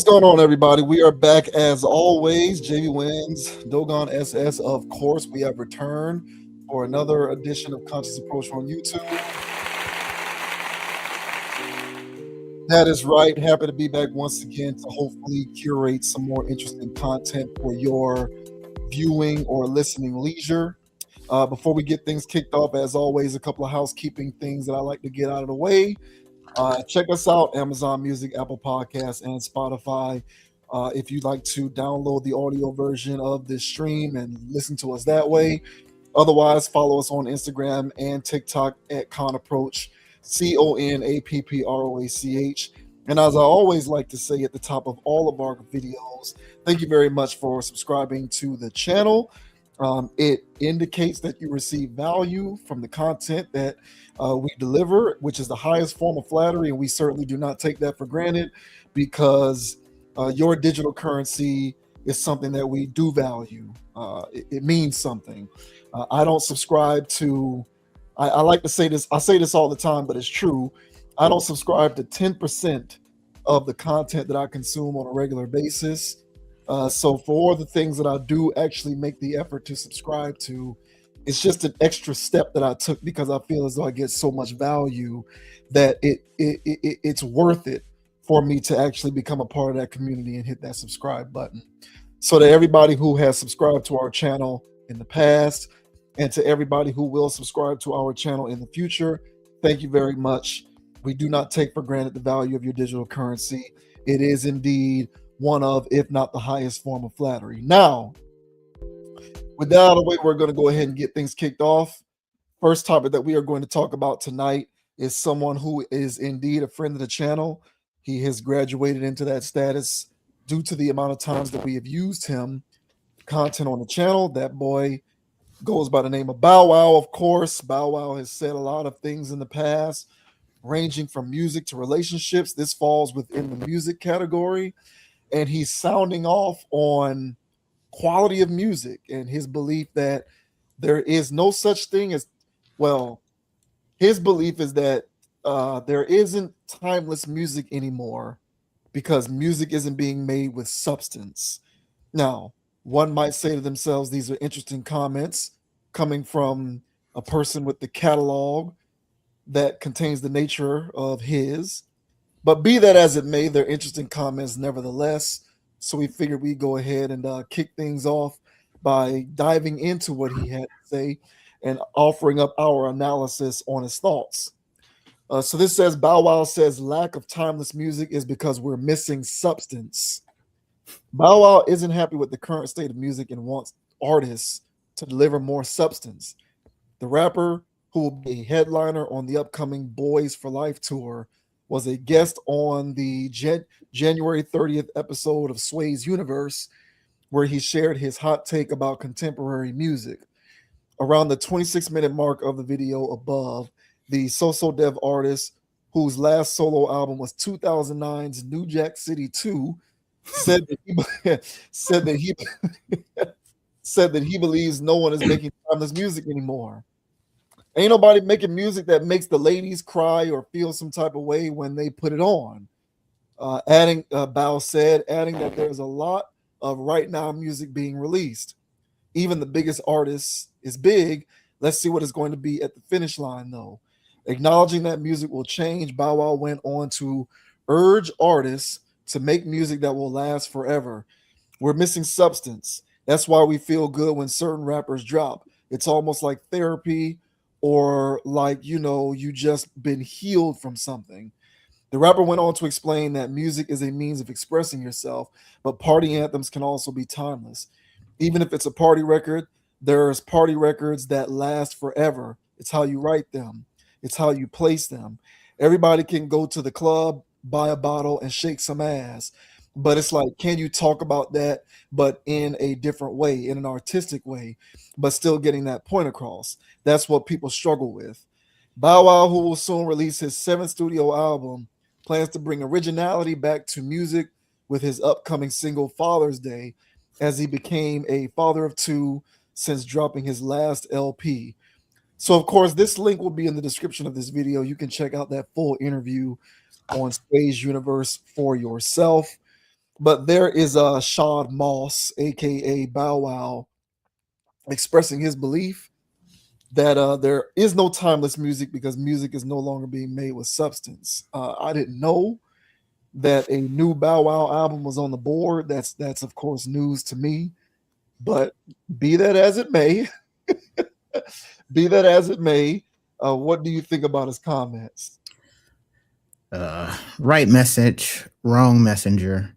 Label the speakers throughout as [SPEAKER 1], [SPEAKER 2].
[SPEAKER 1] What's going on, everybody? We are back as always. JV Wins, Dogon SS. Of course, we have returned for another edition of Conscious Approach on YouTube. That is right. Happy to be back once again to hopefully curate some more interesting content for your viewing or listening leisure. Before we get things kicked off, as always, a couple of housekeeping things that I like to get out of the way. Check us out, Amazon Music, Apple Podcasts, and Spotify. If you'd like to download the audio version of this stream and listen to us that way. Otherwise, follow us on Instagram and TikTok at Conapproach, CONAPPROACH. And as I always like to say at the top of all of our videos, thank you very much for subscribing to the channel. It indicates that you receive value from the content that we deliver, which is the highest form of flattery, and we certainly do not take that for granted because your digital currency is something that we do value. It means something. I don't subscribe to, I like to say this, I say this all the time, but it's true. I don't subscribe to 10% of the content that I consume on a regular basis. So for the things that I do actually make the effort to subscribe to, it's just an extra step that I took because I feel as though I get so much value that it's worth it for me to actually become a part of that community and hit that subscribe button. So to everybody who has subscribed to our channel in the past and to everybody who will subscribe to our channel in the future, thank you very much. We do not take for granted the value of your digital currency. It is indeed one of, if not the highest form of flattery. Now, with that out of the way, we're going to go ahead and get things kicked off. First topic that we are going to talk about tonight is someone who is indeed a friend of the channel. He has graduated into that status due to the amount of times that we have used him content on the channel. That boy goes by the name of Bow Wow, of course. Bow Wow has said a lot of things in the past, ranging from music to relationships. This falls within the music category. And he's sounding off on quality of music and his belief that there is no such thing as, well, his belief is that there isn't timeless music anymore because music isn't being made with substance. Now, one might say to themselves, these are interesting comments coming from a person with the catalog that contains the nature of his. But be that as it may, they're interesting comments nevertheless. So we figured we'd go ahead and kick things off by diving into what he had to say and offering up our analysis on his thoughts. So this says, Bow Wow says lack of timeless music is because we're missing substance. Bow Wow isn't happy with the current state of music and wants artists to deliver more substance. The rapper, who will be a headliner on the upcoming Boys for Life tour, was a guest on the January 30th episode of Sway's Universe, where he shared his hot take about contemporary music. Around the 26-minute mark of the video above, the So Dev artist, whose last solo album was 2009's New Jack City 2, said that he said that he believes no one is making timeless music anymore. Ain't nobody making music that makes the ladies cry or feel some type of way when they put it on. Bow said, adding that there's a lot of right now music being released. Even the biggest artist is big. Let's see what it's going to be at the finish line, though. Acknowledging that music will change, Bow Wow went on to urge artists to make music that will last forever. We're missing substance. That's why we feel good when certain rappers drop. It's almost like therapy, or like, you just been healed from something. The rapper went on to explain that music is a means of expressing yourself, but party anthems can also be timeless. Even if it's a party record, there's party records that last forever. It's how you write them. It's how you place them. Everybody can go to the club, buy a bottle, and shake some ass. But it's like, can you talk about that, but in a different way, in an artistic way, but still getting that point across? That's what people struggle with. Bow Wow, who will soon release his 7th studio album, plans to bring originality back to music with his upcoming single Father's Day, as he became a father of 2 since dropping his last LP. So, of course, this link will be in the description of this video. You can check out that full interview on Sway's Universe for yourself. But there is Sean Moss, aka Bow Wow, expressing his belief that there is no timeless music because music is no longer being made with substance. I didn't know that a new Bow Wow album was on the board. That's of course news to me. But be that as it may, be that as it may, what do you think about his comments?
[SPEAKER 2] Right message, wrong messenger.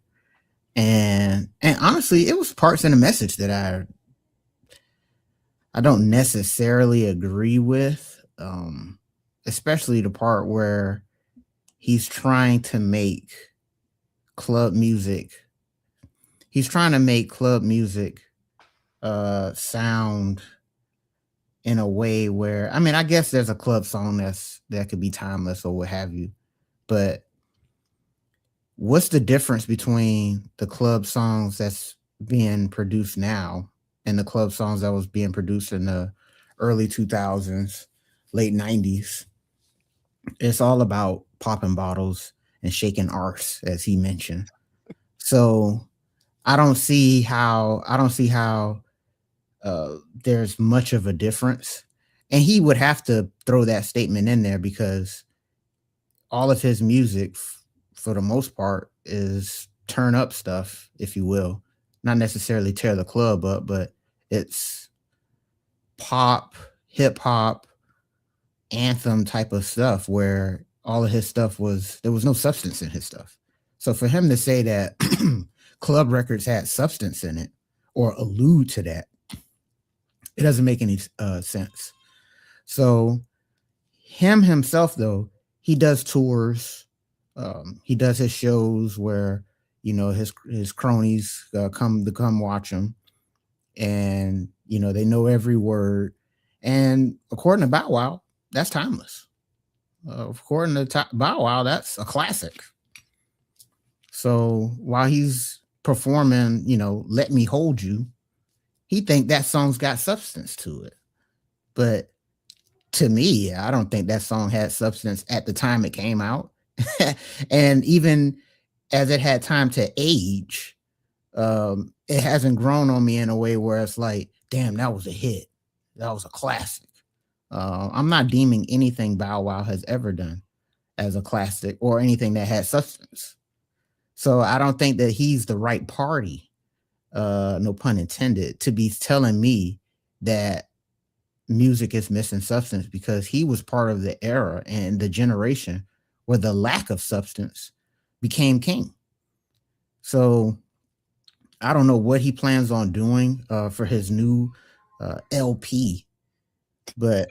[SPEAKER 2] And honestly, it was parts in the message that I don't necessarily agree with, especially the part where he's trying to make club music. He's trying to make club music sound in a way where, I mean, I guess there's a club song that could be timeless or what have you, but what's the difference between the club songs that's being produced now and the club songs that was being produced in the early 2000s, late 90s? It's all about popping bottles and shaking arse, as he mentioned. So I don't see how there's much of a difference. And he would have to throw that statement in there because all of his music, for the most part, is turn up stuff, if you will. Not necessarily tear the club up, but it's pop, hip hop, anthem type of stuff where all of his stuff there was no substance in his stuff. So for him to say that club records had substance in it or allude to that, it doesn't make any sense. So him himself, though, he does tours. He does his shows where his cronies come watch him, and they know every word. And according to Bow Wow, that's timeless. According to Bow Wow, that's a classic. So while he's performing, "Let Me Hold You," he think that song's got substance to it. But to me, I don't think that song had substance at the time it came out. And even as it had time to age, it hasn't grown on me in a way where it's like, damn, that was a hit. That was a classic. I'm not deeming anything Bow Wow has ever done as a classic or anything that had substance. So I don't think that he's the right party, no pun intended, to be telling me that music is missing substance, because he was part of the era and the generation where the lack of substance became king. So I don't know what he plans on doing for his new LP, but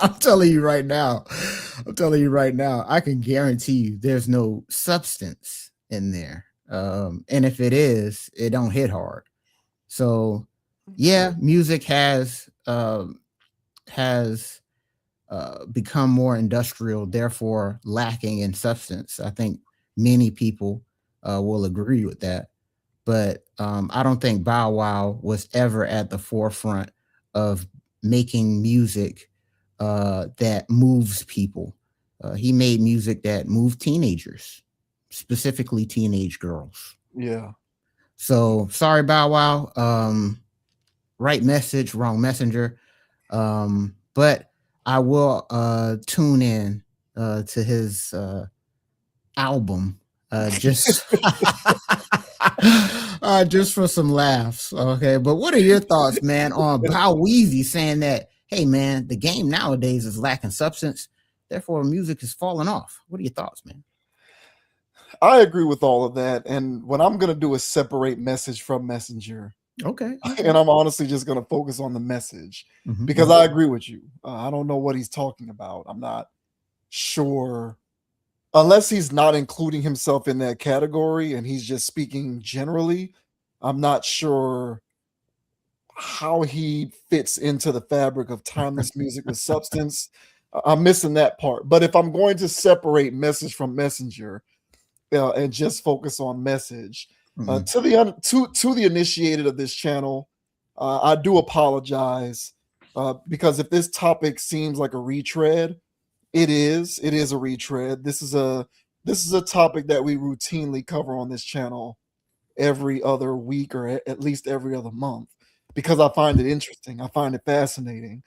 [SPEAKER 2] I'm telling you right now, I can guarantee you there's no substance in there. And if it is, it don't hit hard. So yeah, music has become more industrial, therefore lacking in substance. I think many people will agree with that. But I don't think Bow Wow was ever at the forefront of making music that moves people. He made music that moved teenagers, specifically teenage girls.
[SPEAKER 1] Yeah.
[SPEAKER 2] So sorry, Bow Wow. Right message, wrong messenger. But I will tune in to his album just just for some laughs. Okay, but what are your thoughts, man, on Bow Weezy saying that, hey man, the game nowadays is lacking substance, therefore music is falling off? What are your thoughts, man?
[SPEAKER 1] I agree with all of that. And what I'm going to do is separate message from messenger.
[SPEAKER 2] Okay.
[SPEAKER 1] And I'm honestly just going to focus on the message because I agree with you. I don't know what he's talking about. I'm not sure, unless he's not including himself in that category and he's just speaking generally. I'm not sure how he fits into the fabric of timeless music with substance. I'm missing that part. But if I'm going to separate message from messenger, and just focus on message, to the initiated of this channel, I do apologize, because if this topic seems like a retread, it is a retread. This is a this is a topic that we routinely cover on this channel every other week or at least every other month because I find it interesting. I find it fascinating.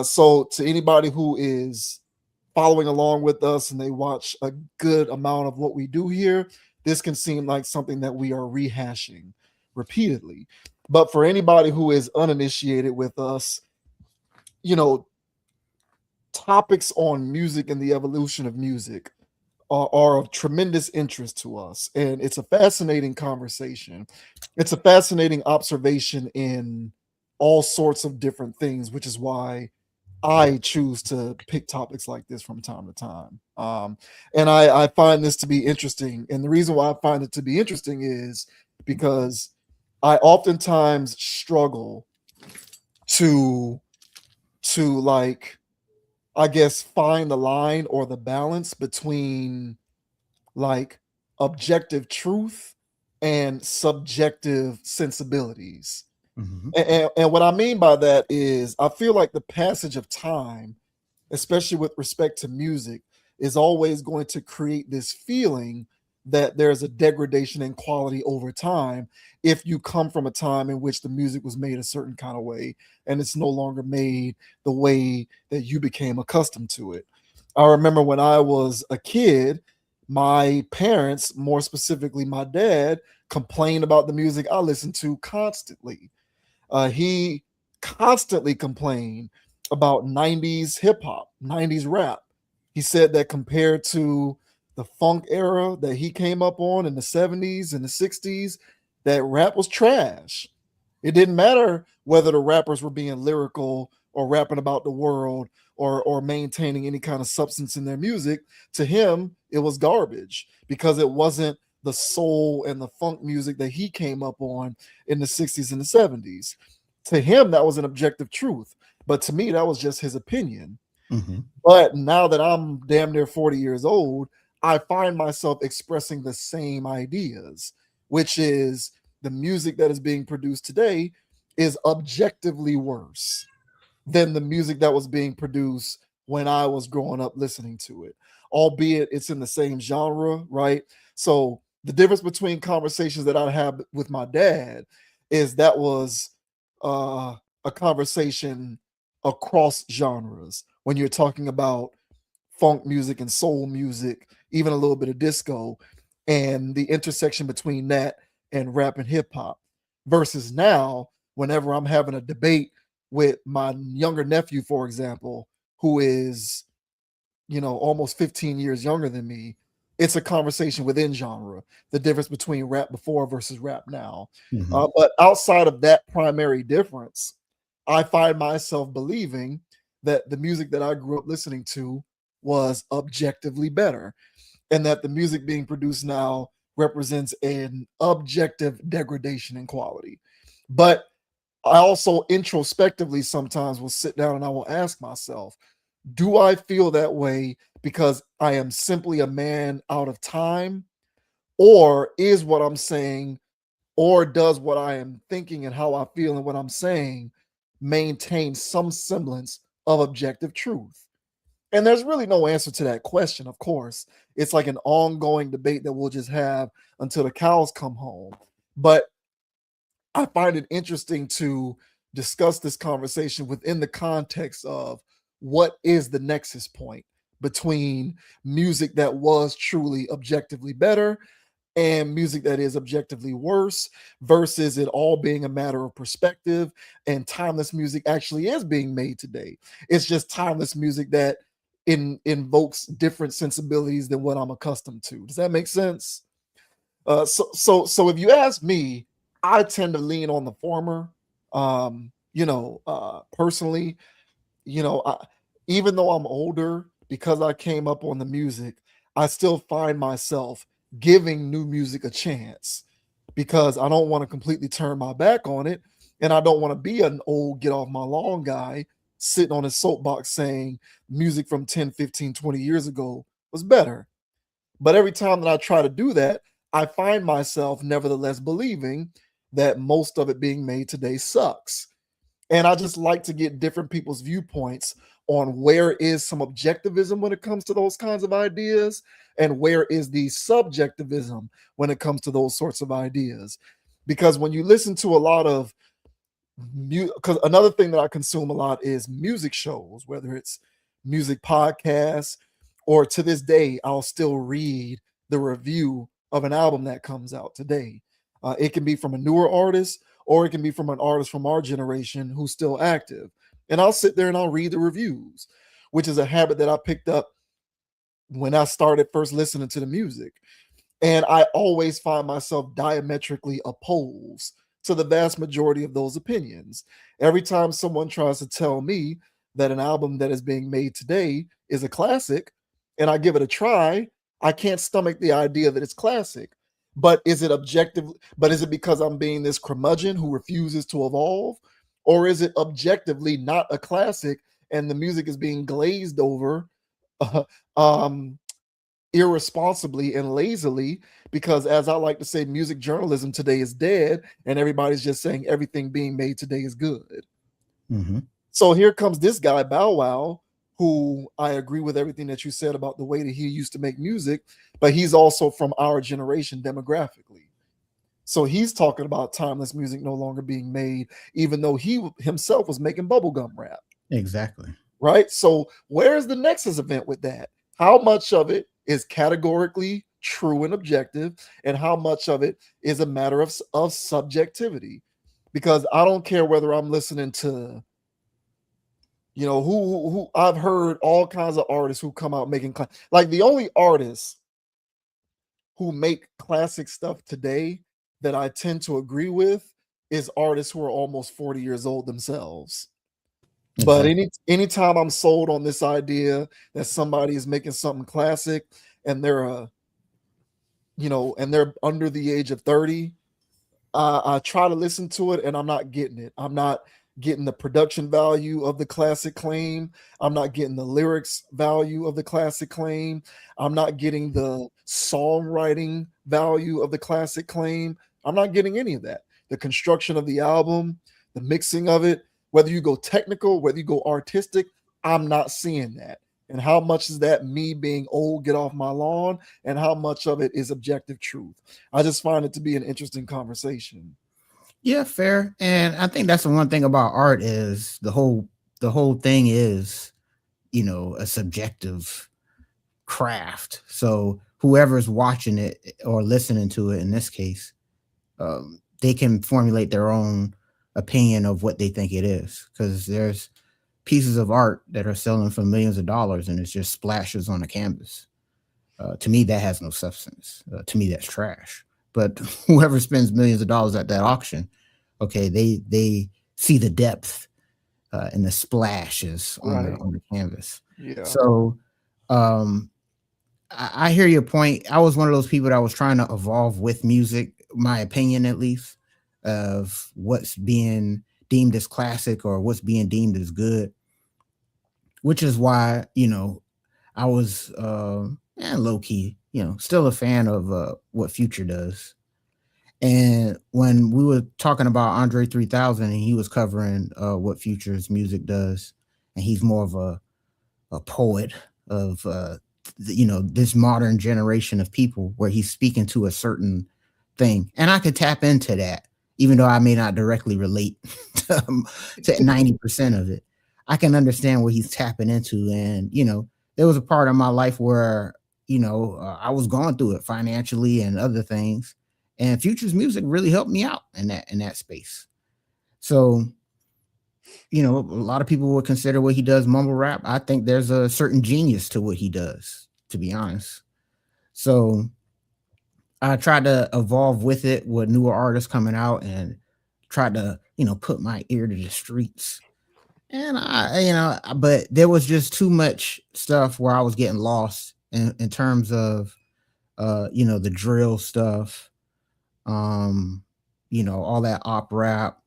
[SPEAKER 1] So, to anybody who is following along with us and they watch a good amount of what we do here, this can seem like something that we are rehashing repeatedly. But for anybody who is uninitiated with us, you know, topics on music and the evolution of music are of tremendous interest to us. And it's a fascinating conversation. It's a fascinating observation in all sorts of different things, which is why I choose to pick topics like this from time to time. And I find this to be interesting. And the reason why I find it to be interesting is because I oftentimes struggle to like, I guess, find the line or the balance between like objective truth and subjective sensibilities.
[SPEAKER 2] Mhm.
[SPEAKER 1] And what I mean by that is I feel like the passage of time, especially with respect to music, is always going to create this feeling that there's a degradation in quality over time if you come from a time in which the music was made a certain kind of way and it's no longer made the way that you became accustomed to it. I remember when I was a kid, my parents, more specifically my dad, complained about the music I listened to constantly. He constantly complained about 90s hip hop, 90s rap. He said that compared to the funk era that he came up on in the 70s and the 60s, that rap was trash. It didn't matter whether the rappers were being lyrical or rapping about the world or maintaining any kind of substance in their music. To him, it was garbage because it wasn't the soul and the funk music that he came up on in the 60s and the 70s. To him, that was an objective truth. But to me, that was just his opinion.
[SPEAKER 2] Mhm.
[SPEAKER 1] But now that I'm damn near 40 years old, I find myself expressing the same ideas, which is the music that is being produced today is objectively worse than the music that was being produced when I was growing up listening to it, albeit it's in the same genre, right? So the difference between conversations that I have with my dad is that was a conversation across genres when you're talking about funk music and soul music, even a little bit of disco, and the intersection between that and rap and hip hop. Versus now, whenever I'm having a debate with my younger nephew, for example, who is, almost 15 years younger than me, it's a conversation within genre, the difference between rap before versus rap now.
[SPEAKER 2] Mhm.
[SPEAKER 1] But outside of that primary difference, I find myself believing that the music that I grew up listening to was objectively better, and that the music being produced now represents an objective degradation in quality. But I also introspectively sometimes will sit down and I will ask myself, do I feel that way because I am simply a man out of time? Or is what I'm saying, or does what I am thinking and how I feel and what I'm saying maintain some semblance of objective truth? And there's really no answer to that question, of course. It's like an ongoing debate that we'll just have until the cows come home. But I find it interesting to discuss this conversation within the context of what is the nexus point between music that was truly objectively better and music that is objectively worse, versus it all being a matter of perspective, and timeless music actually is being made today. It's just timeless music that invokes different sensibilities than what I'm accustomed to. Does that make sense? So if you ask me, I tend to lean on the former. Personally, I, even though I'm older, because I came up on the music, I still find myself giving new music a chance because I don't want to completely turn my back on it. And I don't want to be an old get off my lawn guy sitting on a soapbox saying music from 10, 15, 20 years ago was better. But every time that I try to do that, I find myself nevertheless believing that most of it being made today sucks. And I just like to get different people's viewpoints on where is some objectivism when it comes to those kinds of ideas and where is the subjectivism when it comes to those sorts of ideas. Because when you listen to a lot of because another thing that I consume a lot is music shows, whether it's music podcasts or to this day, I'll still read the review of an album that comes out today. It can be from a newer artist or it can be from an artist from our generation who's still active. And I'll sit there and I'll read the reviews, which is a habit that I picked up when I started first listening to the music. And I always find myself diametrically opposed to the vast majority of those opinions. Every time someone tries to tell me that an album that is being made today is a classic and I give it a try, I can't stomach the idea that it's classic. But is it objective? But is it because I'm being this curmudgeon who refuses to evolve? Or is it objectively not a classic and the music is being glazed over uh, um, irresponsibly and lazily? Because, as I like to say, music journalism today is dead and everybody's just saying everything being made today is good.
[SPEAKER 2] Mm-hmm.
[SPEAKER 1] So here comes this guy, Bow Wow, who I agree with everything that you said about the way that he used to make music, but he's also from our generation demographically. So he's talking about timeless music no longer being made, even though he himself was making bubblegum rap.
[SPEAKER 2] Exactly.
[SPEAKER 1] Right. So where is the Nexus event with that? How much of it is categorically true and objective, and how much of it is a matter of subjectivity? Because I don't care whether I'm listening to, who I've heard all kinds of artists who come out making like the only artists who make classic stuff today that I tend to agree with is artists who are almost 40 years old themselves. But anytime I'm sold on this idea that somebody is making something classic and they're and they're under the age of 30, I try to listen to it and I'm not getting it. I'm not getting the production value of the classic claim. I'm not getting the lyrics value of the classic claim. I'm not getting the songwriting value of the classic claim. I'm not getting any of that. The construction of the album, the mixing of it, whether you go technical, whether you go artistic, I'm not seeing that. And how much is that me being old, get off my lawn, and how much of it is objective truth? I just find it to be an interesting conversation.
[SPEAKER 2] Yeah, fair. And I think that's the one thing about art is the whole thing is, a subjective craft. So whoever's watching it or listening to it in this case, they can formulate their own opinion of what they think it is, because there's pieces of art that are selling for millions of dollars and it's just splashes on a canvas. To me, that has no substance. To me, that's trash. But whoever spends millions of dollars at that auction, okay, they see the depth and the splashes on the canvas.
[SPEAKER 1] Yeah.
[SPEAKER 2] So I hear your point. I was one of those people that was trying to evolve with music, my opinion at least, of what's being deemed as classic or what's being deemed as good, which is why, I was low key, still a fan of what Future does. And when we were talking about Andre 3000 and he was covering what Future's music does, and he's more of a poet of this modern generation of people, where he's speaking to a certain thing, and I could tap into that, even though I may not directly relate to 90% of it. I can understand what he's tapping into, and there was a part of my life where I was going through it financially and other things, and Future's music really helped me out in that space. So, a lot of people would consider what he does mumble rap. I think there's a certain genius to what he does, to be honest. So I tried to evolve with it with newer artists coming out and tried to, put my ear to the streets. And but there was just too much stuff where I was getting lost in terms of, the drill stuff, all that op rap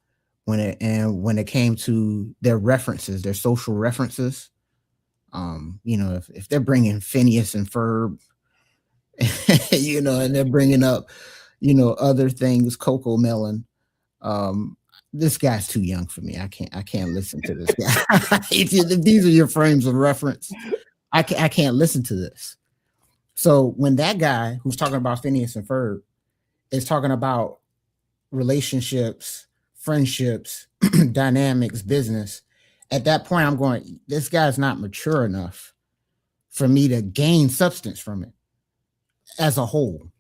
[SPEAKER 2] when it came to their references, their social references. If they're bringing Phineas and Ferb, and they're bringing up, other things, Coco Melon. this guy's too young for me. I can't listen to this guy. If these are your frames of reference, I can't listen to this. So when that guy who's talking about Phineas and Ferb is talking about relationships, friendships, dynamics, business, at that point I'm going, this guy's not mature enough for me to gain substance from it as a whole.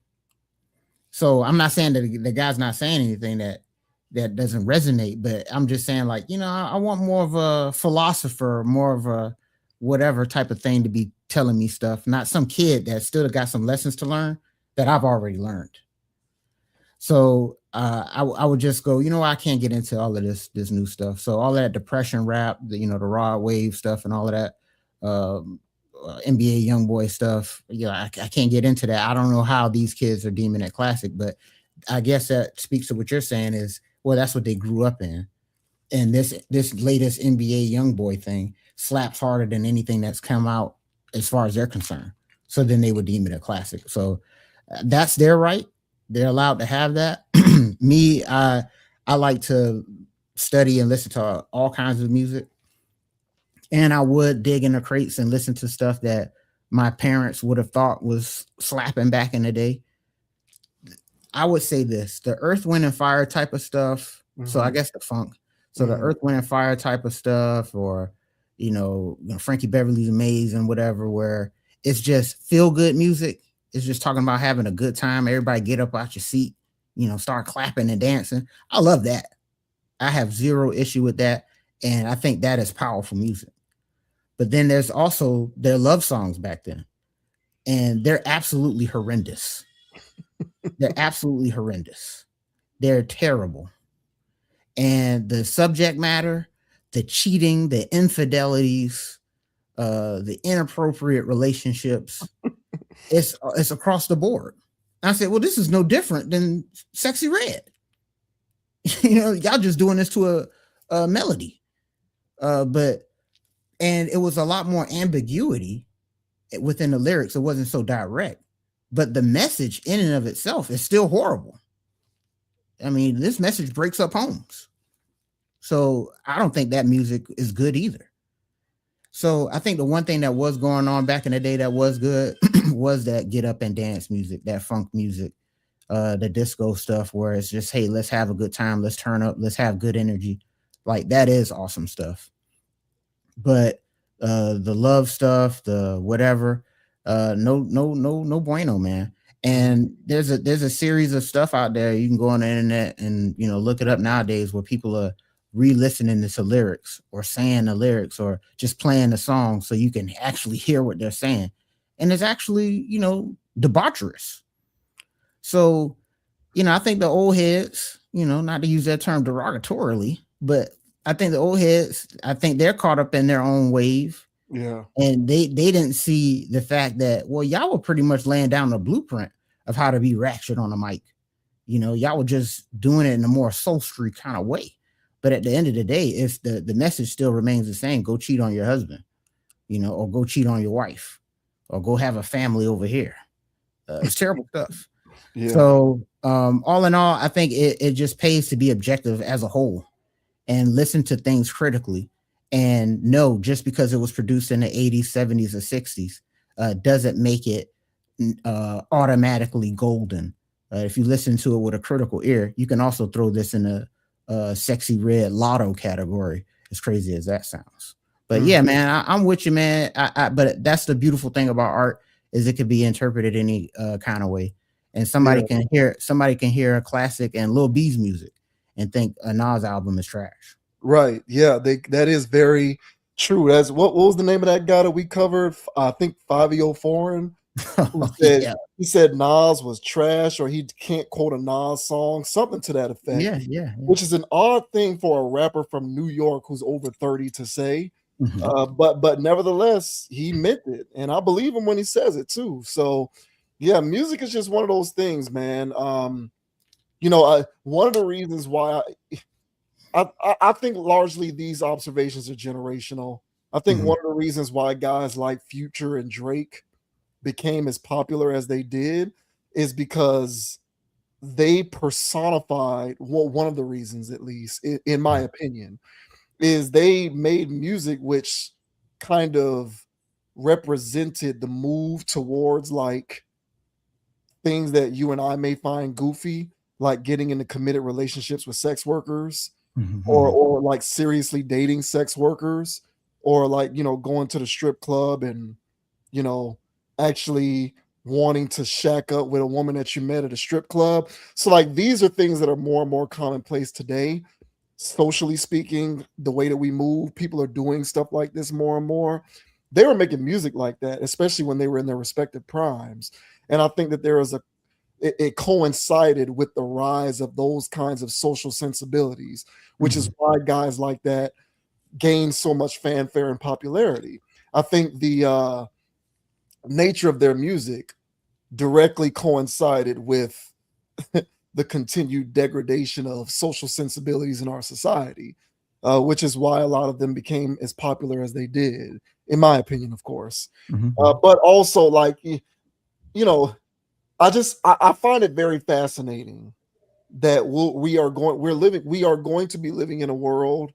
[SPEAKER 2] So I'm not saying that the guy's not saying anything that doesn't resonate, but I'm just saying, like, I want more of a philosopher, more of a whatever type of thing to be telling me stuff, not some kid that still got some lessons to learn that I've already learned. So I would just go, I can't get into all of this new stuff. So all that depression rap, the raw wave stuff and all of that, NBA young boy stuff. I can't get into that. I don't know how these kids are deeming it classic, but I guess that speaks to what you're saying is, well, that's what they grew up in. And this latest NBA young boy thing slaps harder than anything that's come out as far as they're concerned. So then they would deem it a classic. So that's their right. They're allowed to have that. Me, I like to study and listen to all kinds of music. And I would dig in the crates and listen to stuff that my parents would have thought was slapping back in the day. I would say this, the Earth, Wind, and Fire type of stuff. Mm-hmm. So I guess the funk. So the Earth, Wind, and Fire type of stuff, or, Frankie Beverly's Maze and whatever, where it's just feel good music. It's just talking about having a good time. Everybody get up out your seat, start clapping and dancing. I love that. I have zero issue with that. And I think that is powerful music. But then there's also their love songs back then. And they're absolutely horrendous. They're absolutely horrendous. They're terrible. And the subject matter, the cheating, the infidelities, the inappropriate relationships, it's across the board. I said, well, this is no different than Sexy Red. Y'all just doing this to a melody. And it was a lot more ambiguity within the lyrics. It wasn't so direct, but the message in and of itself is still horrible. I mean, this message breaks up homes. So I don't think that music is good either. So I think the one thing that was going on back in the day that was good was that get up and dance music, that funk music, the disco stuff, where it's just, hey, let's have a good time. Let's turn up. Let's have good energy. Like, that is awesome stuff. But the love stuff, the whatever, no bueno, man. And there's a series of stuff out there. You can go on the internet and look it up nowadays, where people are re-listening to lyrics or saying the lyrics or just playing the song so you can actually hear what they're saying. And it's actually, debaucherous. So, I think the old heads, not to use that term derogatorily, but I think the old heads, I think they're caught up in their own wave.
[SPEAKER 1] Yeah.
[SPEAKER 2] And they didn't see the fact that, well, y'all were pretty much laying down the blueprint of how to be ratchet on the mic. Y'all were just doing it in a more sultry kind of way. But at the end of the day, it's the message still remains the same. Go cheat on your husband, or go cheat on your wife, or go have a family over here. It's terrible stuff. Yeah. So all in all, I think it just pays to be objective as a whole and listen to things critically. And no, just because it was produced in the 80s, 70s, or 60s doesn't make it automatically golden. If you listen to it with a critical ear, you can also throw this in a Sexy Red Lotto category, as crazy as that sounds. But yeah, man, I'm with you, man. But that's the beautiful thing about art, is it could be interpreted any kind of way. And somebody can hear a classic and Lil B's music and think a Nas album is trash.
[SPEAKER 1] Right. Yeah, that is very true. That's what was the name of that guy that we covered? I think Fivio Foreign. He said Nas was trash, or he can't quote a Nas song, something to that effect.
[SPEAKER 2] Yeah.
[SPEAKER 1] Which is an odd thing for a rapper from New York who's over 30 to say. Mm-hmm. But nevertheless, he meant it, and I believe him when he says it too. So yeah, music is just one of those things, man. One of the reasons why I think largely these observations are generational. I think one of the reasons why guys like Future and Drake became as popular as they did is because they personified, well, one of the reasons, at least in my opinion, is they made music which kind of represented the move towards like things that you and I may find goofy, like getting into committed relationships with sex workers,
[SPEAKER 2] Mhm.
[SPEAKER 1] or like seriously dating sex workers, or like, going to the strip club and, you know, actually wanting to shack up with a woman that you met at a strip club. So like these are things that are more and more commonplace today. Socially speaking, the way that we move, people are doing stuff like this more and more. They were making music like that, especially when they were in their respective primes. And I think that there is it coincided with the rise of those kinds of social sensibilities, which is
[SPEAKER 2] Mhm.
[SPEAKER 1] why guys like that gain so much fanfare and popularity. I think the nature of their music directly coincided with the continued degradation of social sensibilities in our society, which is why a lot of them became as popular as they did, in my opinion, of course.
[SPEAKER 2] Mhm.
[SPEAKER 1] But also, like, know, I find it very fascinating that we are going to be living in a world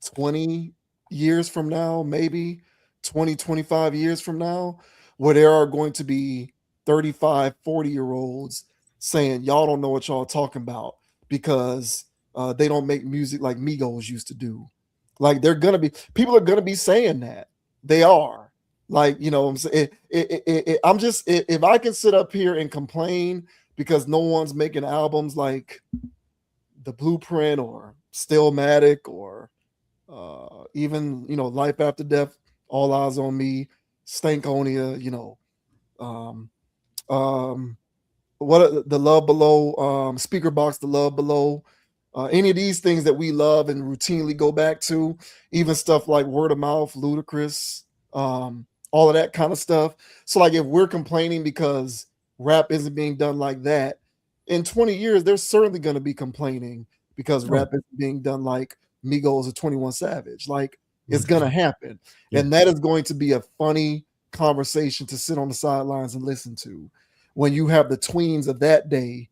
[SPEAKER 1] 20 years from now, maybe 20, 25 years from now, where there are going to be 35, 40-year olds saying, y'all don't know what y'all talking about because they don't make music like Migos used to do. Like people are gonna be saying that. They are. Like, what I'm saying, I'm just, if I can sit up here and complain because no one's making albums like The Blueprint or Stillmatic or even, Life After Death, All Eyes on Me, Stankonia, um, um, the Love Below, Speaker Box, the Love Below, any of these things that we love and routinely go back to, even stuff like Word of Mouth, Ludacris, all of that kind of stuff. So, like, if we're complaining because rap isn't being done like that, in 20 years, they're certainly going to be complaining because
[SPEAKER 2] Oh,
[SPEAKER 1] rap isn't being done like Migos or 21 Savage. Like, it's going to
[SPEAKER 2] 100%.
[SPEAKER 1] happen.
[SPEAKER 2] Yeah.
[SPEAKER 1] And that is going to be a funny conversation to sit on the sidelines and listen to when you have the tweens of that day,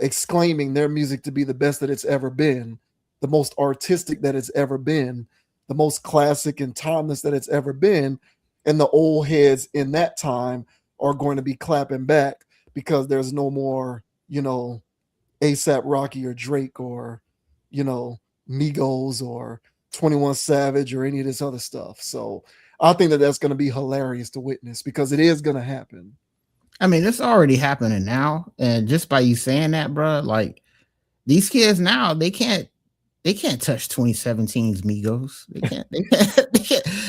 [SPEAKER 1] exclaiming their music to be the best that it's ever been, the most artistic that it's ever been, the most classic and timeless that it's ever been. And the old heads in that time are going to be clapping back because there's no more, ASAP Rocky or Drake or, you know, Migos or 21 Savage or any of this other stuff. So I think that that's going to be hilarious to witness because it is going to happen.
[SPEAKER 2] I mean, it's already happening now, and just by you saying that, bro, like these kids now, they can't touch 2017's Migos.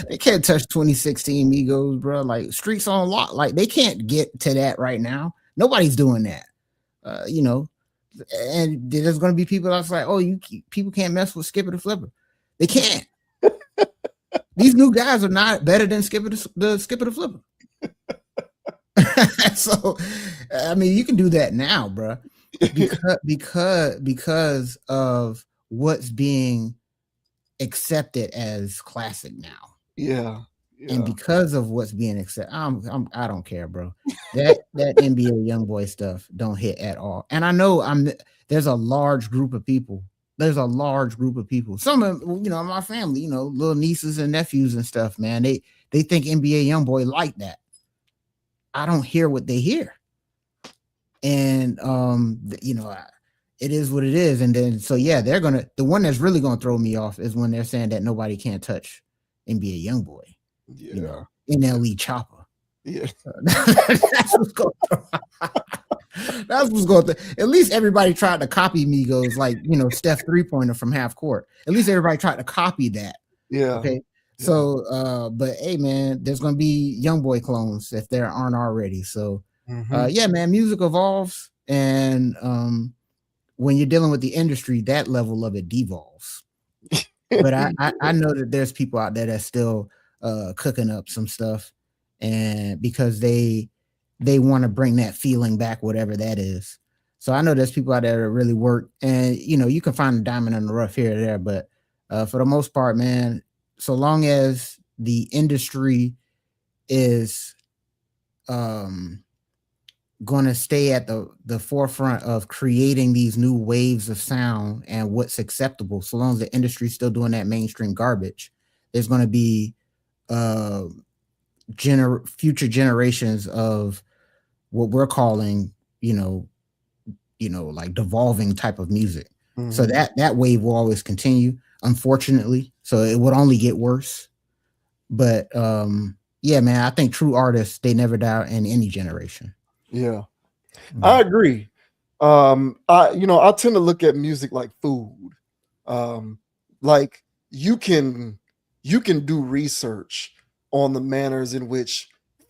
[SPEAKER 2] They can't touch 2016 Migos, bro. Like Streets on Lock, like they can't get to that right now. Nobody's doing that. You know, and there's going to be people that's like, oh, people can't mess with Skipper the Flipper. They can't. These new guys are not better than Skipper the Skipper the Flipper. So, I mean, you can do that now, bro, because of what's being accepted as classic now.
[SPEAKER 1] Yeah.
[SPEAKER 2] And
[SPEAKER 1] Yeah.
[SPEAKER 2] because of what's being accepted, I don't care, bro. That NBA YoungBoy stuff don't hit at all. And I know there's a large group of people. There's a large group of people. Some of my family, little nieces and nephews and stuff, man. They think NBA YoungBoy like that. I don't hear what they hear. And it is what it is. And then so yeah, the one that's really gonna throw me off is when they're saying that nobody can't touch NBA YoungBoy.
[SPEAKER 1] Yeah.
[SPEAKER 2] NLE Chopper.
[SPEAKER 1] Yeah.
[SPEAKER 2] That's what's going That's what's going to. At least everybody tried to copy Migos, like Steph 3-pointer from half court. At least everybody tried to copy that.
[SPEAKER 1] Yeah.
[SPEAKER 2] Okay. So, but hey, man, there's gonna be YoungBoy clones if there aren't already. So, yeah, man, music evolves, and when you're dealing with the industry, that level of it devolves. But I know that there's people out there that's still cooking up some stuff, and because they want to bring that feeling back, whatever that is. So I know there's people out there that really work, and you can find a diamond in the rough here or there, but for the most part, man, so long as the industry is going to stay at the forefront of creating these new waves of sound and what's acceptable. So long as the industry's still doing that mainstream garbage, there's going to be uh future generations of what we're calling, like devolving type of music. So
[SPEAKER 1] Mhm.
[SPEAKER 2] that wave will always continue, unfortunately. So it would only get worse. But yeah, man, I think true artists, they never die in any generation.
[SPEAKER 1] Yeah, I
[SPEAKER 2] Mhm.
[SPEAKER 1] agree. I tend to look at music like food. Like you can you can do research on the manners in which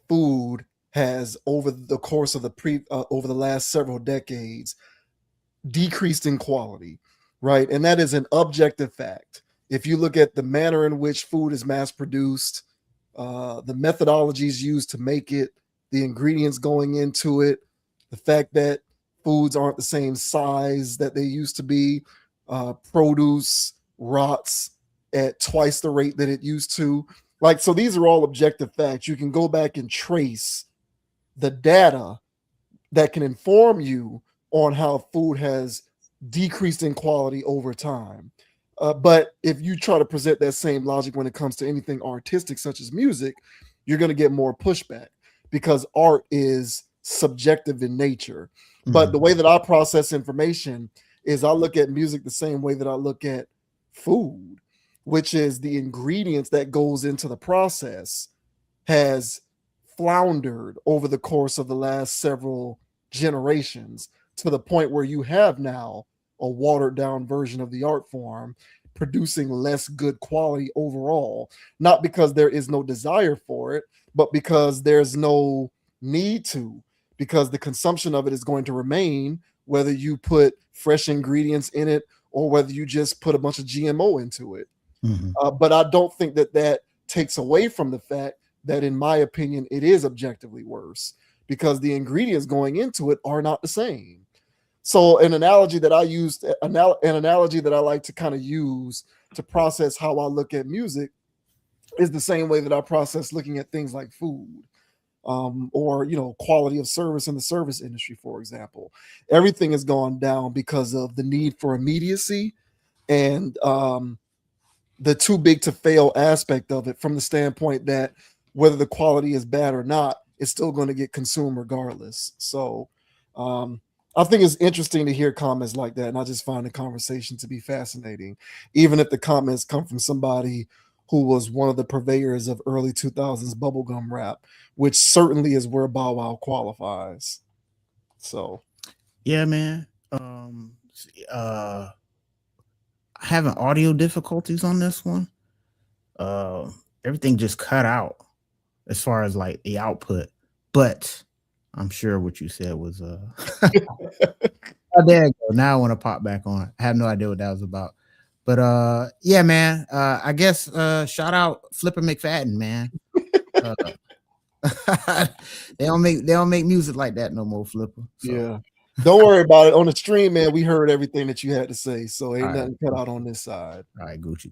[SPEAKER 1] food has over the course of over the last several decades decreased in quality, right? And that is an objective fact. If you look at the manner in which food is mass produced, the methodologies used to make it, the ingredients going into it, the fact that foods aren't the same size that they used to be, produce rots at twice the rate that it used to. Like, so these are all objective facts. You can go back and trace the data that can inform you on how food has decreased in quality over time. But if you try to present that same logic when it comes to anything artistic, such as music, you're going to get more pushback because art is subjective in nature. But the
[SPEAKER 2] Mhm.
[SPEAKER 1] way that I process information is I look at music the same way that I look at food, which is the ingredients that goes into the process has floundered over the course of the last several generations to the point where you have now a watered down version of the art form producing less good quality overall, not because there is no desire for it, but because there's no need to, because the consumption of it is going to remain whether you put fresh ingredients in it or whether you just put a bunch of GMO into it.
[SPEAKER 2] Mhm.
[SPEAKER 1] But I don't think that that takes away from the fact that, in my opinion, it is objectively worse because the ingredients going into it are not the same. So, an analogy that I used, an analogy that I like to kind of use to process how I look at music is the same way that I process looking at things like food. Or quality of service in the service industry, for example. Everything has gone down because of the need for immediacy and the too big to fail aspect of it, from the standpoint that whether the quality is bad or not, it's still going to get consumed regardless. So um, I think it's interesting to hear comments like that. And I just find the conversation to be fascinating, even if the comments come from somebody who was one of the purveyors of early 2000s bubblegum rap, which certainly is where Bow Wow qualifies. So,
[SPEAKER 2] Yeah, man. Having audio difficulties on this one. Uh, Everything just cut out as far as like the output, but I'm sure what you said was oh, there you go. Now I want to pop back on. I have no idea what that was about. But yeah, man. I guess shout out Flipper McFadden, man. Uh, they don't make music like that no more, Flipper. So
[SPEAKER 1] yeah. Don't worry about it. On the stream, man, we heard everything that you had to say. So
[SPEAKER 2] all
[SPEAKER 1] ain't
[SPEAKER 2] right,
[SPEAKER 1] nothing cut out on this side.
[SPEAKER 2] all right, Gucci.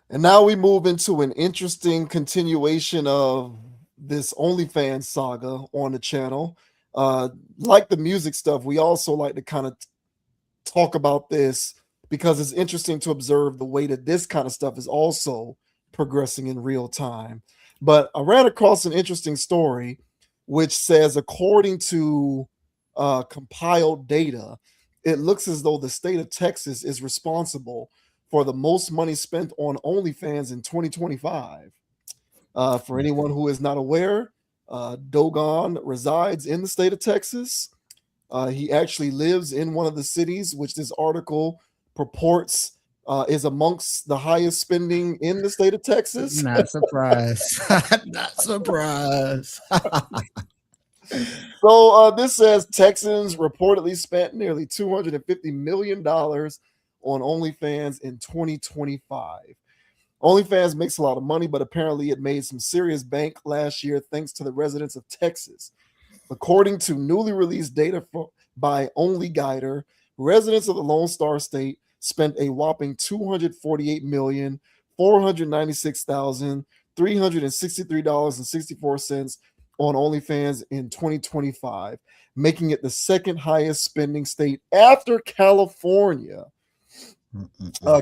[SPEAKER 1] And now we move into an interesting continuation of this OnlyFans saga on the channel. Like the music stuff, we also like to kind of talk about this because it's interesting to observe the way that this kind of stuff is also progressing in real time. But I ran across an interesting story which says, according to compiled data, it looks as though the state of Texas is responsible for the most money spent on OnlyFans in 2025. For anyone who is not aware, Dogon resides in the state of Texas. He actually lives in one of the cities which this article purports is amongst the highest spending in the state of Texas.
[SPEAKER 2] Not surprised. Not surprised.
[SPEAKER 1] So this says Texans reportedly spent nearly $250 million on OnlyFans in 2025. OnlyFans makes a lot of money, but apparently it made some serious bank last year thanks to the residents of Texas. According to newly released data by OnlyGuider, residents of the Lone Star State spent a whopping $248,496,300 $363.64 on OnlyFans in 2025, making it the second highest spending state after California.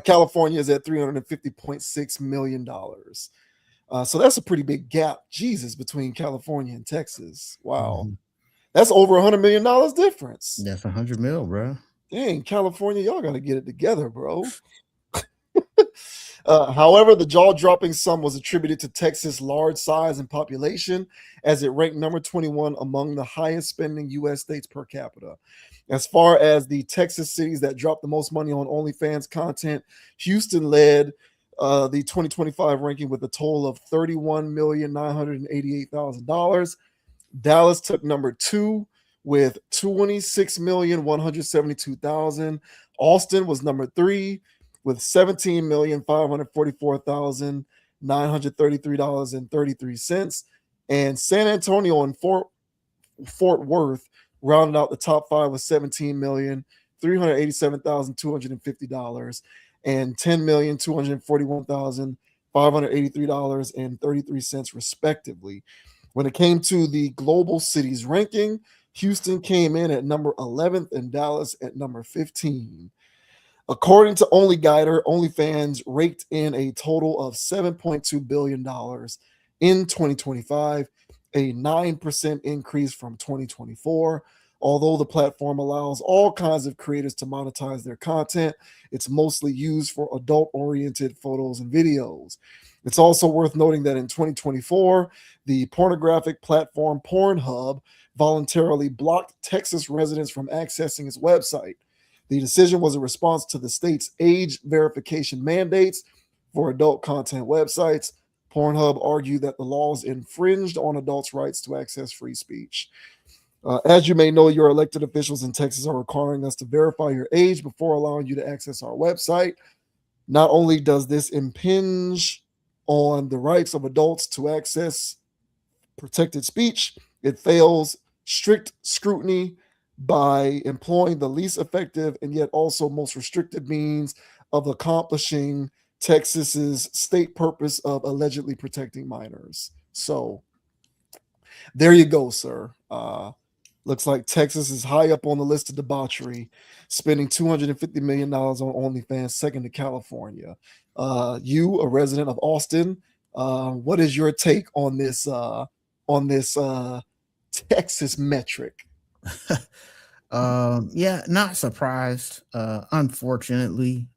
[SPEAKER 1] California is at $350.6 million. So that's a pretty big gap, Jesus, between California and Texas. Wow. That's over $100 million difference.
[SPEAKER 2] That's 100 mil, bro.
[SPEAKER 1] Dang, California, y'all got to get it together, bro. However, the jaw-dropping sum was attributed to Texas' large size and population, as it ranked number 21 among the highest spending U.S. states per capita. As far as the Texas cities that dropped the most money on OnlyFans content, Houston led the 2025 ranking with a total of $31,988,000. Dallas took number 2 with $26,172,000. Austin was number 3 with $17,544,933.33. And San Antonio and Fort Worth rounded out the top 5 with $17,387,250 and $10,241,583.33 respectively. When it came to the global cities ranking, Houston came in at number 11th and Dallas at number 15. According to OnlyGuider, OnlyFans raked in a total of $7.2 billion in 2025, a 9% increase from 2024. Although the platform allows all kinds of creators to monetize their content, it's mostly used for adult-oriented photos and videos. It's also worth noting that in 2024, the pornographic platform Pornhub voluntarily blocked Texas residents from accessing its website. The decision was a response to the state's age verification mandates for adult content websites. Pornhub argued that the laws infringed on adults' rights to access free speech. As you may know, your elected officials in Texas are requiring us to verify your age before allowing you to access our website. Not only does this impinge on the rights of adults to access protected speech, it fails strict scrutiny by employing the least effective and yet also most restricted means of accomplishing Texas's state purpose of allegedly protecting minors. So there you go, sir. Looks like Texas is high up on the list of debauchery, spending $250 million on OnlyFans, second to California. You, a resident of Austin, what is your take on this Texas metric?
[SPEAKER 2] Yeah, not surprised. Unfortunately,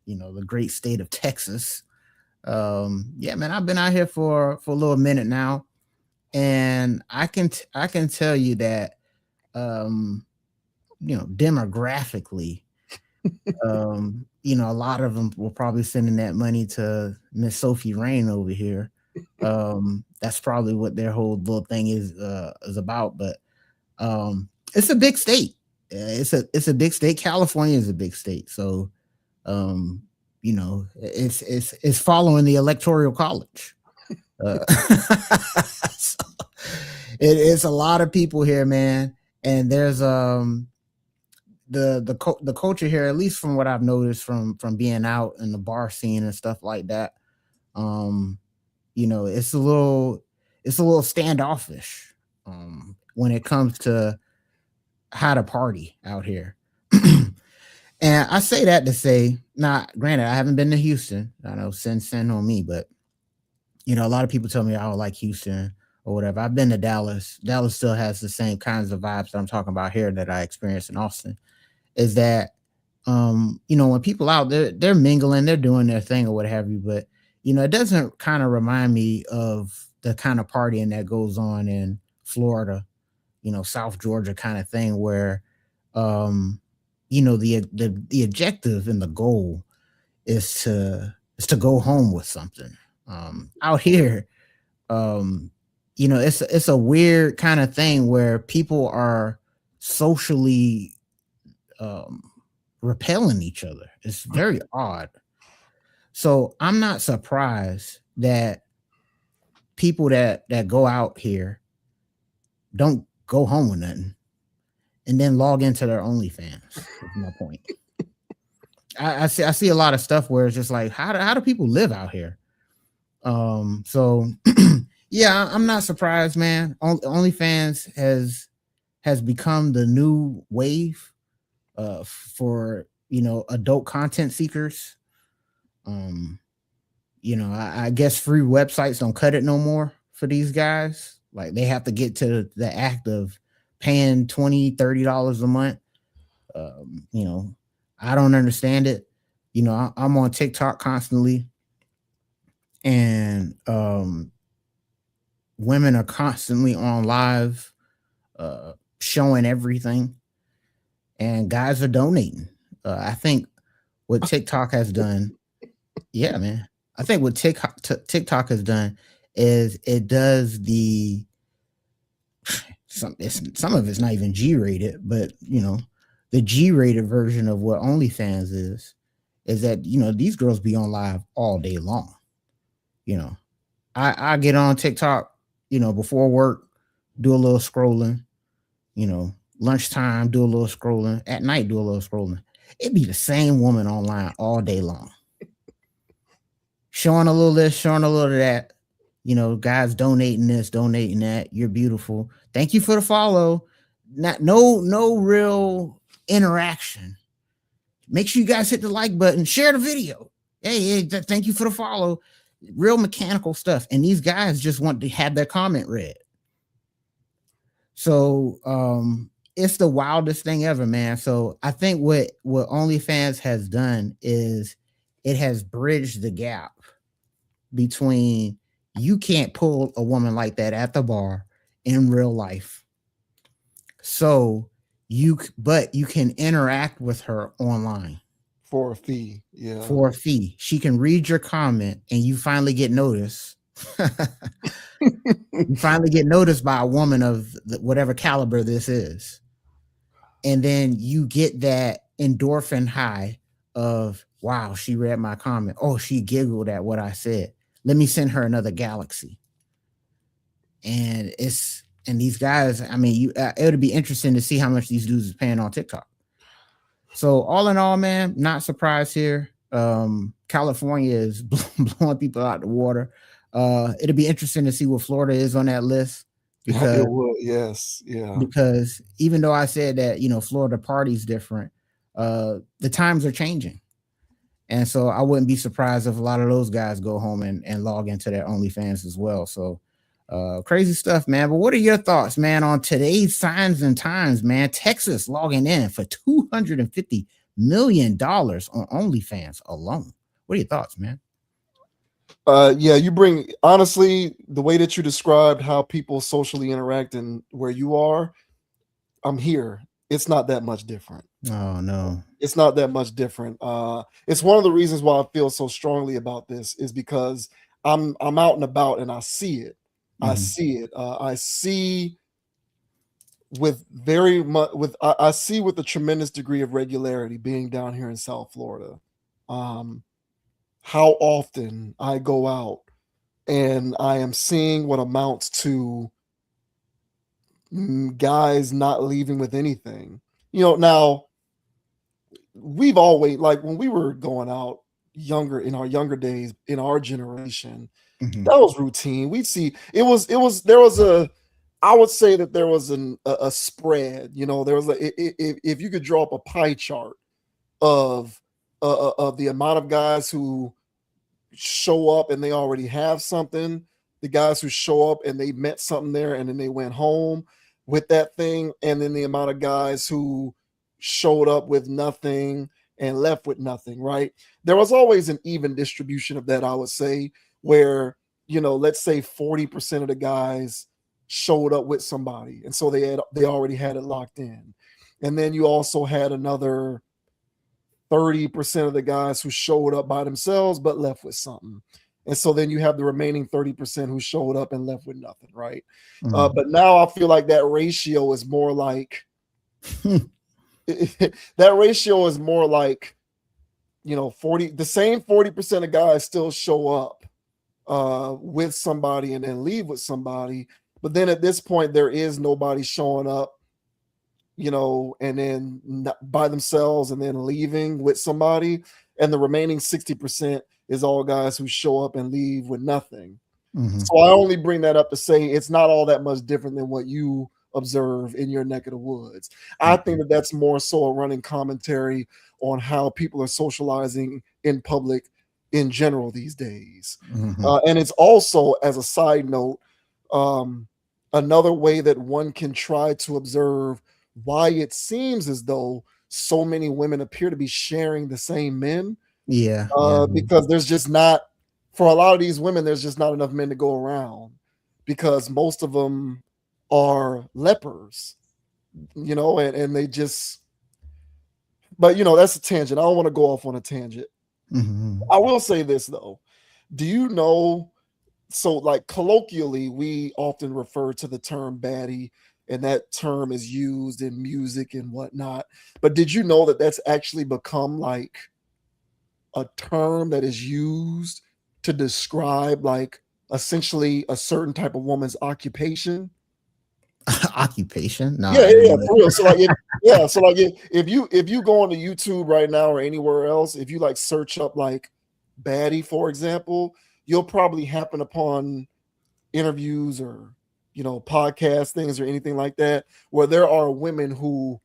[SPEAKER 2] the great state of Texas. Yeah, man, I've been out here for a little minute now, and I can tell you that, demographically, a lot of them will probably sending that money to Miss Sophie Rain over here. That's probably what their whole little thing is about. But it's a big state. It's a big state. California is a big state, so it's following the Electoral College. So it's a lot of people here, man, and there's the culture here, at least from what I've noticed from being out in the bar scene and stuff like that. It's a little standoffish when it comes to how to party out here. And I say that to say, granted, I haven't been to Houston. I know send on me, but a lot of people tell me I don't like Houston or whatever. I've been to Dallas. Dallas still has the same kinds of vibes that I'm talking about here that I experienced in Austin. Is that when people out there, they're mingling, they're doing their thing or what have you, but it doesn't kind of remind me of the kind of partying that goes on in Florida, South Georgia kind of thing, where the objective and the goal is to go home with something. Out here, it's a weird kind of thing where people are socially repelling each other. It's very odd. So I'm not surprised that people that go out here don't go home with nothing and then log into their OnlyFans. Is my point. I see a lot of stuff where it's just like, how do people live out here? So yeah, I'm not surprised, man. OnlyFans has become the new wave for adult content seekers. Um, I guess free websites don't cut it no more for these guys. Like they have to get to the act of paying $20-$30 a month. I don't understand it. I'm on TikTok constantly, and women are constantly on live, showing everything, and guys are donating. I think what TikTok has done, yeah, man. I think what TikTok has done is it does some of it's not even G rated, but the G rated version of what OnlyFans is that these girls be on live all day long. I get on TikTok, before work, do a little scrolling, lunchtime, do a little scrolling, at night, do a little scrolling. It'd be the same woman online all day long, showing a little this, showing a little of that. Guys donating this, donating that. You're beautiful. Thank you for the follow. No real interaction. Make sure you guys hit the like button, share the video. Hey, thank you for the follow. Real mechanical stuff. And these guys just want to have their comment read. So it's the wildest thing ever, man. So I think what OnlyFans has done is it has bridged the gap between you can't pull a woman like that at the bar in real life. So you can interact with her online
[SPEAKER 1] for a fee. Yeah.
[SPEAKER 2] For a fee. She can read your comment and you finally get noticed. You finally get noticed by a woman of whatever caliber this is. And then you get that endorphin high of, wow, she read my comment. Oh, she giggled at what I said. Let me send her another galaxy. And these guys, I mean, it would be interesting to see how much these dudes is paying on TikTok. So all in all, man, not surprised here. California is blowing people out the water. It'll be interesting to see what Florida is on that list. Because
[SPEAKER 1] it would, yes, yeah.
[SPEAKER 2] Because even though I said that, Florida party's different, the times are changing. And so I wouldn't be surprised if a lot of those guys go home and log into their OnlyFans as well. So crazy stuff, man. But what are your thoughts, man, on today's signs and times, man? Texas logging in for $250 million on OnlyFans alone. What are your thoughts, man?
[SPEAKER 1] Yeah, you bring, honestly, the way that you described how people socially interact and where you are, I'm here. It's not that much different.
[SPEAKER 2] Oh no,
[SPEAKER 1] it's not that much different. It's one of the reasons why I feel so strongly about this is because I'm out and about and I see it. I see it. I see with very much I see with a tremendous degree of regularity being down here in South Florida. How often I go out and I am seeing what amounts to guys not leaving with anything. Now we've always, like when we were going out in our younger days, in our generation, that was routine. We'd see there was I would say that there was a spread. There was if you could draw up a pie chart of the amount of guys who show up and they already have something, the guys who show up and they met something there and then they went home with that thing, and then the amount of guys who showed up with nothing and left with nothing, right? There was always an even distribution of that, I would say, where, let's say 40% of the guys showed up with somebody, and so they already had it locked in. And then you also had another 30% of the guys who showed up by themselves but left with something. And so then you have the remaining 30% who showed up and left with nothing, right? But now I feel like that ratio is more like that ratio is more like 40, the same 40% of guys still show up with somebody and then leave with somebody. But then at this point, there is nobody showing up, and then by themselves and then leaving with somebody. and the remaining 60% is all guys who show up and leave with nothing.
[SPEAKER 2] Mm-hmm.
[SPEAKER 1] So I only bring that up to say it's not all that much different than what you observe in your neck of the woods. I think that that's more so a running commentary on how people are socializing in public in general these days.
[SPEAKER 2] Mm-hmm.
[SPEAKER 1] And it's also, as a side note, another way that one can try to observe why it seems as though so many women appear to be sharing the same men.
[SPEAKER 2] Yeah.
[SPEAKER 1] Because there's just not, for a lot of these women, there's just not enough men to go around because most of them are lepers, and they just, but that's a tangent. I don't want to go off on a tangent.
[SPEAKER 2] Mm-hmm.
[SPEAKER 1] I will say this though. Do you know, so like colloquially, we often refer to the term baddie, and that term is used in music and whatnot. But did you know that that's actually become like a term that is used to describe like essentially a certain type of woman's occupation?
[SPEAKER 2] Occupation? No.
[SPEAKER 1] Yeah, for real. So like, if you go onto YouTube right now or anywhere else, if you like search up like baddie, for example, you'll probably happen upon interviews or podcast things or anything like that where there are women who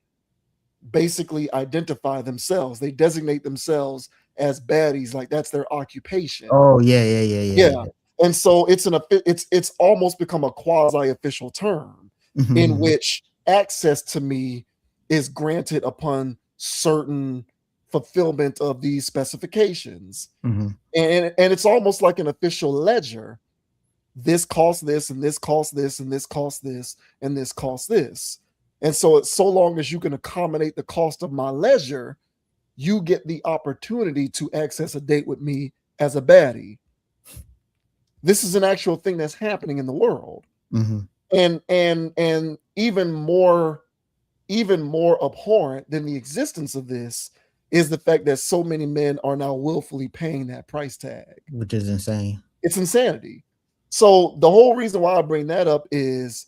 [SPEAKER 1] basically identify themselves. They designate themselves as baddies, like that's their occupation.
[SPEAKER 2] Oh yeah.
[SPEAKER 1] And so it's almost become a quasi-official term in which access to me is granted upon certain fulfillment of these specifications. And it's almost like an official ledger. This costs this, and this costs this, and this costs this, and this costs this. And so it's so long as you can accommodate the cost of my leisure, you get the opportunity to access a date with me as a baddie. This is an actual thing that's happening in the world. And even more abhorrent than the existence of this is the fact that so many men are now willfully paying that price tag,
[SPEAKER 2] which is insane.
[SPEAKER 1] It's insanity. So the whole reason why I bring that up is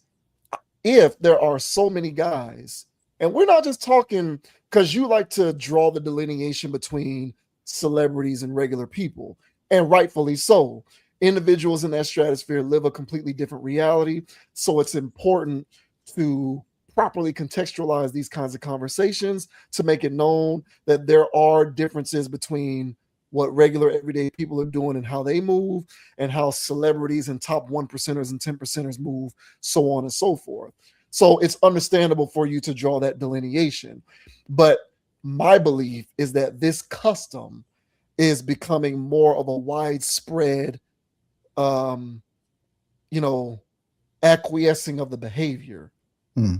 [SPEAKER 1] if there are so many guys, and we're not just talking because you like to draw the delineation between celebrities and regular people, and rightfully so. Individuals in that stratosphere live a completely different reality. So it's important to properly contextualize these kinds of conversations to make it known that there are differences between what regular everyday people are doing and how they move, and how celebrities and top 1%ers and 10%ers move, so on and so forth. So it's understandable for you to draw that delineation. But my belief is that this custom is becoming more of a widespread, acquiescing of the behavior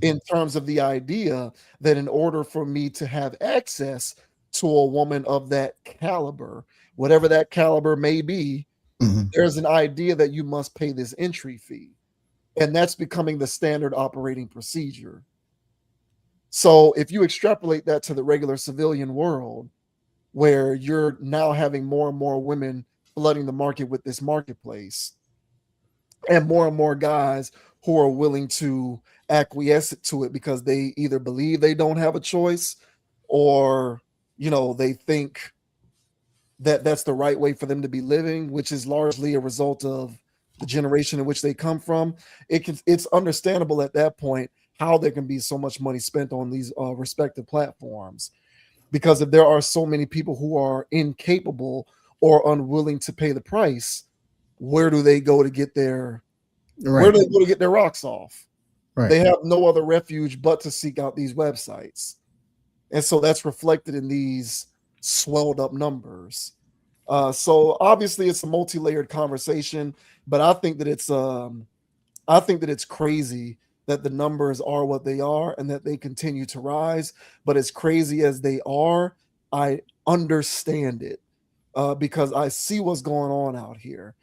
[SPEAKER 1] in terms of the idea that in order for me to have access to a woman of that caliber, whatever that caliber may be, there's an idea that you must pay this entry fee. And that's becoming the standard operating procedure. So if you extrapolate that to the regular civilian world, where you're now having more and more women flooding the market with this marketplace, and more guys who are willing to acquiesce to it because they either believe they don't have a choice, or they think that that's the right way for them to be living, which is largely a result of the generation in which they come from. It's understandable at that point how there can be so much money spent on these respective platforms, because if there are so many people who are incapable or unwilling to pay the price, where do they go to get their rocks off? They have no other refuge but to seek out these websites. And so that's reflected in these swelled up numbers. So obviously it's a multi-layered conversation, but I think that it's crazy that the numbers are what they are and that they continue to rise. But as crazy as they are, I understand it because I see what's going on out here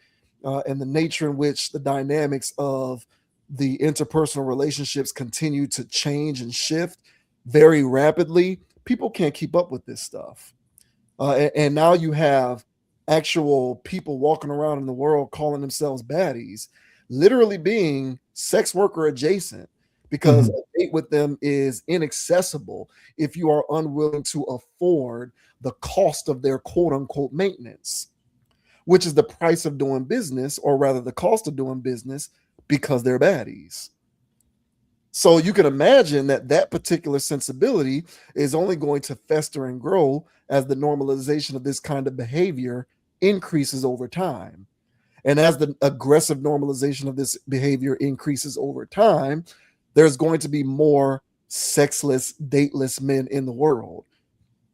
[SPEAKER 1] and the nature in which the dynamics of the interpersonal relationships continue to change and shift very rapidly. People can't keep up with this stuff. And now you have actual people walking around in the world calling themselves baddies, literally being sex worker adjacent. because a date with them is inaccessible if you are unwilling to afford the cost of their quote unquote maintenance, which is the price of doing business, or rather the cost of doing business, because they're baddies. So you can imagine that that particular sensibility is only going to fester and grow as the normalization of this kind of behavior increases over time. And as the aggressive normalization of this behavior increases over time, there's going to be more sexless, dateless men in the world.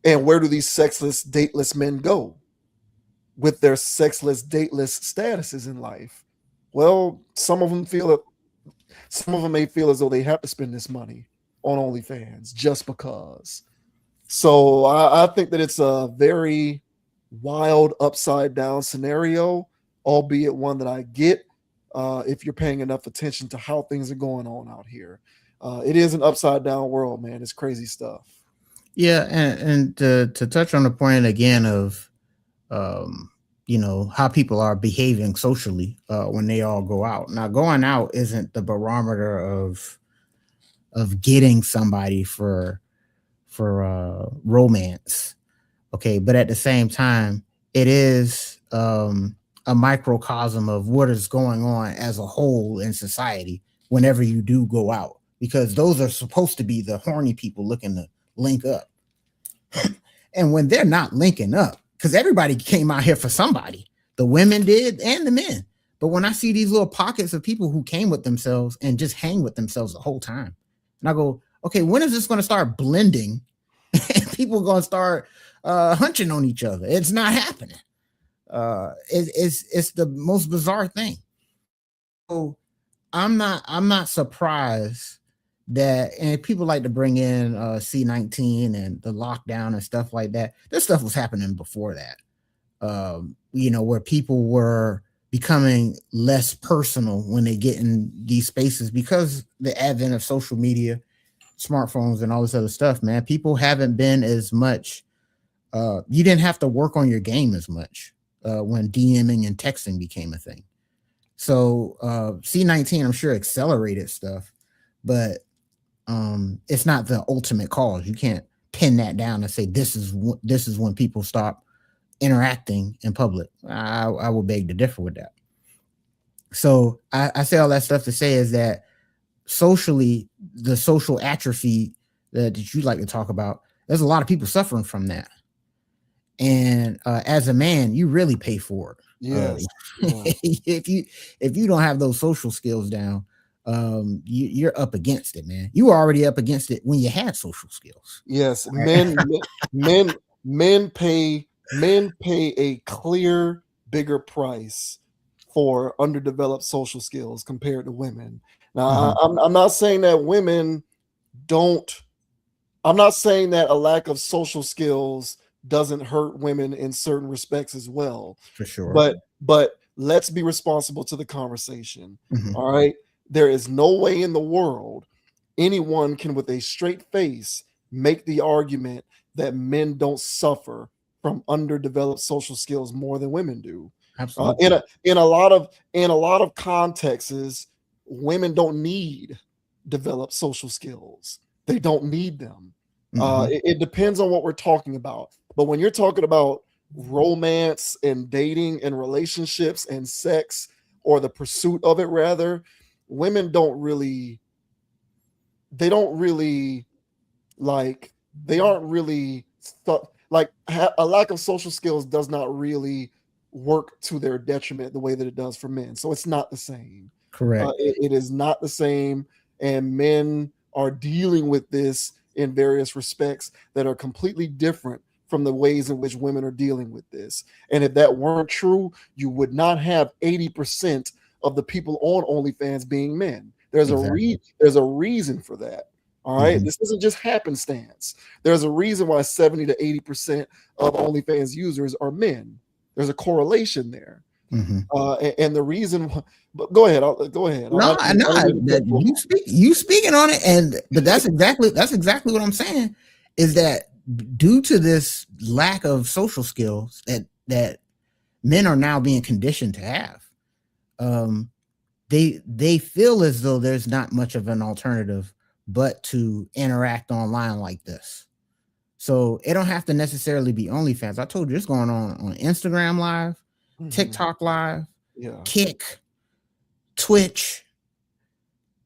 [SPEAKER 1] And where do these sexless, dateless men go with their sexless, dateless statuses in life? Well, some of them may feel as though they have to spend this money on OnlyFans just because. So I think that it's a very wild, upside down scenario, albeit one that I get if you're paying enough attention to how things are going on out here. It is an upside down world, man. It's crazy stuff.
[SPEAKER 2] Yeah, and to touch on the point again of how people are behaving socially when they all go out. Now, going out isn't the barometer of getting somebody for romance, okay? But at the same time, it is a microcosm of what is going on as a whole in society whenever you do go out, because those are supposed to be the horny people looking to link up. And when they're not linking up, because everybody came out here for somebody, the women did and the men. But when I see these little pockets of people who came with themselves and just hang with themselves the whole time, and I go, okay, when is this going to start blending and people are going to start hunching on each other? It's not happening. It's the most bizarre thing. So I'm not surprised that, and people like to bring in C-19 and the lockdown and stuff like that. This stuff was happening before that, where people were becoming less personal when they get in these spaces because the advent of social media, smartphones, and all this other stuff, man. People haven't been as much. You didn't have to work on your game as much when DMing and texting became a thing. So C-19, I'm sure, accelerated stuff, but it's not the ultimate cause. You can't pin that down and say this is when people stop interacting in public. I will beg to differ with that. So I say all that stuff to say is that socially, the social atrophy that you like to talk about, there's a lot of people suffering from that. And as a man, you really pay for it.
[SPEAKER 1] Yes.
[SPEAKER 2] If you don't have those social skills down, you're up against it, man. You were already up against it when you had social skills.
[SPEAKER 1] Yes, men pay a clear bigger price for underdeveloped social skills compared to women. Now, I'm not saying that women don't. I'm not saying that a lack of social skills doesn't hurt women in certain respects as well.
[SPEAKER 2] For sure.
[SPEAKER 1] But let's be responsible to the conversation. All right. There is no way in the world anyone can, with a straight face, make the argument that men don't suffer from underdeveloped social skills more than women do.
[SPEAKER 2] Absolutely.
[SPEAKER 1] In a lot of contexts, women don't need developed social skills. They don't need them. It depends on what we're talking about. But when you're talking about romance and dating and relationships and sex, or the pursuit of it rather, women aren't really a lack of social skills does not really work to their detriment the way that it does for men. So it's not the same.
[SPEAKER 2] Correct.
[SPEAKER 1] It is not the same. And men are dealing with this in various respects that are completely different from the ways in which women are dealing with this. And if that weren't true, you would not have 80% of the people on OnlyFans being men. There's a reason for that. All right. This isn't just happenstance. There's a reason why 70 to 80% of OnlyFans users are men. There's a correlation there. And the reason, but go ahead. Go ahead.
[SPEAKER 2] You speaking on it, but that's exactly what I'm saying, is that due to this lack of social skills that men are now being conditioned to have, they feel as though there's not much of an alternative but to interact online like this. So it don't have to necessarily be OnlyFans. I told you it's going on Instagram Live, TikTok Live, Kick, Twitch,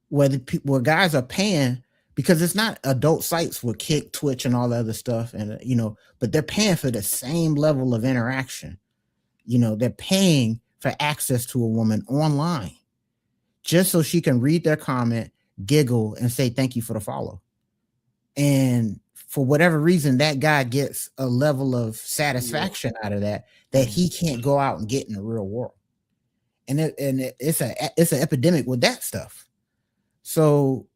[SPEAKER 2] where guys are paying, because it's not adult sites with Kick, Twitch, and all the other stuff, and but they're paying for the same level of interaction. They're paying for access to a woman online just so she can read their comment, giggle, and say thank you for the follow. And for whatever reason, that guy gets a level of satisfaction out of that he can't go out and get in the real world. And it's an epidemic with that stuff. So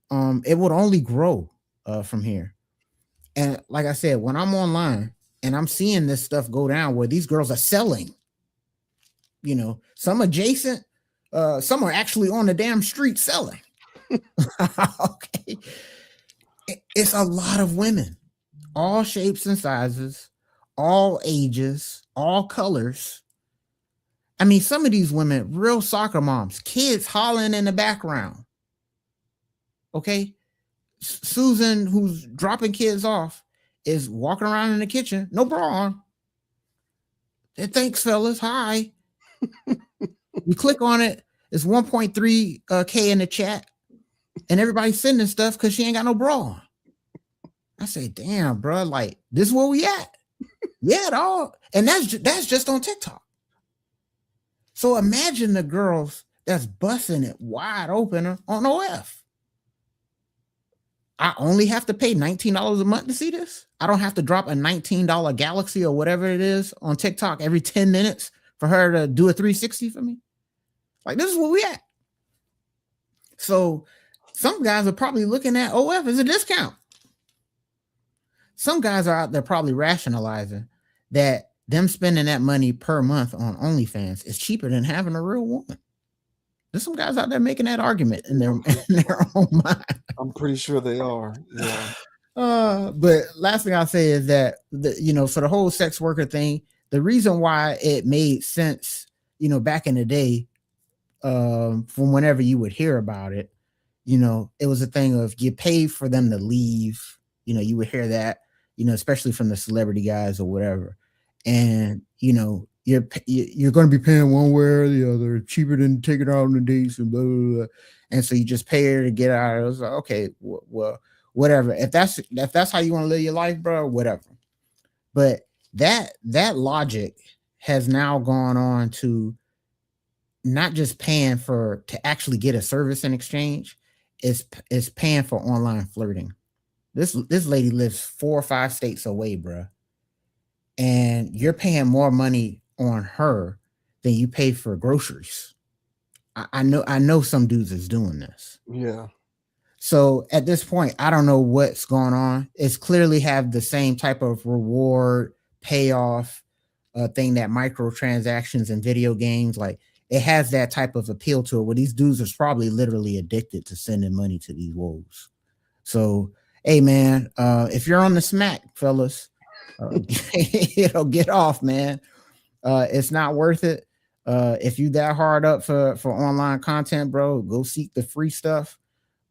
[SPEAKER 2] it would only grow from here. And like I said, when I'm online and I'm seeing this stuff go down where these girls are selling, some adjacent, some are actually on the damn street selling. Okay. It's a lot of women, all shapes and sizes, all ages, all colors. I mean, some of these women, real soccer moms, kids hollering in the background. Okay. Susan, who's dropping kids off, is walking around in the kitchen, no bra on. Hey, thanks, fellas. Hi. You click on it, it's 1.3 K in the chat, and everybody's sending stuff because she ain't got no bra on. I say, damn, bro, like, this is where we at. Yeah, dog. And that's just on TikTok. So imagine the girls that's busting it wide open on OF. I only have to pay $19 a month to see this. I don't have to drop a $19 Galaxy or whatever it is on TikTok every 10 minutes for her to do a 360 for me. Like, this is where we at. So some guys are probably looking at OF as a discount. Some guys are out there probably rationalizing that them spending that money per month on OnlyFans is cheaper than having a real woman. There's some guys out there making that argument in their own mind.
[SPEAKER 1] I'm pretty sure they are. Yeah.
[SPEAKER 2] But last thing I'll say is that for the whole sex worker thing, the reason why it made sense, back in the day, from whenever you would hear about it, it was a thing of you pay for them to leave. You would hear that, especially from the celebrity guys or whatever, and you're going to be paying one way or the other, cheaper than taking out on the dates and blah, blah, blah. And so you just pay her to get out. It was like, okay, well, whatever. If that's how you want to live your life, bro, whatever. But that logic has now gone on to not just paying to actually get a service in exchange, is paying for online flirting. This lady lives 4 or 5 states away, bro. And you're paying more money on her than you pay for groceries. I know some dudes is doing this.
[SPEAKER 1] Yeah.
[SPEAKER 2] So at this point, I don't know what's going on. It's clearly have the same type of reward payoff thing that microtransactions and video games, like it has that type of appeal to it, where these dudes are probably literally addicted to sending money to these woes. So, hey man, if you're on the smack, fellas, get off, man. It's not worth it. If you that hard up for online content, bro, go seek the free stuff.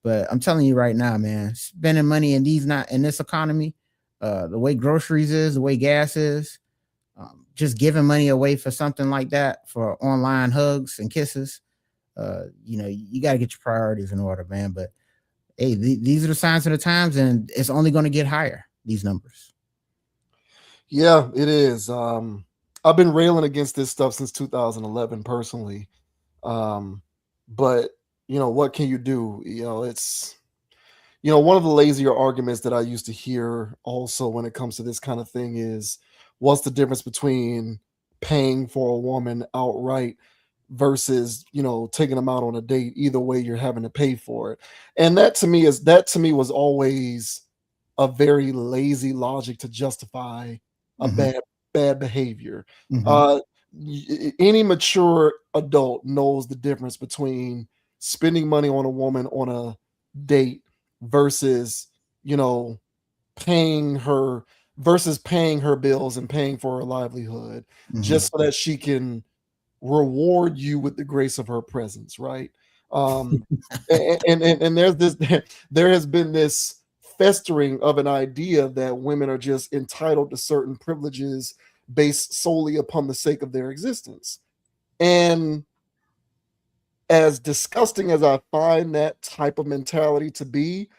[SPEAKER 2] But I'm telling you right now, man, spending money in this economy, the way groceries is, the way gas is, just giving money away for something like that, for online hugs and kisses, you got to get your priorities in order, man. But hey, these are the signs of the times, and it's only going to get higher, these numbers.
[SPEAKER 1] Yeah, it is. I've been railing against this stuff since 2011 personally. But what can you do? It's, one of the lazier arguments that I used to hear also when it comes to this kind of thing is, what's the difference between paying for a woman outright versus, taking them out on a date? Either way, you're having to pay for it. And that to me was always a very lazy logic to justify a bad behavior. Any mature adult knows the difference between spending money on a woman on a date versus paying her bills and paying for her livelihood, just so that she can reward you with the grace of her presence, right? Um, and there's this there has been this festering of an idea that women are just entitled to certain privileges based solely upon the sake of their existence. And as disgusting as I find that type of mentality to be,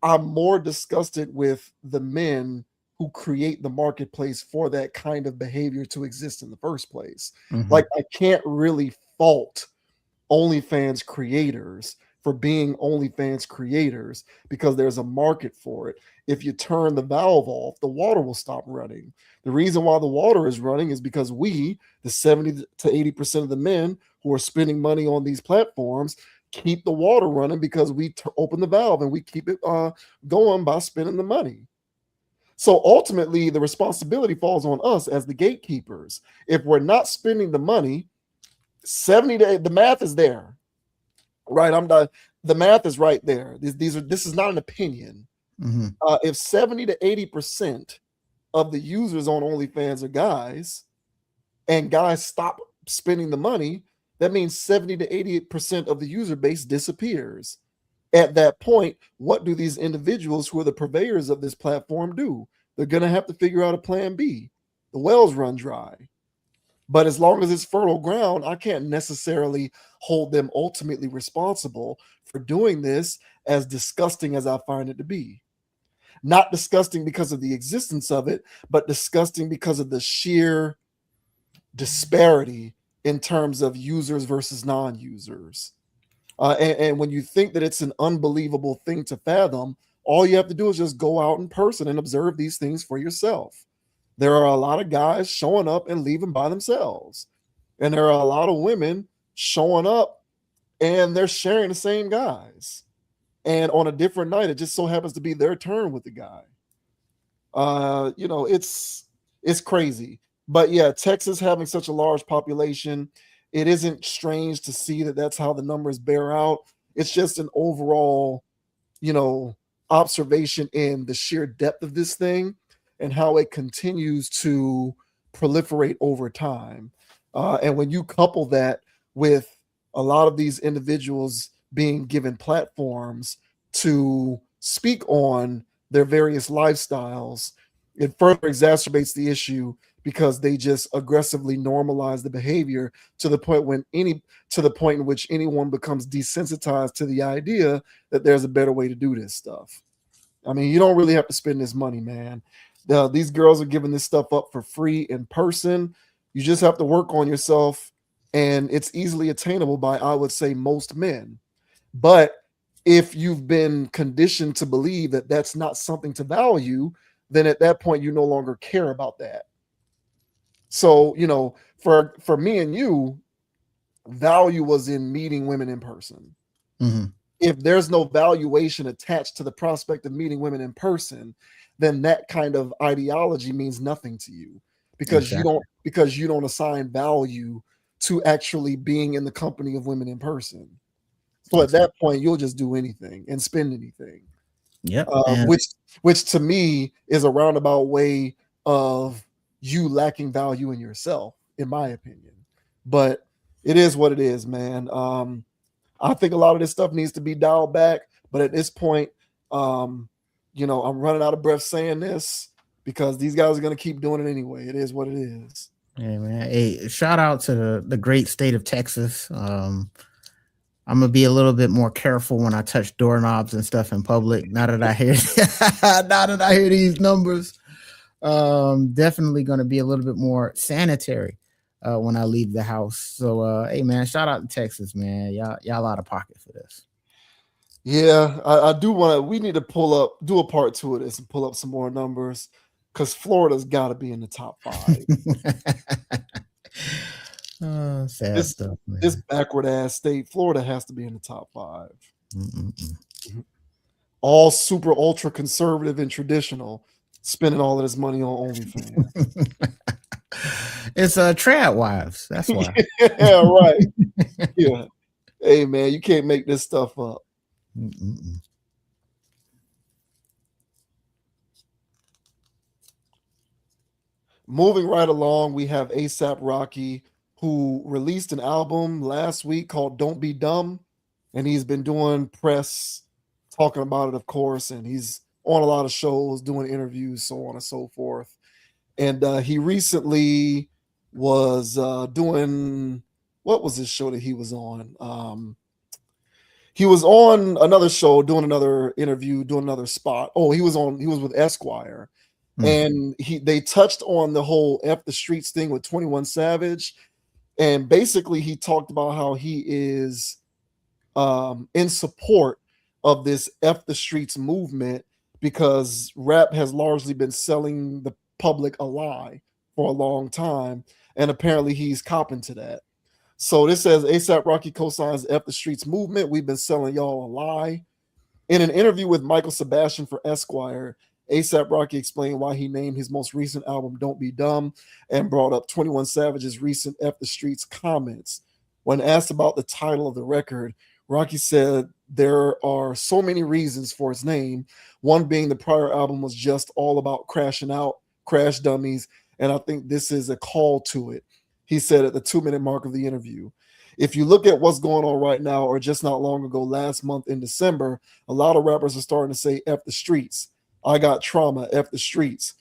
[SPEAKER 1] I'm more disgusted with the men who create the marketplace for that kind of behavior to exist in the first place.
[SPEAKER 2] Mhm.
[SPEAKER 1] Like, I can't really fault OnlyFans creators for being OnlyFans creators because there's a market for it. If you turn the valve off, the water will stop running. The reason why the water is running is because we, the 70 to 80% of the men who are spending money on these platforms, keep the water running because we open the valve and we keep it going by spending the money. So ultimately, the responsibility falls on us as the gatekeepers. If we're not spending the money, 70 to the math is there, right? The math is right there. This is not an opinion.
[SPEAKER 2] Mm-hmm.
[SPEAKER 1] If 70 to 80% of the users on OnlyFans are guys, and guys stop spending the money, that means 70 to 88% of the user base disappears. At that point, what do these individuals who are the purveyors of this platform do? They're going to have to figure out a plan B. The wells run dry. But as long as it's fertile ground, I can't necessarily hold them ultimately responsible for doing this, as disgusting as I find it to be. Not disgusting because of the existence of it, but disgusting because of the sheer disparity in terms of users versus non-users. And when you think that it's an unbelievable thing to fathom, all you have to do is just go out in person and observe these things for yourself. There are a lot of guys showing up and leaving by themselves. And there are a lot of women showing up and they're sharing the same guys. And on a different night, it just so happens to be their turn with the guy. It's crazy. But yeah, Texas having such a large population, it isn't strange to see that that's how the numbers bear out. It's just an overall, you know, observation in the sheer depth of this thing and how it continues to proliferate over time. And when you couple that with a lot of these individuals being given platforms to speak on their various lifestyles, it further exacerbates the issue because they just aggressively normalize the behavior to the point in which anyone becomes desensitized to the idea that there's a better way to do this stuff. I mean, you don't really have to spend this money, man. These girls are giving this stuff up for free in person. You just have to work on yourself, and it's easily attainable by, I would say, most men. But if you've been conditioned to believe that that's not something to value, then at that point you no longer care about that. So, for me and you, value was in meeting women in person.
[SPEAKER 2] Mm-hmm.
[SPEAKER 1] If there's no valuation attached to the prospect of meeting women in person, then that kind of ideology means nothing to you because
[SPEAKER 2] Exactly.
[SPEAKER 1] you don't assign value to actually being in the company of women in person. So at that point, you'll just do anything and spend anything,
[SPEAKER 2] Yep.
[SPEAKER 1] which to me is a roundabout way of you lacking value in yourself, in my opinion. But it is what it is, man. I think a lot of this stuff needs to be dialed back. But at this point, I'm running out of breath saying this because these guys are going to keep doing it anyway. It is what it is.
[SPEAKER 2] Hey man, hey, shout out to the great state of Texas. I'm gonna be a little bit more careful when I touch doorknobs and stuff in public. Now that I hear, now that I hear these numbers, definitely gonna be a little bit more sanitary when I leave the house. So, hey man, shout out to Texas, man. Y'all out of pocket for this.
[SPEAKER 1] Yeah, I do want to. We need to do a part two of this and pull up some more numbers because Florida's got to be in the top 5.
[SPEAKER 2] Oh, sad
[SPEAKER 1] this
[SPEAKER 2] stuff, man.
[SPEAKER 1] this backward ass state, Florida has to be in the top 5.
[SPEAKER 2] Mm-mm-mm.
[SPEAKER 1] All super ultra conservative and traditional, spending all of this money on OnlyFans.
[SPEAKER 2] It's trad wives. That's why.
[SPEAKER 1] Yeah, right. Yeah. Hey man, you can't make this stuff up.
[SPEAKER 2] Mm-mm-mm.
[SPEAKER 1] Moving right along, we have ASAP Rocky, who released an album last week called Don't Be Dumb. and he's been doing press talking about it, of course, and he's on a lot of shows, doing interviews, so on and so forth. And he recently was doing, what was this show that he was on? He was on another show doing another interview, doing another spot. Oh, he was with Esquire. And they touched on the whole F the Streets thing with 21 Savage. And basically he talked about how he is in support of this F the Streets movement because rap has largely been selling the public a lie for a long time. And apparently he's copping to that. So this says ASAP Rocky co-signs F the Streets movement. We've been selling y'all a lie. In an interview with Michael Sebastian for Esquire, ASAP Rocky explained why he named his most recent album Don't Be Dumb and brought up 21 Savage's recent F the Streets comments. When asked about the title of the record, Rocky said there are so many reasons for its name, one being the prior album was just all about crashing out, crash dummies, and I think this is a call to it, he said at the 2-minute mark of the interview. If you look at what's going on right now, or just not long ago, last month in December, a lot of rappers are starting to say F the streets. I got trauma, F the streets.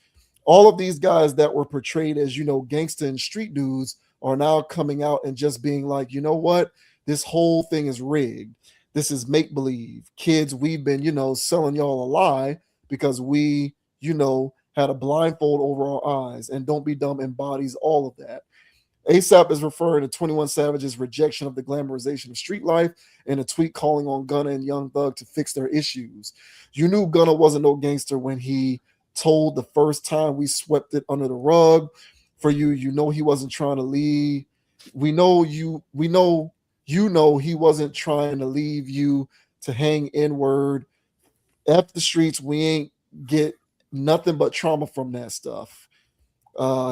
[SPEAKER 1] All of these guys that were portrayed as, gangsta and street dudes are now coming out and just being like, you know what? This whole thing is rigged. This is make believe. Kids, we've been, selling y'all a lie because we, had a blindfold over our eyes, and Don't Be Dumb embodies all of that. ASAP is referring to 21 Savage's rejection of the glamorization of street life in a tweet calling on Gunna and Young Thug to fix their issues. You knew Gunna wasn't no gangster when he told the first time we swept it under the rug for you. You know he wasn't trying to leave. We know he wasn't trying to leave you to hang inward. F the streets, we ain't get nothing but trauma from that stuff.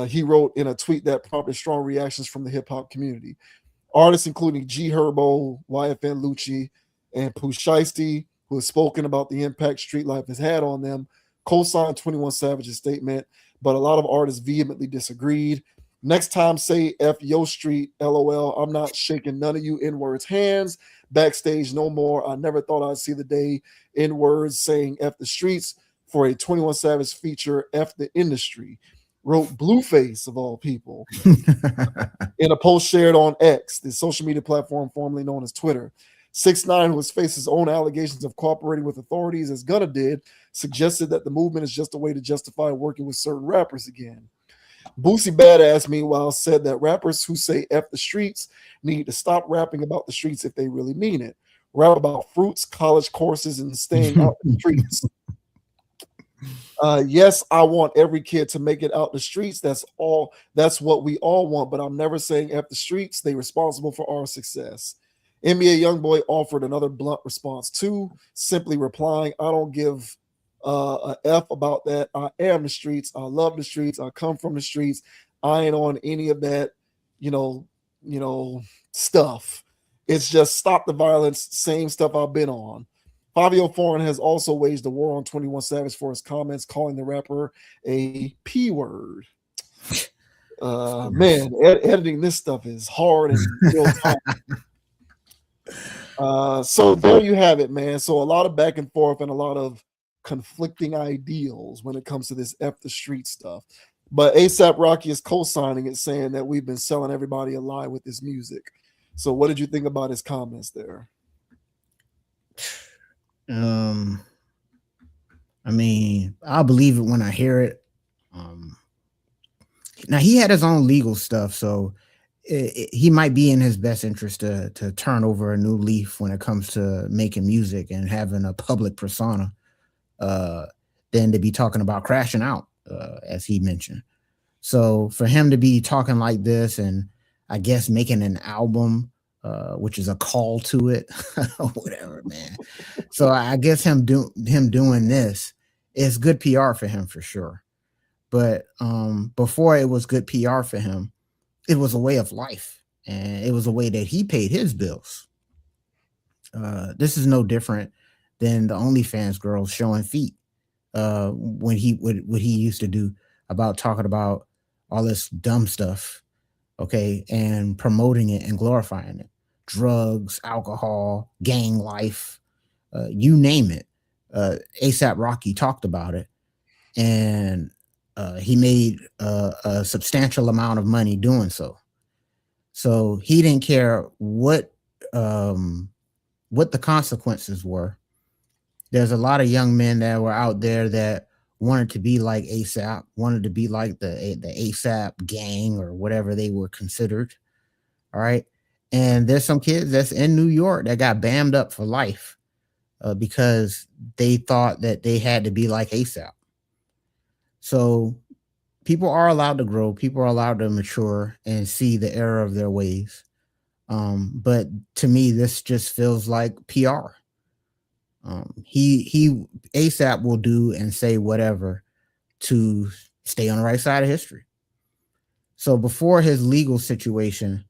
[SPEAKER 1] He wrote in a tweet that prompted strong reactions from the hip hop community. Artists including G Herbo, YFN Lucci, and Pooh Shiesty, who have spoken about the impact street life has had on them, co-signed 21 Savage's statement, but a lot of artists vehemently disagreed. Next time, say F Yo Street, LOL. I'm not shaking none of you N-words hands. Backstage no more. I never thought I'd see the day N-words saying F the streets for a 21 Savage feature, F the industry, wrote Blueface of all people in a post shared on X, the social media platform formerly known as Twitter. 6ix9ine, who has faced his own allegations of cooperating with authorities as Gunna did, suggested that the movement is just a way to justify working with certain rappers again. Boosie Badass, meanwhile, said that rappers who say F the streets need to stop rapping about the streets if they really mean it. Rap about fruits, college courses, and staying out the streets. Yes, I want every kid to make it out the streets. That's what we all want, but I'm never saying F the streets. They responsible for our success. NBA Youngboy offered another blunt response too, simply replying, I don't give a F about that. I am the streets. I love the streets. I come from the streets. I ain't on any of that, stuff. It's just stop the violence, same stuff I've been on. Fabio Foreign has also waged a war on 21 Savage for his comments, calling the rapper a P word. Man, editing this stuff is hard and real time. So there you have it, man. So a lot of back and forth and a lot of conflicting ideals when it comes to this F the street stuff. But ASAP Rocky is co-signing it, saying that we've been selling everybody a lie with this music. So what did you think about his comments there?
[SPEAKER 2] I mean, I'll believe it when I hear it. Now he had his own legal stuff, so he might be in his best interest to turn over a new leaf when it comes to making music and having a public persona, than to be talking about crashing out, as he mentioned. So for him to be talking like this, and I guess making an album, which is a call to it, whatever, man. So I guess him doing this is good PR for him for sure. But before it was good PR for him, it was a way of life, and it was a way that he paid his bills. This is no different than the OnlyFans girls showing feet when what he used to do about talking about all this dumb stuff, okay, and promoting it and glorifying it. drugs, alcohol, gang life, you name it. ASAP Rocky talked about it, and he made a substantial amount of money doing so. So he didn't care what the consequences were. There's a lot of young men that were out there that wanted to be like ASAP, wanted to be like the ASAP gang or whatever they were considered. All right. And there's some kids that's in New York that got bammed up for life because they thought that they had to be like ASAP. So people are allowed to grow, people are allowed to mature and see the error of their ways. But to me, this just feels like PR. He ASAP will do and say whatever to stay on the right side of history. So before his legal situation,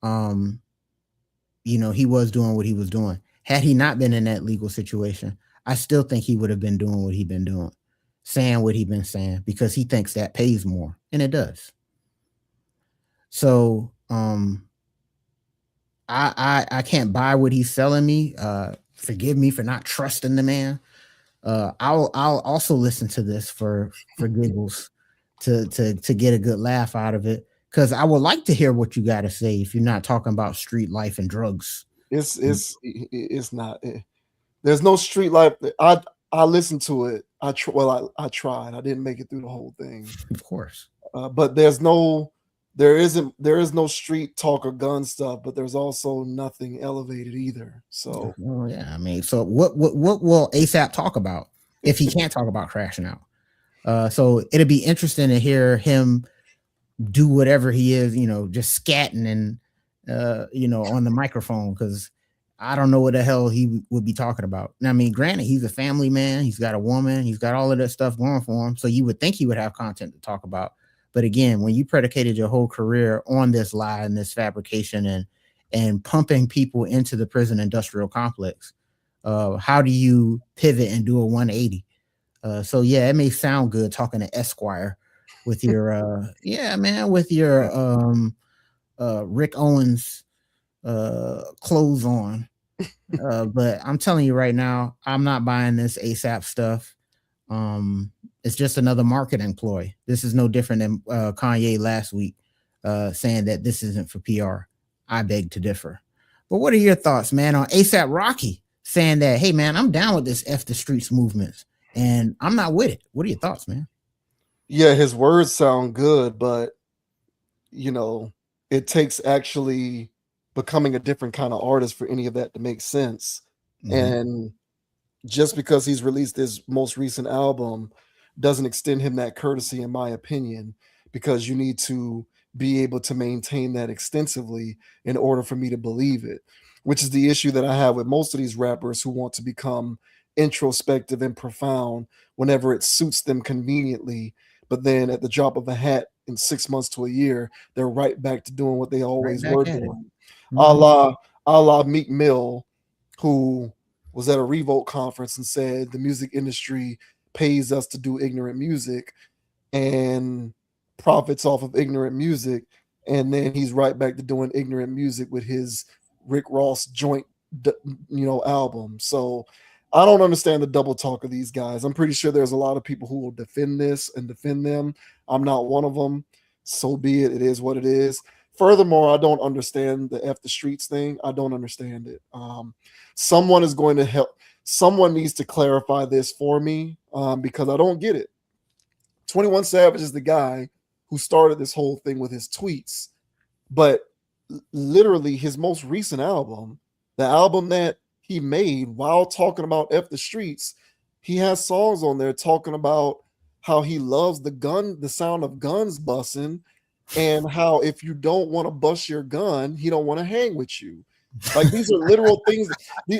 [SPEAKER 2] he was doing what he was doing. Had he not been in that legal situation, I still think he would have been doing what he'd been doing, saying what he'd been saying, because he thinks that pays more, and it does. So I can't buy what he's selling me. Forgive me for not trusting the man. I'll also listen to this for giggles to get a good laugh out of it, because I would like to hear what you got to say if you're not talking about street life and drugs.
[SPEAKER 1] It's not. There's no street life. I listened to it. I tried. I didn't make it through the whole thing,
[SPEAKER 2] of course.
[SPEAKER 1] But there is no street talk or gun stuff. But there's also nothing elevated either. So
[SPEAKER 2] yeah, I mean, so what will ASAP talk about if he can't talk about crashing out? So it'll be interesting to hear him do whatever he is, just scatting and on the microphone, because I don't know what the hell he would be talking about. Now, I mean, granted, he's a family man, he's got a woman, he's got all of that stuff going for him, so you would think he would have content to talk about. But again, when you predicated your whole career on this lie and this fabrication and pumping people into the prison industrial complex, how do you pivot and do a 180? So yeah, it may sound good talking to Esquire with your with your Rick Owens clothes on. But I'm telling you right now, I'm not buying this ASAP stuff. It's just another marketing ploy. This is no different than Kanye last week saying that this isn't for PR. I beg to differ. But what are your thoughts, man, on ASAP Rocky saying that, hey, man, I'm down with this F the streets movement and I'm not with it? What are your thoughts, man?
[SPEAKER 1] Yeah, his words sound good, but it takes actually becoming a different kind of artist for any of that to make sense. Mm-hmm. And just because he's released his most recent album doesn't extend him that courtesy, in my opinion, because you need to be able to maintain that extensively in order for me to believe it, which is the issue that I have with most of these rappers who want to become introspective and profound whenever it suits them conveniently. But then at the drop of a hat in 6 months to a year, they're right back to doing what they always were doing. Mm-hmm. A la Meek Mill, who was at a Revolt conference and said the music industry pays us to do ignorant music and profits off of ignorant music. And then he's right back to doing ignorant music with his Rick Ross joint, album. So I don't understand the double talk of these guys. I'm pretty sure there's a lot of people who will defend this and defend them. I'm not one of them. So be it. It is what it is. Furthermore, I don't understand the F the streets thing. I don't understand it. Someone is going to help. Someone needs to clarify this for me because I don't get it. 21 Savage is the guy who started this whole thing with his tweets. But literally his most recent album, the album that he made while talking about F the streets, he has songs on there talking about how he loves the sound of guns busting, and how if you don't want to bust your gun, he don't want to hang with you. Like, these are literal things.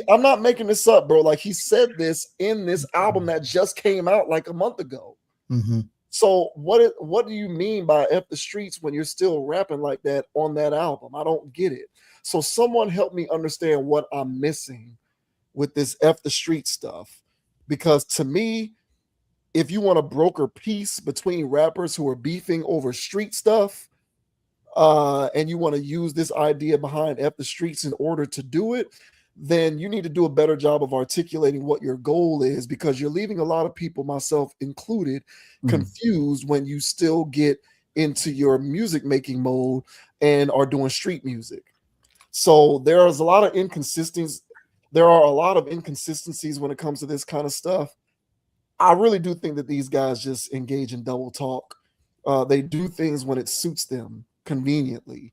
[SPEAKER 1] I'm not making this up, bro. Like, he said this in this album that just came out like a month ago.
[SPEAKER 2] Mm-hmm.
[SPEAKER 1] So what do you mean by F the streets when you're still rapping like that on that album? I don't get it. So someone help me understand what I'm missing with this F the street stuff. Because to me, if you want to broker peace between rappers who are beefing over street stuff, and you want to use this idea behind F the Streets in order to do it, then you need to do a better job of articulating what your goal is, because you're leaving a lot of people, myself included, confused when you still get into your music making mode and are doing street music. So there's a lot of inconsistencies. There are a lot of inconsistencies when it comes to this kind of stuff. I really do think that these guys just engage in double talk. They do things when it suits them conveniently,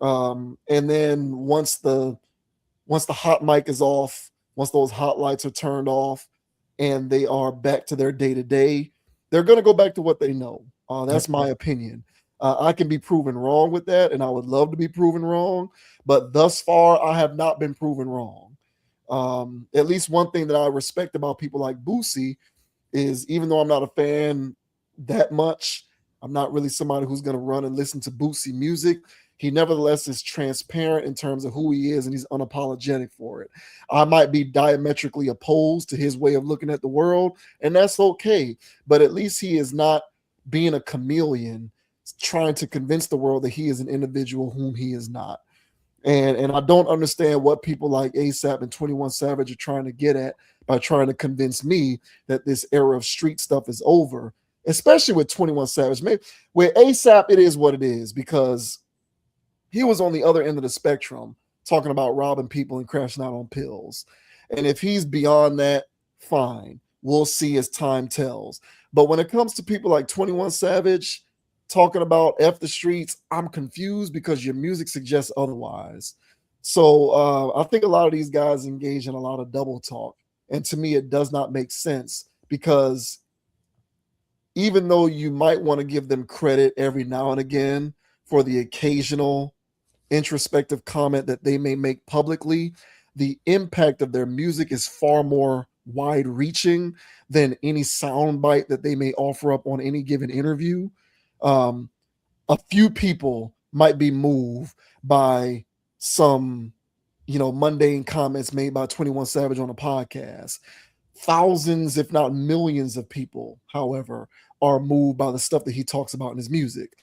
[SPEAKER 1] and then once the hot mic is off, once those hot lights are turned off, and they are back to their day to day, they're going to go back to what they know. That's my opinion. I can be proven wrong with that, and I would love to be proven wrong, but thus far, I have not been proven wrong. At least one thing that I respect about people like Boosie is, even though I'm not a fan that much, I'm not really somebody who's going to run and listen to Boosie music. He nevertheless is transparent in terms of who he is, and he's unapologetic for it. I might be diametrically opposed to his way of looking at the world, and that's okay. But at least he is not being a chameleon, trying to convince the world that he is an individual whom he is not. And I don't understand what people like ASAP and 21 Savage are trying to get at by trying to convince me that this era of street stuff is over, especially with 21 Savage. Maybe with ASAP, it is what it is, because he was on the other end of the spectrum talking about robbing people and crashing out on pills. And if he's beyond that, fine. We'll see as time tells. But when it comes to people like 21 Savage talking about F the Streets, I'm confused because your music suggests otherwise. So I think a lot of these guys engage in a lot of double talk. And to me, it does not make sense, because even though you might want to give them credit every now and again for the occasional introspective comment that they may make publicly, the impact of their music is far more wide reaching than any soundbite that they may offer up on any given interview. A few people might be moved by some, mundane comments made by 21 Savage on a podcast. Thousands, if not millions of people, however, are moved by the stuff that he talks about in his music,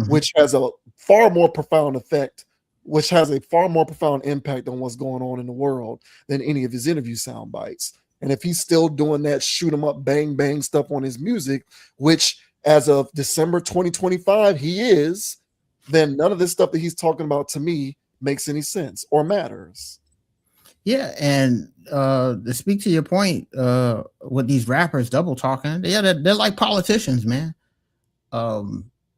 [SPEAKER 1] which has a far more profound effect, which has a far more profound impact on what's going on in the world than any of his interview sound bites. And if he's still doing that shoot 'em up, bang, bang stuff on his music, which as of December 2025, he is, then none of this stuff that he's talking about to me makes any sense or matters.
[SPEAKER 2] Yeah, and to speak to your point, with these rappers double talking, yeah, they're like politicians, man.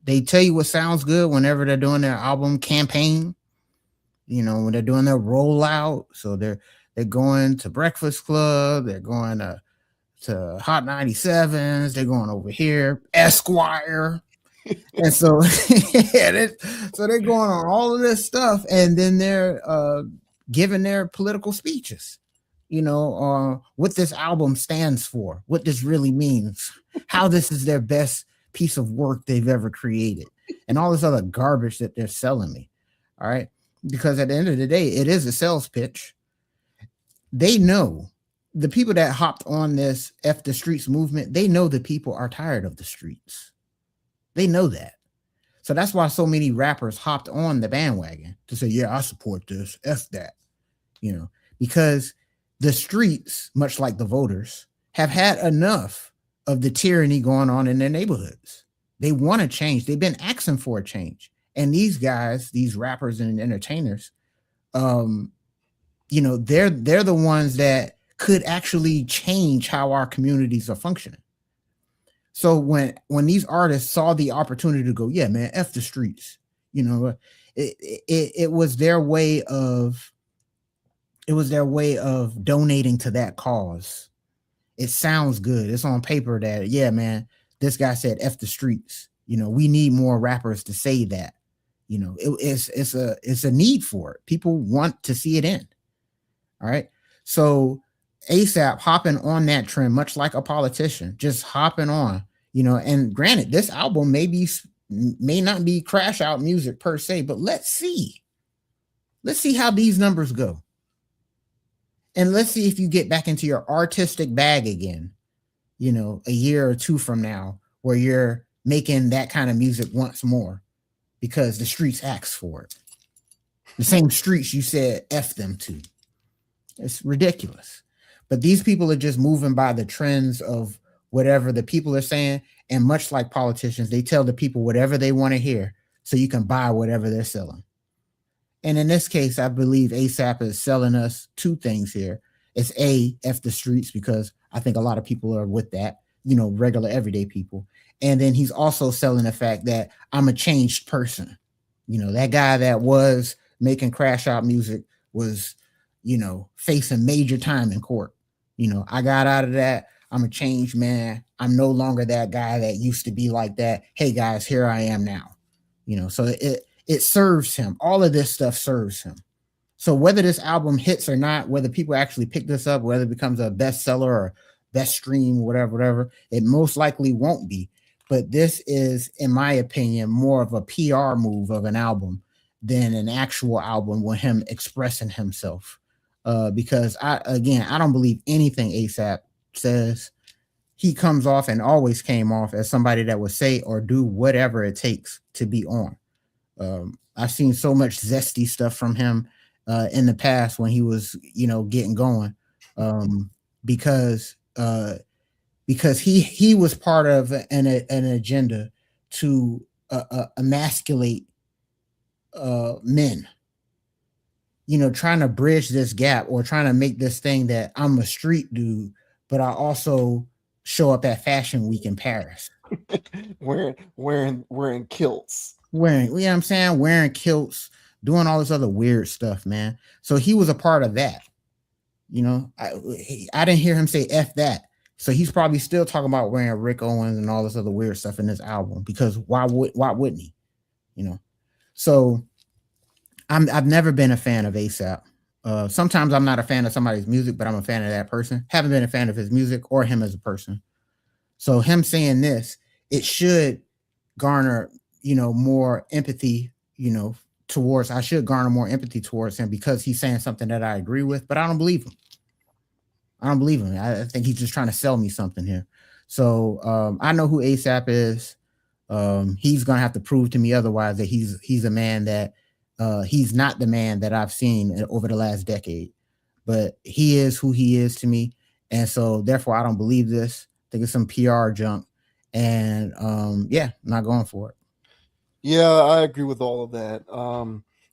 [SPEAKER 2] They tell you what sounds good whenever they're doing their album campaign, when they're doing their rollout. So they're going to Breakfast Club, they're going to Hot 97s, they're going over here, Esquire. And so, so they're going on all of this stuff, and then they're giving their political speeches, what this album stands for, what this really means, how this is their best piece of work they've ever created, and all this other garbage that they're selling me. All right. Because at the end of the day, it is a sales pitch. They know, the people that hopped on this F the Streets movement, they know the people are tired of the streets. They know that. So that's why so many rappers hopped on the bandwagon to say, yeah, I support this, F that, because the streets, much like the voters, have had enough of the tyranny going on in their neighborhoods. They want to change. They've been asking for a change. And these guys, these rappers and entertainers, they're the ones that could actually change how our communities are functioning. So when these artists saw the opportunity to go, yeah, man, F the streets, it was their way of donating to that cause. It sounds good. It's on paper that, yeah, man, this guy said F the streets. We need more rappers to say that. It's a need for it. People want to see it end. All right. So ASAP hopping on that trend, much like a politician, just hopping on, and granted, this album may not be crash out music per se, but let's see how these numbers go. And let's see if you get back into your artistic bag again, a year or two from now, where you're making that kind of music once more. because the streets asked for it. The same streets you said F them to. It's ridiculous. But these people are just moving by the trends of whatever the people are saying. And much like politicians, they tell the people whatever they want to hear so you can buy whatever they're selling. And in this case, I believe ASAP is selling us two things here. It's F the streets, because I think a lot of people are with that, regular everyday people. And then he's also selling the fact that I'm a changed person. That guy that was making crash out music was, facing major time in court. I got out of that. I'm a changed man. I'm no longer that guy that used to be like that. Hey guys, here I am now. So it serves him. All of this stuff serves him. So whether this album hits or not, whether people actually pick this up, whether it becomes a bestseller or best stream, whatever, it most likely won't be. But this is, in my opinion, more of a PR move of an album than an actual album with him expressing himself. Because I don't believe anything ASAP says. He comes off and always came off as somebody that would say or do whatever it takes to be on. I've seen so much zesty stuff from him in the past when he was, getting going, because he was part of an agenda to emasculate men. Trying to bridge this gap or trying to make this thing that I'm a street dude, but I also show up at Fashion Week in Paris.
[SPEAKER 1] wearing kilts.
[SPEAKER 2] Wearing kilts, doing all this other weird stuff, man. So he was a part of that. I didn't hear him say F that. So he's probably still talking about wearing Rick Owens and all this other weird stuff in this album, because why wouldn't he? So I've never been a fan of ASAP. Sometimes I'm not a fan of somebody's music, but I'm a fan of that person. Haven't been a fan of his music or him as a person. So him saying this, it should garner, more empathy, I should garner more empathy towards him, because he's saying something that I agree with, but I don't believe him. I think he's just trying to sell me something here. So I know who ASAP is. He's going to have to prove to me otherwise that he's a man that he's not the man that I've seen over the last decade, but he is who he is to me. And so therefore I don't believe this. I think it's some PR junk, and I'm not going for it.
[SPEAKER 1] Yeah, I agree with all of that.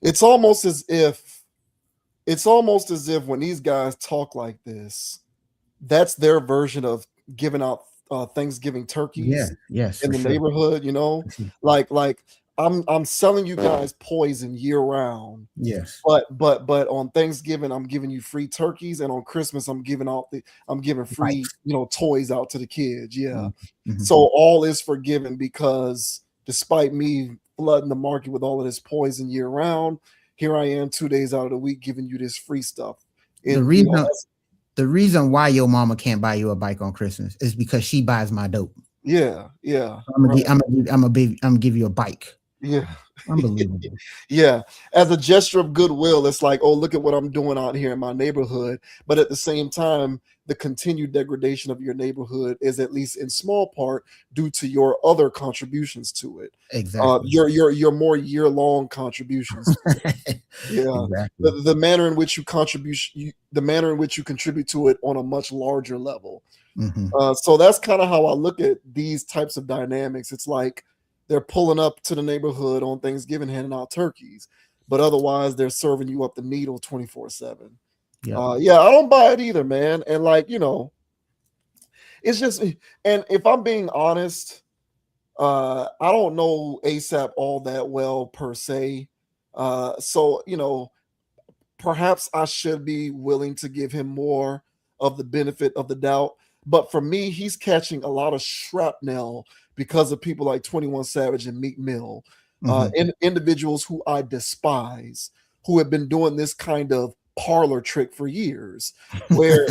[SPEAKER 1] It's almost as if when these guys talk like this, that's their version of giving out Thanksgiving turkeys in the neighborhood, like I'm selling you guys poison year round.
[SPEAKER 2] Yes.
[SPEAKER 1] But on Thanksgiving I'm giving you free turkeys, and on Christmas I'm giving free, toys out to the kids. Yeah. Mm-hmm. So all is forgiven, because despite me flooding the market with all of this poison year round, here I am 2 days out of the week giving you this free stuff.
[SPEAKER 2] The reason why your mama can't buy you a bike on Christmas is because she buys my dope.
[SPEAKER 1] Yeah.
[SPEAKER 2] I'm gonna give you a bike.
[SPEAKER 1] Yeah.
[SPEAKER 2] Unbelievable.
[SPEAKER 1] Yeah. As a gesture of goodwill, it's like, oh, look at what I'm doing out here in my neighborhood. But at the same time, the continued degradation of your neighborhood is, at least in small part, due to your other contributions to it.
[SPEAKER 2] Exactly.
[SPEAKER 1] Your more year-long contributions. Yeah. Exactly. The manner in which you contribute to it on a much larger level. Mm-hmm. So that's kind of how I look at these types of dynamics. It's like they're pulling up to the neighborhood on Thanksgiving, handing out turkeys, but otherwise they're serving you up the needle 24/7. Yeah, I don't buy it either, man. And it's just, and if I'm being honest, I don't know ASAP all that well per se. So perhaps I should be willing to give him more of the benefit of the doubt. But for me, he's catching a lot of shrapnel because of people like 21 Savage and Meek Mill, individuals who I despise, who have been doing this kind of parlor trick for years, where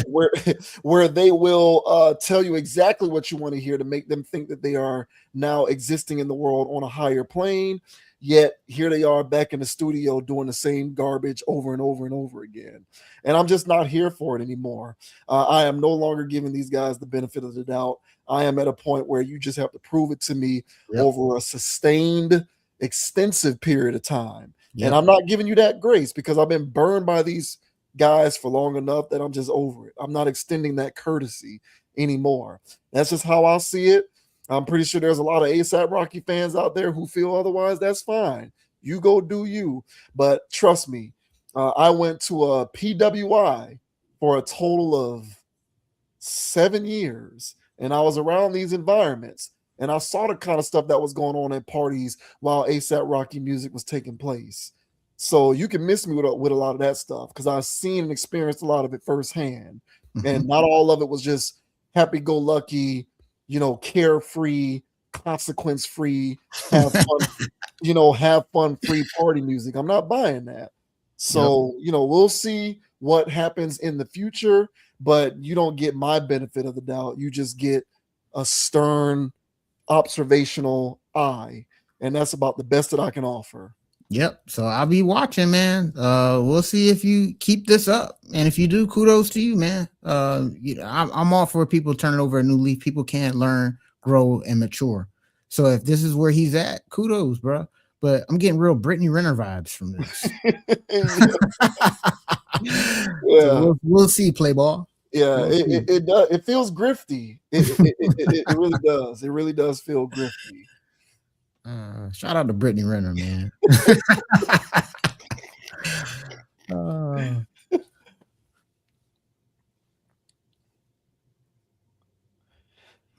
[SPEAKER 1] they will tell you exactly what you want to hear to make them think that they are now existing in the world on a higher plane. Yet here they are back in the studio doing the same garbage over and over and over again. And I'm just not here for it anymore. I am no longer giving these guys the benefit of the doubt. I am at a point where you just have to prove it to me over a sustained extensive period of time.
[SPEAKER 2] Yep.
[SPEAKER 1] And I'm not giving you that grace because I've been burned by these guys for long enough that I'm just over it. I'm not extending that courtesy anymore. That's just how I see it. I'm pretty sure there's a lot of ASAP Rocky fans out there who feel otherwise. That's fine. You go do you. But trust me, I went to a PWI for a total of 7 years, and I was around these environments, and I saw the kind of stuff that was going on at parties while ASAP Rocky music was taking place. So you can miss me with a lot of that stuff because I've seen and experienced a lot of it firsthand, and not all of it was just happy-go-lucky, carefree, consequence-free, have fun, have fun-free party music. I'm not buying that. So, we'll see what happens in the future, but you don't get my benefit of the doubt. You just get a stern, observational eye, and that's about the best that I can offer.
[SPEAKER 2] Yep. So I'll be watching, man. We'll see if you keep this up, and if you do, kudos to you, man. I'm all for people turning over a new leaf. People can't learn, grow, and mature. So if this is where he's at, kudos, bro. But I'm getting real Brittany Renner vibes from this.
[SPEAKER 1] Yeah.
[SPEAKER 2] So we'll see, play ball.
[SPEAKER 1] Yeah, it does. It feels grifty. It really does. It really does feel grifty.
[SPEAKER 2] Shout out to Brittany Renner, man.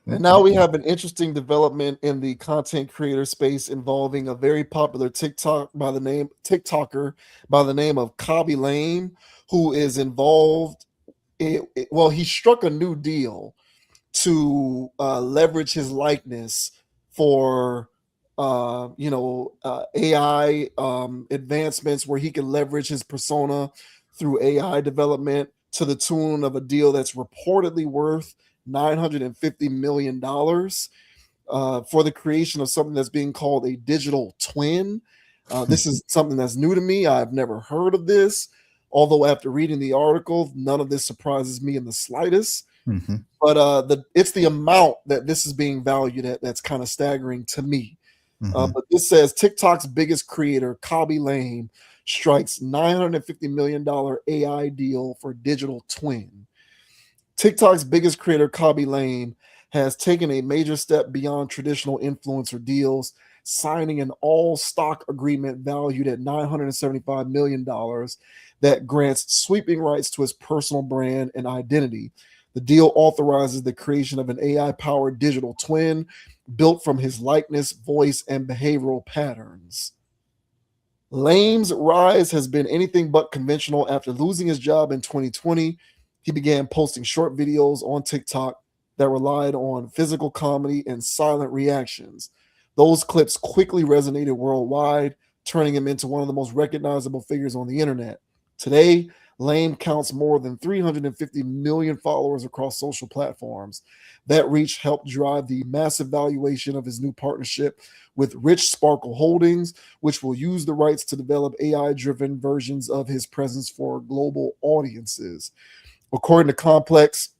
[SPEAKER 1] And now we have an interesting development in the content creator space involving a very popular TikToker by the name of Khaby Lame, who is involved. He struck a new deal to leverage his likeness for AI advancements, where he can leverage his persona through AI development to the tune of a deal that's reportedly worth $950 million for the creation of something that's being called a digital twin. This is something that's new to me. I've never heard of this, although after reading the article, none of this surprises me in the slightest.
[SPEAKER 2] Mm-hmm.
[SPEAKER 1] But it's the amount that this is being valued at that's kind of staggering to me. But this says TikTok's biggest creator, Khaby Lame, strikes $950 million AI deal for digital twin. TikTok's biggest creator, Khaby Lame, has taken a major step beyond traditional influencer deals, signing an all-stock agreement valued at $975 million that grants sweeping rights to his personal brand and identity. The deal authorizes the creation of an AI-powered digital twin built from his likeness, voice, and behavioral patterns. Lame's rise has been anything but conventional. After losing his job in 2020, he began posting short videos on TikTok that relied on physical comedy and silent reactions. Those clips quickly resonated worldwide, turning him into one of the most recognizable figures on the internet. Today, Lame counts more than 350 million followers across social platforms. That reach helped drive the massive valuation of his new partnership with Rich Sparkle Holdings, which will use the rights to develop AI-driven versions of his presence for global audiences. According to Complex,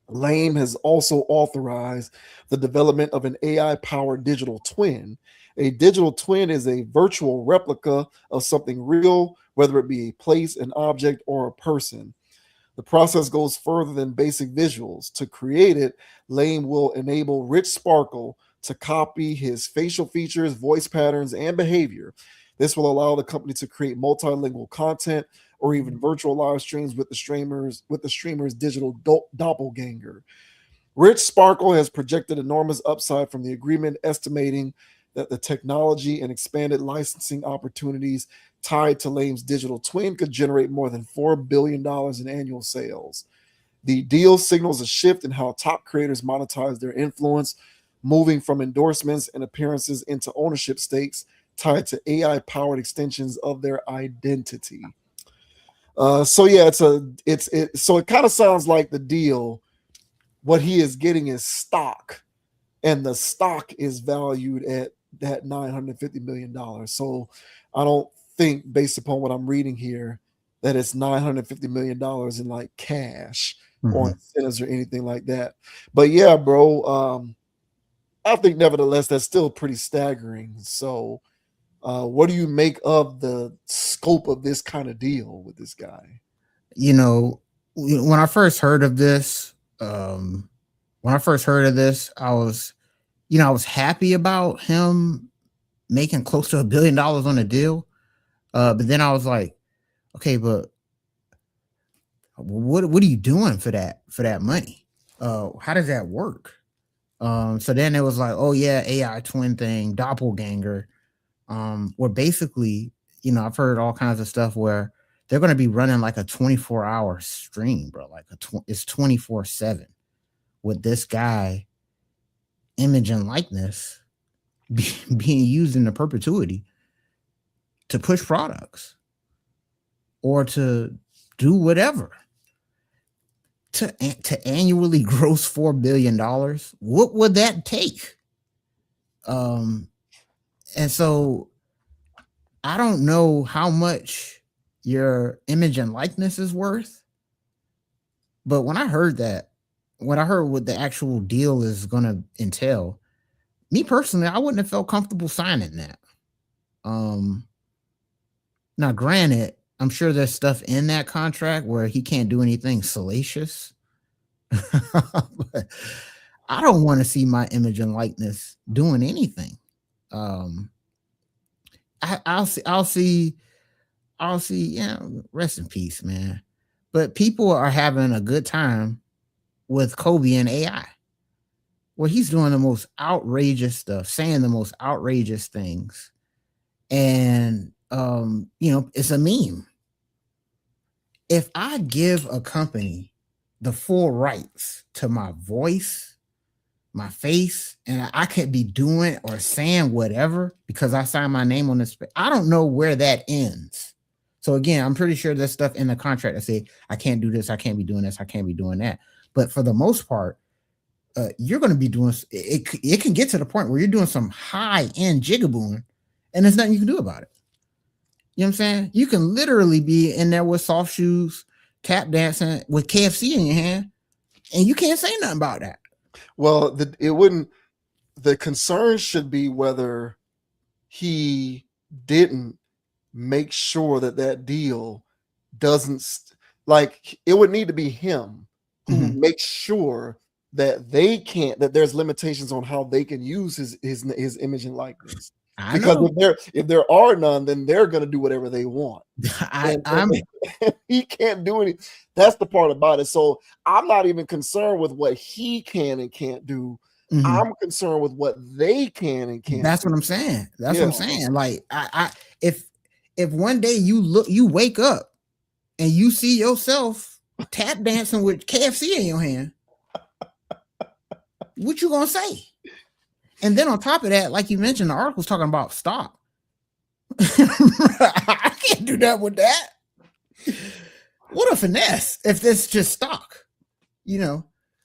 [SPEAKER 1] Lame has also authorized the development of an AI-powered digital twin. A digital twin is a virtual replica of something real, whether it be a place, an object, or a person. The process goes further than basic visuals. To create it, Lame will enable Rich Sparkle to copy his facial features, voice patterns, and behavior. This will allow the company to create multilingual content or even virtual live streams with the streamer's digital doppelganger. Rich Sparkle has projected enormous upside from the agreement, estimating that the technology and expanded licensing opportunities tied to Lame's digital twin could generate more than $4 billion in annual sales. The deal signals a shift in how top creators monetize their influence, moving from endorsements and appearances into ownership stakes tied to AI-powered extensions of their identity. So it kind of sounds like the deal. What he is getting is stock, and the stock is valued at that $950 million. So I don't think, based upon what I'm reading here, that it's $950 million in like cash or incentives or anything like that. But yeah, bro, I think nevertheless that's still pretty staggering. So What do you make of the scope of this kind of deal with this guy?
[SPEAKER 2] You know, when I first heard of this, when I first heard of this, I was, I was happy about him making close to $1 billion on a deal. But then I was like, okay, but what are you doing for that money? How does that work? So then it was like, oh yeah, AI twin thing, doppelganger, where basically, I've heard all kinds of stuff where they're going to be running like a 24-hour stream, bro. Like it's 24/7 with this guy, image and likeness being used in the perpetuity to push products or to do whatever. To annually gross $4 billion, what would that take? And so I don't know how much your image and likeness is worth, but when I heard what the actual deal is going to entail, me personally, I wouldn't have felt comfortable signing that. Now, granted, I'm sure there's stuff in that contract where he can't do anything salacious. But I don't want to see my image and likeness doing anything. I'll see, rest in peace, man. But people are having a good time with Kobe and AI, where he's doing the most outrageous stuff, saying the most outrageous things. And it's a meme. If I give a company the full rights to my voice, my face, and I could be doing or saying whatever because I signed my name on this, I don't know where that ends. So again, I'm pretty sure there's stuff in the contract that say I can't do this, I can't be doing this, I can't be doing that. But for the most part, you're going to be doing it. It can get to the point where you're doing some high-end jigabooing, and there's nothing you can do about it. You know what I'm saying? You can literally be in there with soft shoes, tap dancing with KFC in your hand, and you can't say nothing about that.
[SPEAKER 1] Well, the concern should be whether he didn't make sure that deal doesn't it would need to be him who makes sure that that there's limitations on how they can use his image and likeness. Because if there are none, then they're going to do whatever they want. He can't do any. That's the part about it. So I'm not even concerned with what he can and can't do. I'm concerned with what they can and can't.
[SPEAKER 2] That's what I'm saying. That's what I'm saying. Like if one day you wake up and you see yourself tap dancing with KFC in your hand, what you gonna say? And then on top of that, like you mentioned, the article's talking about stock. I can't do that with that. What a finesse if this just stock,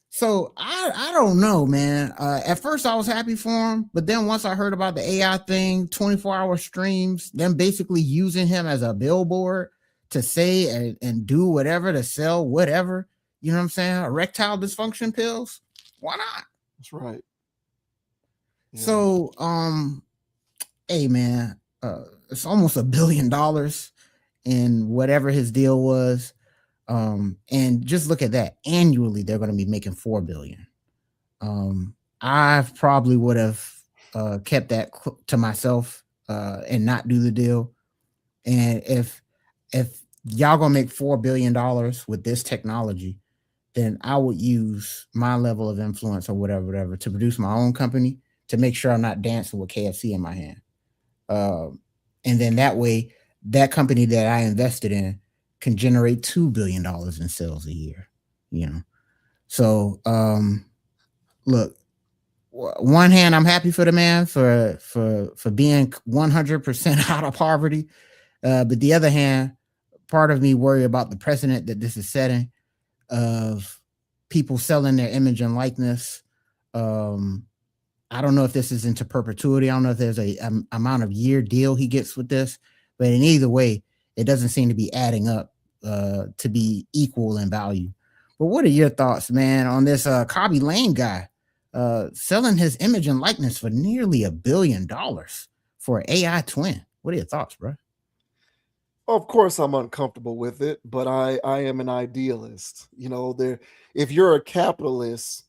[SPEAKER 2] So I don't know, man. At first I was happy for him, but then once I heard about the AI thing, 24-hour streams, them basically using him as a billboard to say and do whatever, to sell whatever, you know what I'm saying? Erectile dysfunction pills. Why not?
[SPEAKER 1] That's right.
[SPEAKER 2] Yeah. So, hey man, it's almost $1 billion in whatever his deal was. And just look at that. Annually, they're going to be making $4 billion. I probably would have kept that to myself and not do the deal. And if y'all gonna make $4 billion with this technology, then I would use my level of influence or whatever to produce my own company to make sure I'm not dancing with KFC in my hand. And then that way, that company that I invested in can generate $2 billion in sales a year, So, look, one hand, I'm happy for the man for being 100% out of poverty. But the other hand, part of me worry about the precedent that this is setting of people selling their image and likeness. I don't know if this is into perpetuity. I don't know if there's a amount of year deal he gets with this, but in either way, it doesn't seem to be adding up to be equal in value. But what are your thoughts, man, on this Khaby Lame guy selling his image and likeness for nearly $1 billion for an AI twin. What are your thoughts, bro?
[SPEAKER 1] Of course, I'm uncomfortable with it, but I am an idealist. You know, there. If you're a capitalist,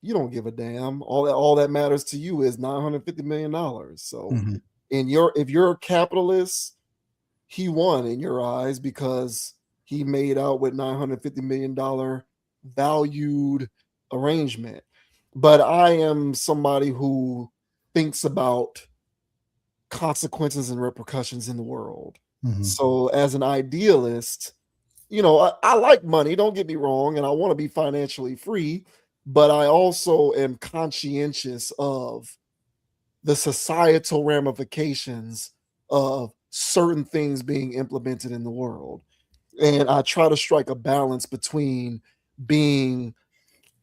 [SPEAKER 1] you don't give a damn. All that matters to you is $950 million. So,
[SPEAKER 2] Mm-hmm.
[SPEAKER 1] if you're a capitalist, he won in your eyes because he made out with $950 million valued arrangement. But I am somebody who thinks about consequences and repercussions in the world.
[SPEAKER 2] Mm-hmm.
[SPEAKER 1] So as an idealist, you know, I like money, don't get me wrong, and I want to be financially free, but I also am conscientious of the societal ramifications of certain things being implemented in the world. And I try to strike a balance between being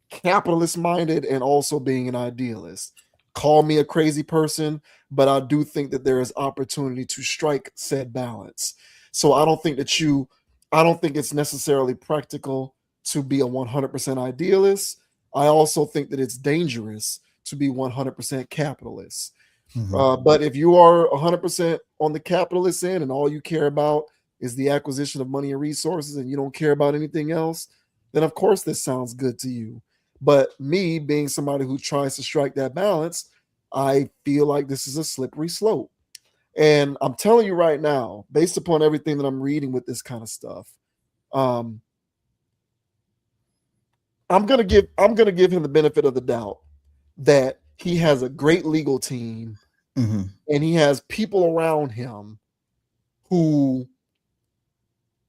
[SPEAKER 1] capitalist minded and also being an idealist. Call me a crazy person, but I do think that there is opportunity to strike said balance. So I don't think it's necessarily practical to be a 100% idealist. I also think that it's dangerous to be 100% capitalist.
[SPEAKER 2] Mm-hmm.
[SPEAKER 1] But if you are 100% on the capitalist end and all you care about is the acquisition of money and resources and you don't care about anything else, then of course this sounds good to you. But me being somebody who tries to strike that balance, I feel like this is a slippery slope. And I'm telling you right now, based upon everything that I'm reading with this kind of stuff, um, I'm gonna give him the benefit of the doubt that he has a great legal team
[SPEAKER 2] Mm-hmm.
[SPEAKER 1] and he has people around him who,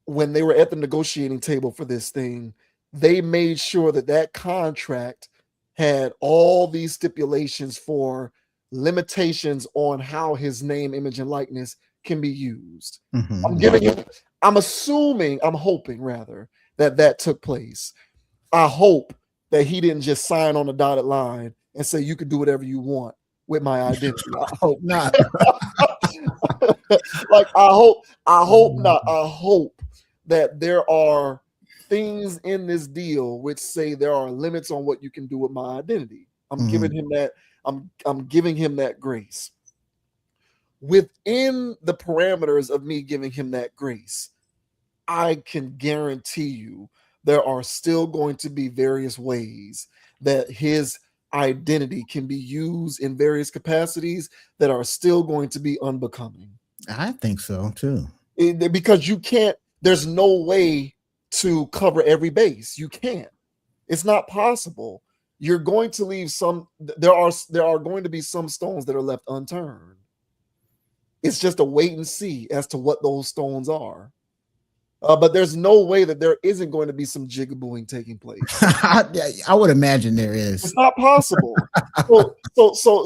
[SPEAKER 1] when they were at the negotiating table for this thing, they made sure that that contract had all these stipulations for limitations on how his name, image, and likeness can be used. I'm
[SPEAKER 2] Mm-hmm.
[SPEAKER 1] giving you, I'm assuming, I'm hoping rather that that took place. I hope that he didn't just sign on the dotted line and say you could do whatever you want with my identity.
[SPEAKER 2] I hope not.
[SPEAKER 1] Like I hope not. I hope that there are things in this deal which say there are limits on what you can do with my identity. I'm giving him that. I'm giving him that grace. Within the parameters of me giving him that grace, I can guarantee you there are still going to be various ways that his identity can be used in various capacities that are still going to be unbecoming.
[SPEAKER 2] I think so too.
[SPEAKER 1] Because you can't, there's no way to cover every base. You can't. It's not possible. You're going to leave some, there are going to be some stones that are left unturned. It's just a wait and see as to what those stones are. But there's no way that there isn't going to be some jigabooing taking place.
[SPEAKER 2] I would imagine there is.
[SPEAKER 1] It's not possible.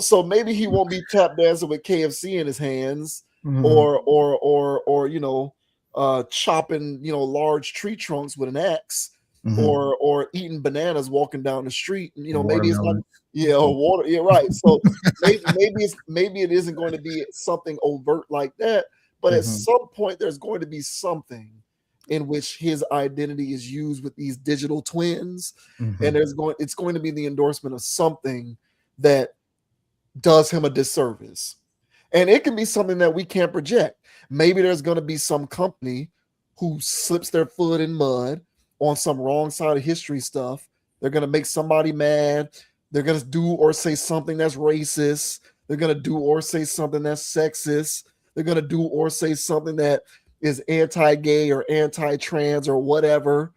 [SPEAKER 1] So maybe he won't be tap dancing with KFC in his hands,
[SPEAKER 2] Mhm.
[SPEAKER 1] or chopping large tree trunks with an axe,
[SPEAKER 2] Mhm.
[SPEAKER 1] or eating bananas walking down the street. And, maybe it's not.
[SPEAKER 2] Watermelon.
[SPEAKER 1] Yeah, or water. Yeah, right. So maybe it isn't going to be something overt like that, but at
[SPEAKER 2] Mhm.
[SPEAKER 1] some point there's going to be something in which his identity is used with these digital twins, and
[SPEAKER 2] Mhm.
[SPEAKER 1] it's going to be the endorsement of something that does him a disservice. And it can be something that we can't project. Maybe there's going to be some company who slips their foot in mud on some wrong side of history stuff. They're going to make somebody mad. They're going to do or say something that's racist. They're going to do or say something that's sexist. They're going to do or say something that is anti-gay or anti-trans or whatever.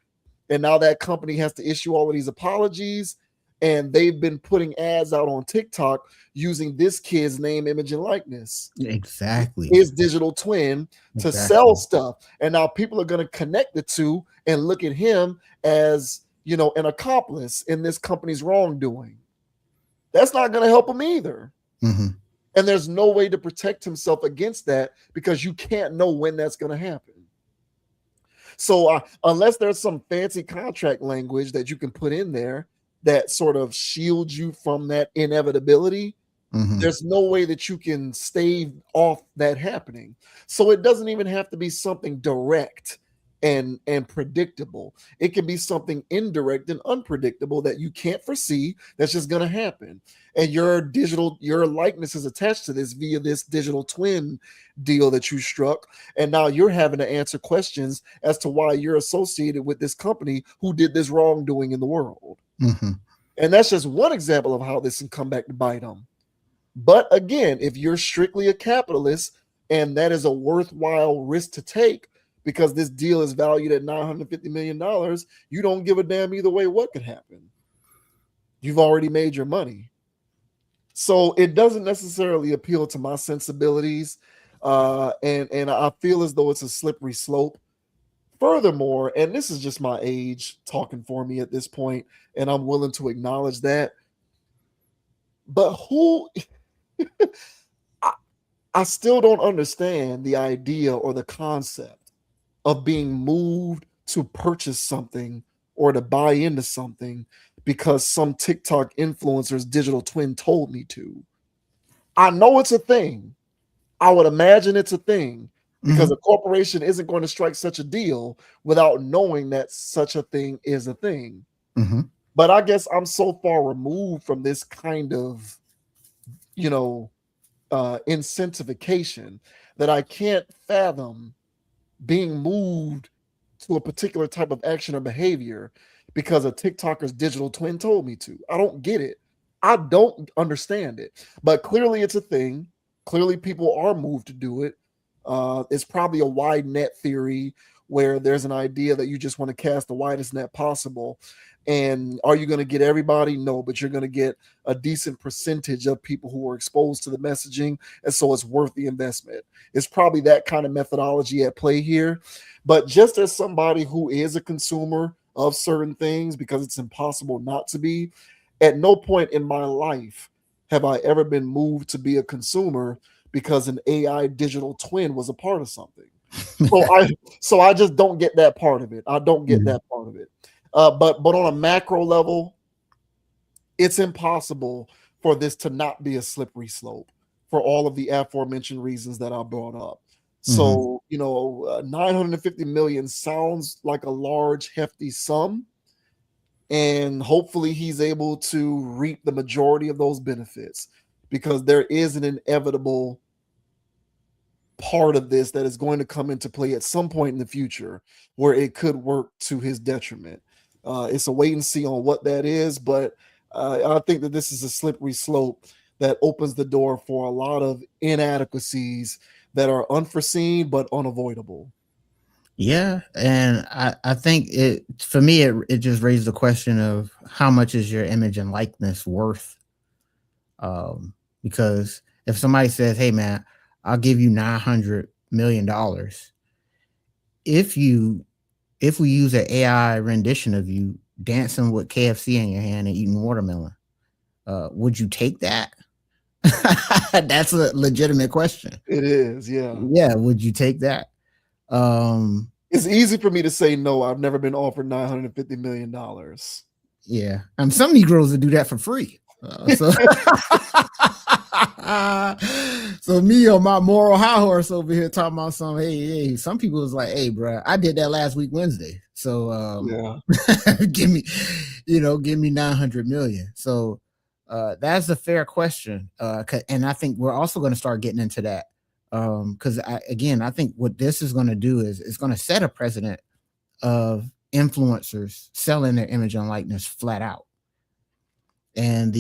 [SPEAKER 1] And now that company has to issue all of these apologies. And they've been putting ads out on TikTok using this kid's name, image, and likeness,
[SPEAKER 2] Exactly.
[SPEAKER 1] his digital twin, to sell stuff. And now people are going to connect the two and look at him as, an accomplice in this company's wrongdoing. That's not going to help him either.
[SPEAKER 2] Mhm.
[SPEAKER 1] And there's no way to protect himself against that because you can't know when that's going to happen. So unless there's some fancy contract language that you can put in there that sort of shields you from that inevitability,
[SPEAKER 2] Mhm.
[SPEAKER 1] there's no way that you can stave off that happening. So it doesn't even have to be something direct and predictable. It can be something indirect and unpredictable that you can't foresee, that's just going to happen. And your likeness is attached to this via this digital twin deal that you struck, and now you're having to answer questions as to why you're associated with this company who did this wrongdoing in the world.
[SPEAKER 2] Mm-hmm.
[SPEAKER 1] And that's just one example of how this can come back to bite them. But again, if you're strictly a capitalist and that is a worthwhile risk to take because this deal is valued at $950 million, you don't give a damn either way what could happen. You've already made your money. So it doesn't necessarily appeal to my sensibilities. And I feel as though it's a slippery slope. Furthermore, and this is just my age talking for me at this point, and I'm willing to acknowledge that. But who I still don't understand the idea or the concept of being moved to purchase something or to buy into something because some TikTok influencer's digital twin told me to. I know it's a thing. I would imagine it's a thing because a corporation isn't going to strike such a deal without knowing that such a thing is a thing.
[SPEAKER 2] Mm-hmm.
[SPEAKER 1] But I guess I'm so far removed from this kind of, incentivification that I can't fathom being moved to a particular type of action or behavior because a TikToker's digital twin told me to. I don't get it. I don't understand it. But clearly it's a thing. Clearly people are moved to do it. It's probably a wide net theory where there's an idea that you just want to cast the widest net possible. And are you going to get everybody? No, but you're going to get a decent percentage of people who are exposed to the messaging. And so it's worth the investment. It's probably that kind of methodology at play here. But just as somebody who is a consumer of certain things, because it's impossible not to be, at no point in my life have I ever been moved to be a consumer because an AI digital twin was a part of something. So I just don't get that part of it. I don't get that part of it. But on a macro level, it's impossible for this to not be a slippery slope for all of the aforementioned reasons that I brought up. So, 950 million sounds like a large, hefty sum. And hopefully he's able to reap the majority of those benefits because there is an inevitable part of this that is going to come into play at some point in the future where it could work to his detriment. It's a wait and see on what that is, but I think that this is a slippery slope that opens the door for a lot of inadequacies that are unforeseen but unavoidable.
[SPEAKER 2] Yeah, and I think it for me it just raised the question of how much is your image and likeness worth? Because if somebody says, "Hey, man, I'll give you $900 million," if we use an AI rendition of you dancing with KFC in your hand and eating watermelon, would you take that? That's a legitimate question.
[SPEAKER 1] It is, yeah.
[SPEAKER 2] Yeah, would you take that?
[SPEAKER 1] It's easy for me to say no. I've never been offered $950 million.
[SPEAKER 2] Yeah, some Negroes would do that for free. So me on my moral high horse over here talking about some. Hey, some people was like, "Hey, bro, I did that last week Wednesday." So give me 900 million. So that's a fair question, and I think we're also going to start getting into that. Because I think what this is going to do is it's going to set a precedent of influencers selling their image and likeness flat out. And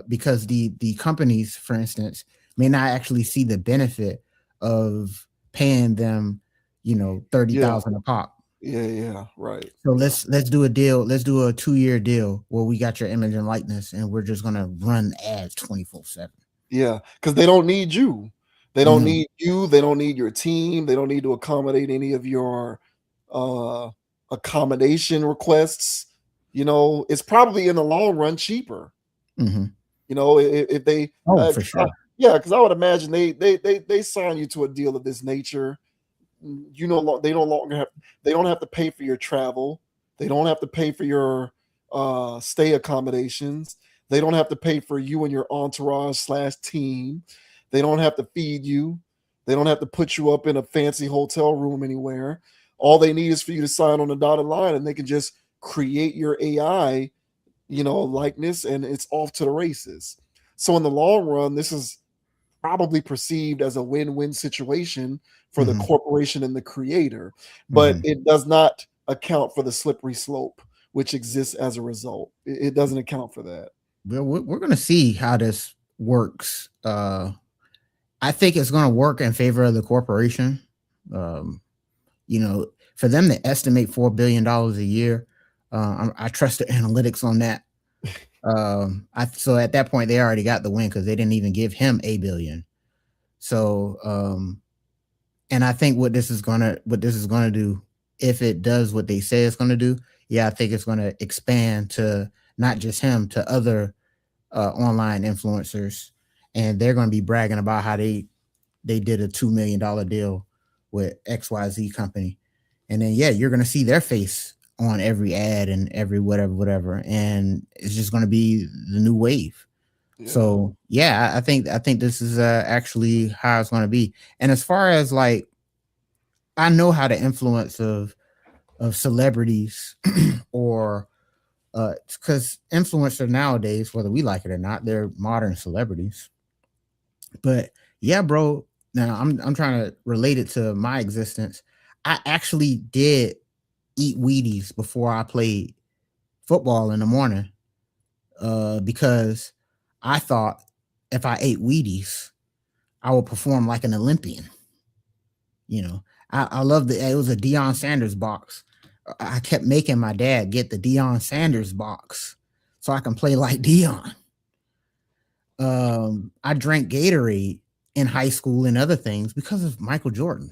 [SPEAKER 2] because the companies, for instance, may not actually see the benefit of paying them, $30,000 a pop.
[SPEAKER 1] Yeah, right.
[SPEAKER 2] So let's do a deal. Let's do a 2-year deal where we got your image and likeness, and we're just gonna run ads 24/7.
[SPEAKER 1] Yeah, because they don't need you. They don't need you. They don't need your team. They don't need to accommodate any of your accommodation requests. It's probably in the long run cheaper. If they
[SPEAKER 2] for sure.
[SPEAKER 1] Yeah, because I would imagine they sign you to a deal of this nature. They don't have to pay for your travel. They don't have to pay for your stay accommodations. They don't have to pay for you and your entourage / team. They don't have to feed you. They don't have to put you up in a fancy hotel room anywhere. All they need is for you to sign on the dotted line, and they can just create your AI, likeness, and it's off to the races. So in the long run, this is probably perceived as a win-win situation for the
[SPEAKER 2] Mhm.
[SPEAKER 1] corporation and the creator, but
[SPEAKER 2] Mhm.
[SPEAKER 1] it does not account for the slippery slope which exists as a result. It doesn't account for that.
[SPEAKER 2] Well, we're gonna see how this works. I think it's gonna work in favor of the corporation. Um, you know, for them to estimate $4 billion a year, I trust the analytics on that. So at that point they already got the win because they didn't even give him a billion. So, and I think what this is gonna do, if it does what they say it's gonna do, yeah, I think it's gonna expand to not just him, to other online influencers, and they're going to be bragging about how they did a $2 million deal with XYZ company, and then yeah, you're going to see their face on every ad and every whatever, and it's just going to be the new wave.
[SPEAKER 1] Yeah.
[SPEAKER 2] So yeah, I think this is actually how it's going to be. And as far as like, I know how the influence of celebrities or because influencers nowadays, whether we like it or not, they're modern celebrities. But yeah, bro. Now I'm trying to relate it to my existence. I actually did eat Wheaties before I played football in the morning, because I thought if I ate Wheaties, I would perform like an Olympian. You know, I love it was a Deion Sanders box. I kept making my dad get the Deion Sanders box so I can play like Deion. I drank Gatorade in high school and other things because of Michael Jordan.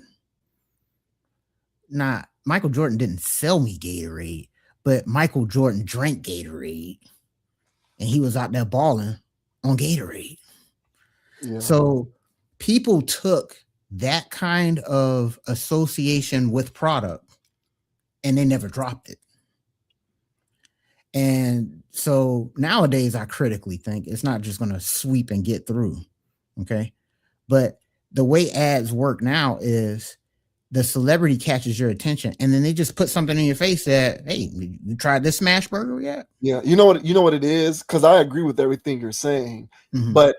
[SPEAKER 2] Now, Michael Jordan didn't sell me Gatorade, but Michael Jordan drank Gatorade and he was out there balling on Gatorade.
[SPEAKER 1] Yeah.
[SPEAKER 2] So people took that kind of association with product and they never dropped it. And so nowadays I critically think it's not just going to sweep and get through. Okay. But the way ads work now is the celebrity catches your attention and then they just put something in your face that, hey, you tried this smash burger yet?
[SPEAKER 1] Yeah, you know what it is, because I agree with everything you're saying,
[SPEAKER 2] Mhm.
[SPEAKER 1] but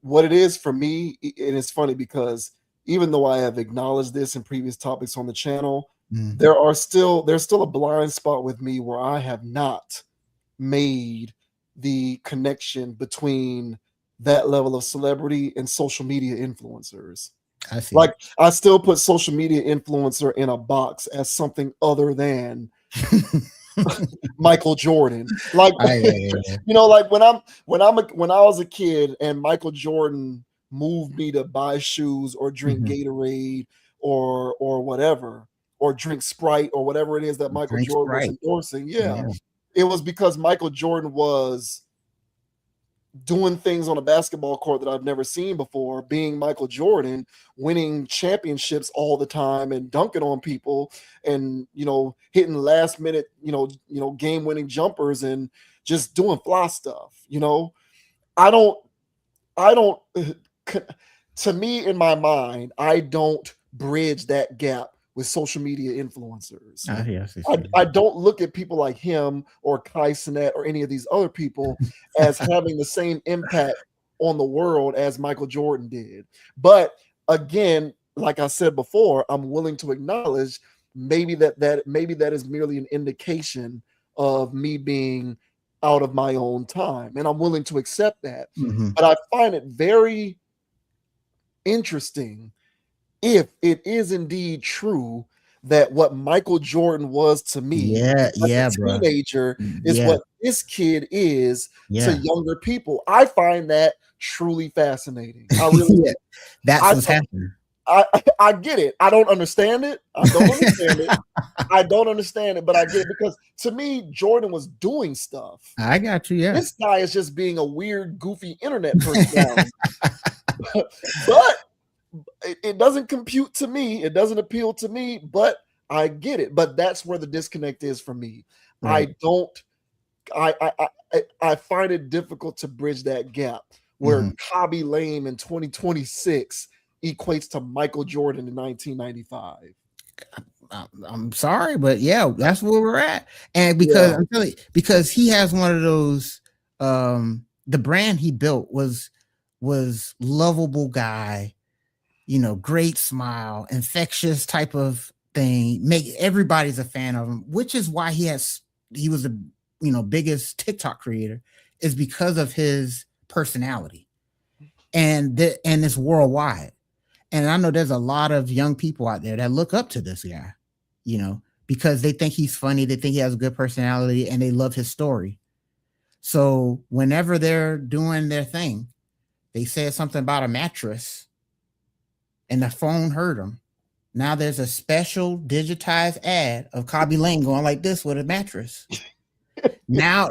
[SPEAKER 1] what it is for me, and it's funny because even though I have acknowledged this in previous topics on the channel,
[SPEAKER 2] Mhm.
[SPEAKER 1] there's still a blind spot with me where I have not made the connection between that level of celebrity and social media influencers.
[SPEAKER 2] I see.
[SPEAKER 1] Like, I still put social media influencer in a box as something other than Michael Jordan. Like,
[SPEAKER 2] I
[SPEAKER 1] like when I was a kid and Michael Jordan moved me to buy shoes or drink
[SPEAKER 2] Mhm.
[SPEAKER 1] Gatorade or whatever, or drink Sprite or whatever it is that Michael
[SPEAKER 2] Drink
[SPEAKER 1] Jordan was
[SPEAKER 2] Sprite.
[SPEAKER 1] endorsing. Yeah.
[SPEAKER 2] Yeah.
[SPEAKER 1] It was because Michael Jordan was doing things on a basketball court that I've never seen before, being Michael Jordan, winning championships all the time and dunking on people and hitting last minute, game winning jumpers and just doing fly stuff. I don't I don't to me, in my mind, I don't bridge that gap with social media influencers.
[SPEAKER 2] I see.
[SPEAKER 1] I don't look at people like him or Kai Cenat or any of these other people as having the same impact on the world as Michael Jordan did. But again, like I said before, I'm willing to acknowledge maybe that is merely an indication of me being out of my own time, and I'm willing to accept that.
[SPEAKER 2] Mhm.
[SPEAKER 1] But I find it very interesting if it is indeed true that what Michael Jordan was to me
[SPEAKER 2] Yeah,
[SPEAKER 1] as a
[SPEAKER 2] yeah, bro.
[SPEAKER 1] teenager is
[SPEAKER 2] Yeah,
[SPEAKER 1] what this kid is to
[SPEAKER 2] yeah.
[SPEAKER 1] younger people. I find that truly fascinating. I really
[SPEAKER 2] Yeah.
[SPEAKER 1] do.
[SPEAKER 2] That's
[SPEAKER 1] I
[SPEAKER 2] what's happening.
[SPEAKER 1] I get it. I don't understand it. I don't understand it. I don't understand it, but I get it because to me, Jordan was doing stuff.
[SPEAKER 2] I got you, yeah.
[SPEAKER 1] This guy is just being a weird, goofy internet personality. But it doesn't compute to me. It doesn't appeal to me, but I get it. But that's where the disconnect is for me.
[SPEAKER 2] Right.
[SPEAKER 1] I don't. I find it difficult to bridge that gap where
[SPEAKER 2] Mhm.
[SPEAKER 1] Kobe Lame in 2026 equates to Michael Jordan in 1995.
[SPEAKER 2] I'm sorry, but yeah, that's where we're at. And because
[SPEAKER 1] Yeah.
[SPEAKER 2] I'm telling you, because he has one of those, the brand he built was lovable guy, great smile, infectious type of thing. Make everybody's a fan of him, which is why he was the biggest TikTok creator, is because of his personality, and it's worldwide. And I know there's a lot of young people out there that look up to this guy, because they think he's funny, they think he has a good personality, and they love his story. So whenever they're doing their thing, they said something about a mattress and the phone heard them. Now there's a special digitized ad of Khaby Lame going like this with a mattress. Now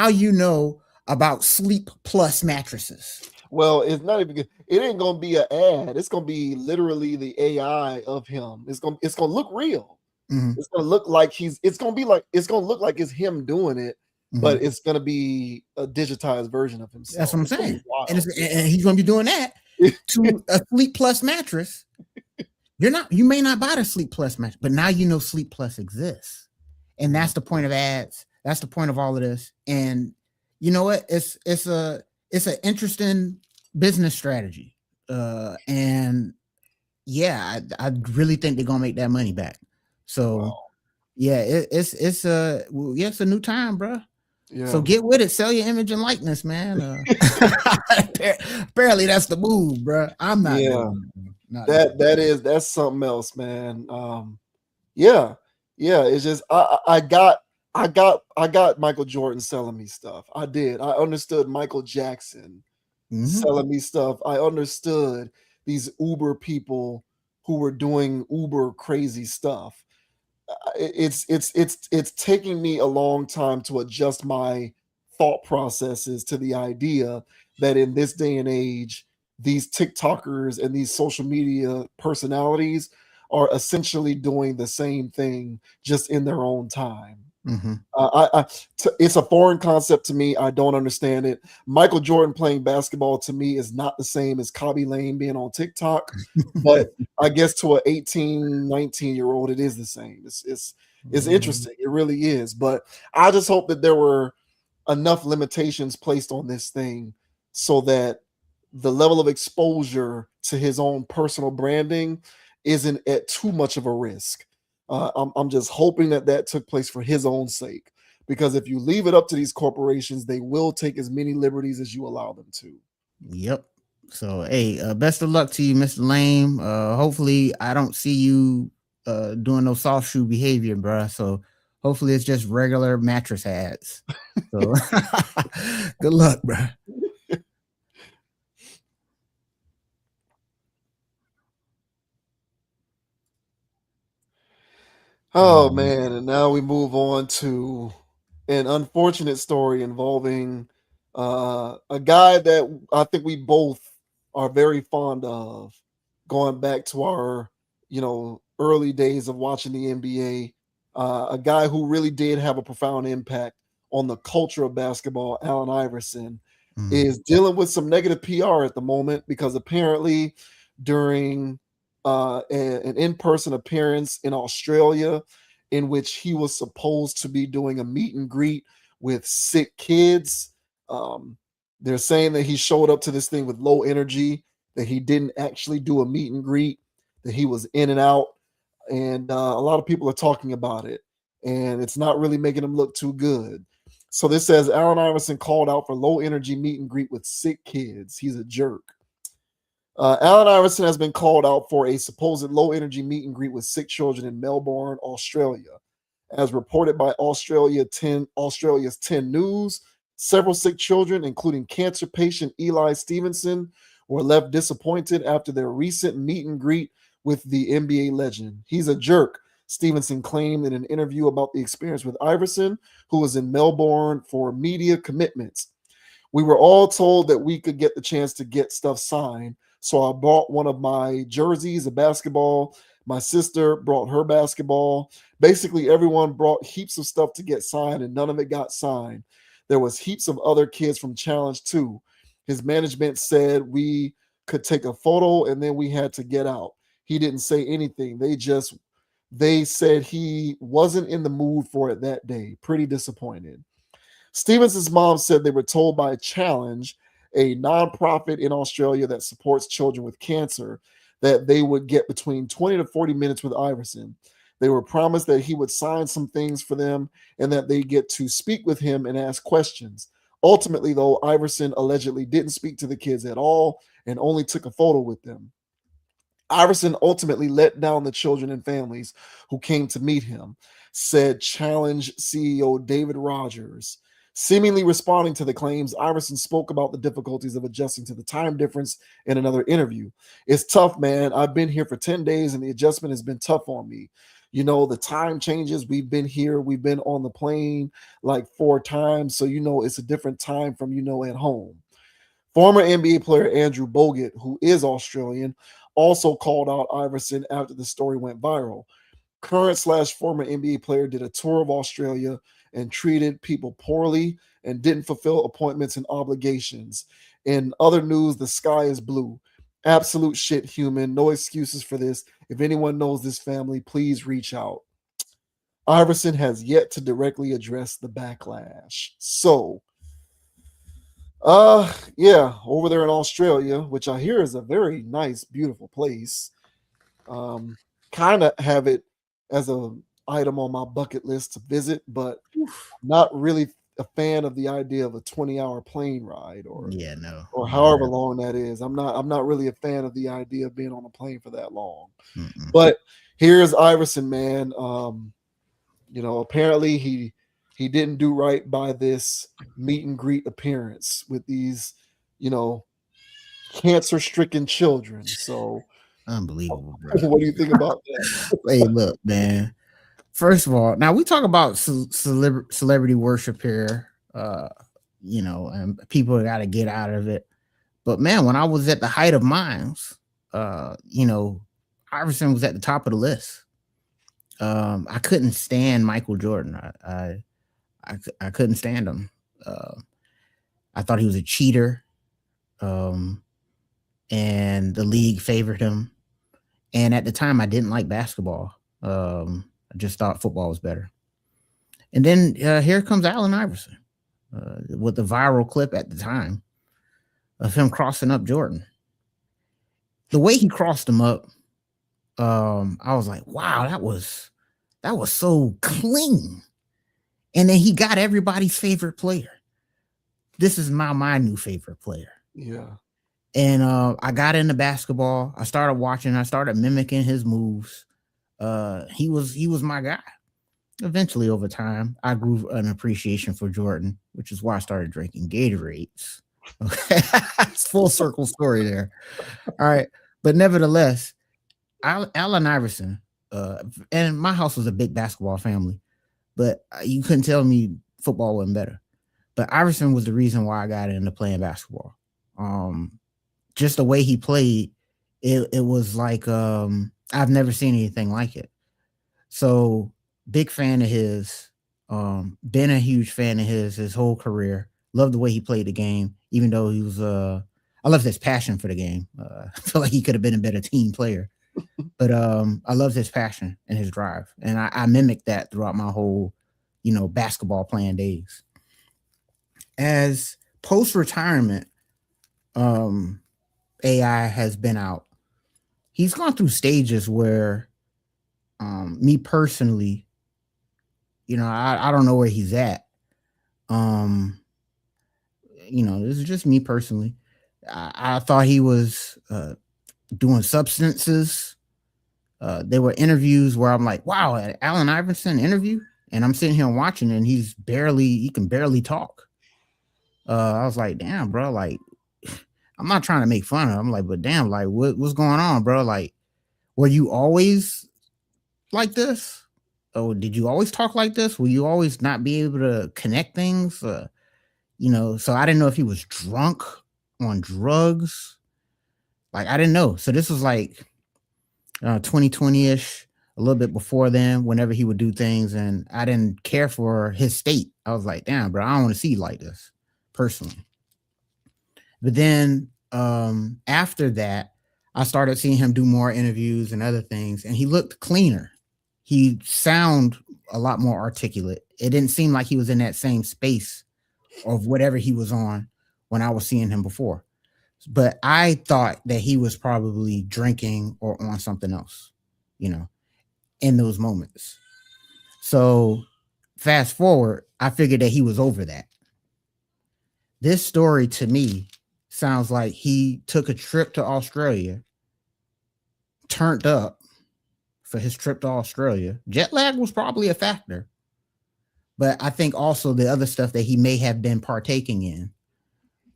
[SPEAKER 2] you know about Sleep Plus mattresses.
[SPEAKER 1] Well, it's not even. It ain't gonna be an ad. It's gonna be literally the AI of him. It's gonna look real.
[SPEAKER 2] Mm-hmm.
[SPEAKER 1] It's gonna look like it's gonna look like it's him doing it, but
[SPEAKER 2] Mm-hmm.
[SPEAKER 1] it's gonna be a digitized version of himself.
[SPEAKER 2] That's what I'm
[SPEAKER 1] It's gonna be
[SPEAKER 2] saying.
[SPEAKER 1] wild.
[SPEAKER 2] And he's going to be doing that to a Sleep Plus mattress. You may not buy the Sleep Plus mattress, but now you know Sleep Plus exists. And that's the point of ads. That's the point of all of this. And you know what? It's an interesting business strategy. And yeah, I really think they're gonna make that money back. So
[SPEAKER 1] Wow.
[SPEAKER 2] yeah, it's a new time, bro.
[SPEAKER 1] Yeah.
[SPEAKER 2] So get with it, sell your image and likeness, man. Apparently that's the move, bro. I'm not doing it.
[SPEAKER 1] That's something else, man. Yeah. It's just I got Michael Jordan selling me stuff. I did. I understood Michael Jackson selling me stuff. I understood these Uber people who were doing Uber crazy stuff. It's taking me a long time to adjust my thought processes to the idea that in this day and age, these TikTokers and these social media personalities are essentially doing the same thing just in their own time.
[SPEAKER 2] Mm-hmm.
[SPEAKER 1] It's a foreign concept to me. I don't understand it. Michael Jordan playing basketball to me is not the same as Khaby Lame being on TikTok, but I guess to an 18, 19-year-old, it is the same. It's interesting. It really is. But I just hope that there were enough limitations placed on this thing so that the level of exposure to his own personal branding isn't at too much of a risk. I'm just hoping that took place for his own sake, because if you leave it up to these corporations, they will take as many liberties as you allow them to.
[SPEAKER 2] Yep. So, hey, best of luck to you, Mr. Lame. Hopefully, I don't see you doing no soft shoe behavior, bro. So, hopefully, it's just regular mattress ads. So, good luck, bro.
[SPEAKER 1] Oh man, and now we move on to an unfortunate story involving a guy that I think we both are very fond of, going back to our early days of watching the NBA. A guy who really did have a profound impact on the culture of basketball, Allen Iverson, is dealing with some negative PR at the moment, because apparently during an in-person appearance in Australia, in which he was supposed to be doing a meet and greet with sick kids. They're saying that he showed up to this thing with low energy, that he didn't actually do a meet and greet, that he was in and out. And a lot of people are talking about it, and it's not really making him look too good. So this says Allen Iverson called out for low energy meet and greet with sick kids. He's a jerk. Allen Iverson has been called out for a supposed low energy meet and greet with sick children in Melbourne, Australia. As reported by Australia's 10 News, several sick children, including cancer patient Eli Stevenson, were left disappointed after their recent meet and greet with the NBA legend. He's a jerk, Stevenson claimed in an interview about the experience with Iverson, who was in Melbourne for media commitments. We were all told that we could get the chance to get stuff signed. So I bought one of my jerseys, a basketball. My sister brought her basketball. Basically, everyone brought heaps of stuff to get signed, and none of it got signed. There was heaps of other kids from Challenge too. His management said we could take a photo and then we had to get out. He didn't say anything. They just They said he wasn't in the mood for it that day. Pretty disappointed. Stevenson's mom said they were told by Challenge, a nonprofit in Australia that supports children with cancer, that they would get between 20 to 40 minutes with Iverson. They were promised that he would sign some things for them and that they get to speak with him and ask questions. Ultimately, though, Iverson allegedly didn't speak to the kids at all and only took a photo with them. Iverson ultimately let down the children and families who came to meet him, said Challenge CEO David Rogers. Seemingly responding to the claims, Iverson spoke about the difficulties of adjusting to the time difference in another interview. It's tough, man. I've been here for 10 days and the adjustment has been tough on me. You know, the time changes. We've been here, we've been on the plane like 4 times. So, it's a different time from, at home. Former NBA player Andrew Bogut, who is Australian, also called out Iverson after the story went viral. Current/former NBA player did a tour of Australia and treated people poorly and didn't fulfill appointments and obligations. In other news, the sky is blue. Absolute shit, human. No excuses for this. If anyone knows this family, please reach out. Iverson has yet to directly address the backlash. So, yeah, over there in Australia, which I hear is a very nice, beautiful place. Kind of have it as a item on my bucket list to visit, but not really a fan of the idea of a 20-hour plane ride or however long that is. I'm not really a fan of the idea of being on a plane for that long. But here's Iverson, man. Apparently he didn't do right by this meet and greet appearance with these, cancer-stricken children. So
[SPEAKER 2] unbelievable, bro.
[SPEAKER 1] What do you think about that?
[SPEAKER 2] Hey, look, man. First of all, now we talk about celebrity worship here, and people got to get out of it. But man, when I was at the height of mine, Iverson was at the top of the list. I couldn't stand Michael Jordan. I couldn't stand him. I thought he was a cheater. And the league favored him. And at the time, I didn't like basketball. I just thought football was better. And then here comes Allen Iverson with the viral clip at the time of him crossing up Jordan. The way he crossed him up, I was like, wow, that was so clean. And then he got everybody's favorite player. This is my new favorite player.
[SPEAKER 1] Yeah.
[SPEAKER 2] And I got into basketball. I started watching. I started mimicking his moves. He was my guy. Eventually, over time, I grew an appreciation for Jordan, which is why I started drinking Gatorades. Okay, it's full circle story there. All right, but nevertheless, Allen Iverson, and my house was a big basketball family, but you couldn't tell me football wasn't better. But Iverson was the reason why I got into playing basketball. Just the way he played, it was like I've never seen anything like it. So big fan of his, been a huge fan of his whole career. Loved the way he played the game, even though he was I love his passion for the game. I feel like he could have been a better team player. But I loved his passion and his drive. And I mimicked that throughout my whole, basketball playing days. As post-retirement, AI has been out. He's gone through stages where me personally, I don't know where he's at. This is just me personally. I thought he was doing substances. There were interviews where I'm like, wow, Allen Iverson interview? And I'm sitting here watching and he can barely talk. I was like, damn, bro, like, I'm not trying to make fun of him. I'm like, but damn, like, what's going on, bro? Like, were you always like this? Or did you always talk like this? Will you always not be able to connect things? So I didn't know if he was drunk on drugs. Like, I didn't know. So this was like 2020-ish, a little bit before then, whenever he would do things. And I didn't care for his state. I was like, damn, bro, I don't want to see you like this personally. But then after that, I started seeing him do more interviews and other things, and he looked cleaner. he sound a lot more articulate. It didn't seem like he was in that same space of whatever he was on when I was seeing him before. But I thought that he was probably drinking or on something else, in those moments. So fast forward, I figured that he was over that. This story to me sounds like he took a trip to Australia, turned up for his trip to Australia. Jet lag was probably a factor, but I think also the other stuff that he may have been partaking in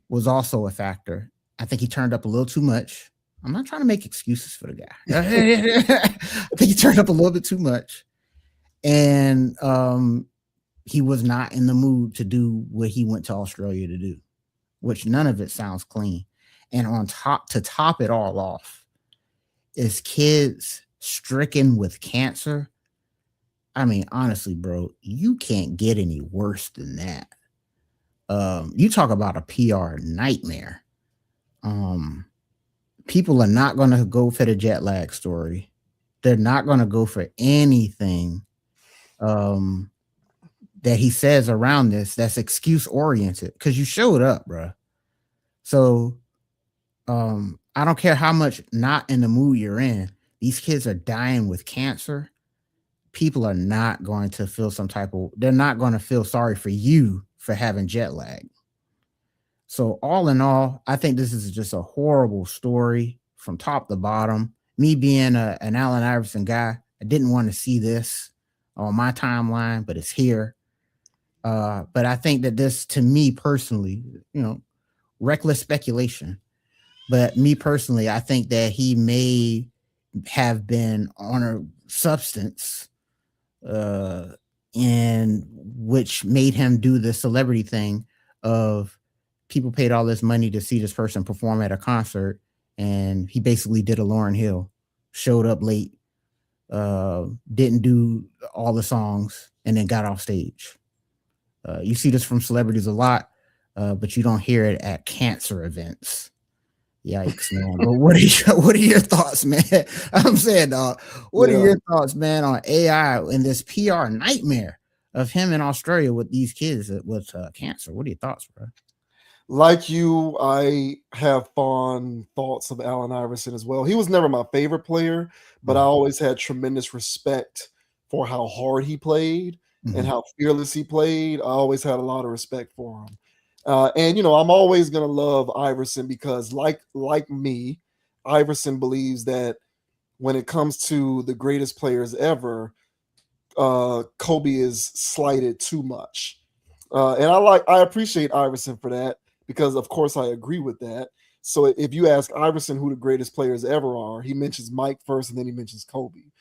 [SPEAKER 2] was also a factor. I think he turned up a little too much. I'm not trying to make excuses for the guy. I think he turned up a little bit too much. And he was not in the mood to do what he went to Australia to do, which none of it sounds clean. And to top it all off, is kids stricken with cancer. I mean, honestly, bro, you can't get any worse than that. You talk about a PR nightmare. People are not going to go for the jet lag story. They're not going to go for anything that he says around this that's excuse oriented, because you showed up, bro. So I don't care how much not in the mood you're in. These kids are dying with cancer. People are not going to feel they're not going to feel sorry for you for having jet lag. So all in all, I think this is just a horrible story from top to bottom. Me being an Allen Iverson guy, I didn't want to see this on my timeline, but it's here. But I think that this, to me personally, reckless speculation. But me personally, I think that he may have been on a substance and which made him do the celebrity thing of people paid all this money to see this person perform at a concert, and he basically did a Lauryn Hill, showed up late, didn't do all the songs, and then got off stage. You see this from celebrities a lot, but you don't hear it at cancer events. Yikes, man. But what are your thoughts, man? I'm saying, what are your thoughts, man, on AI and this PR nightmare of him in Australia with these kids with cancer? What are your thoughts, bro?
[SPEAKER 1] Like you, I have fond thoughts of Allen Iverson as well. He was never my favorite player, but I always had tremendous respect for how hard he played and how fearless he played. I always had a lot of respect for him. And I'm always gonna love Iverson because, like me, Iverson believes that when it comes to the greatest players ever, Kobe is slighted too much. And I appreciate Iverson for that because, of course, I agree with that. So if you ask Iverson who the greatest players ever are, he mentions Mike first, and then he mentions Kobe,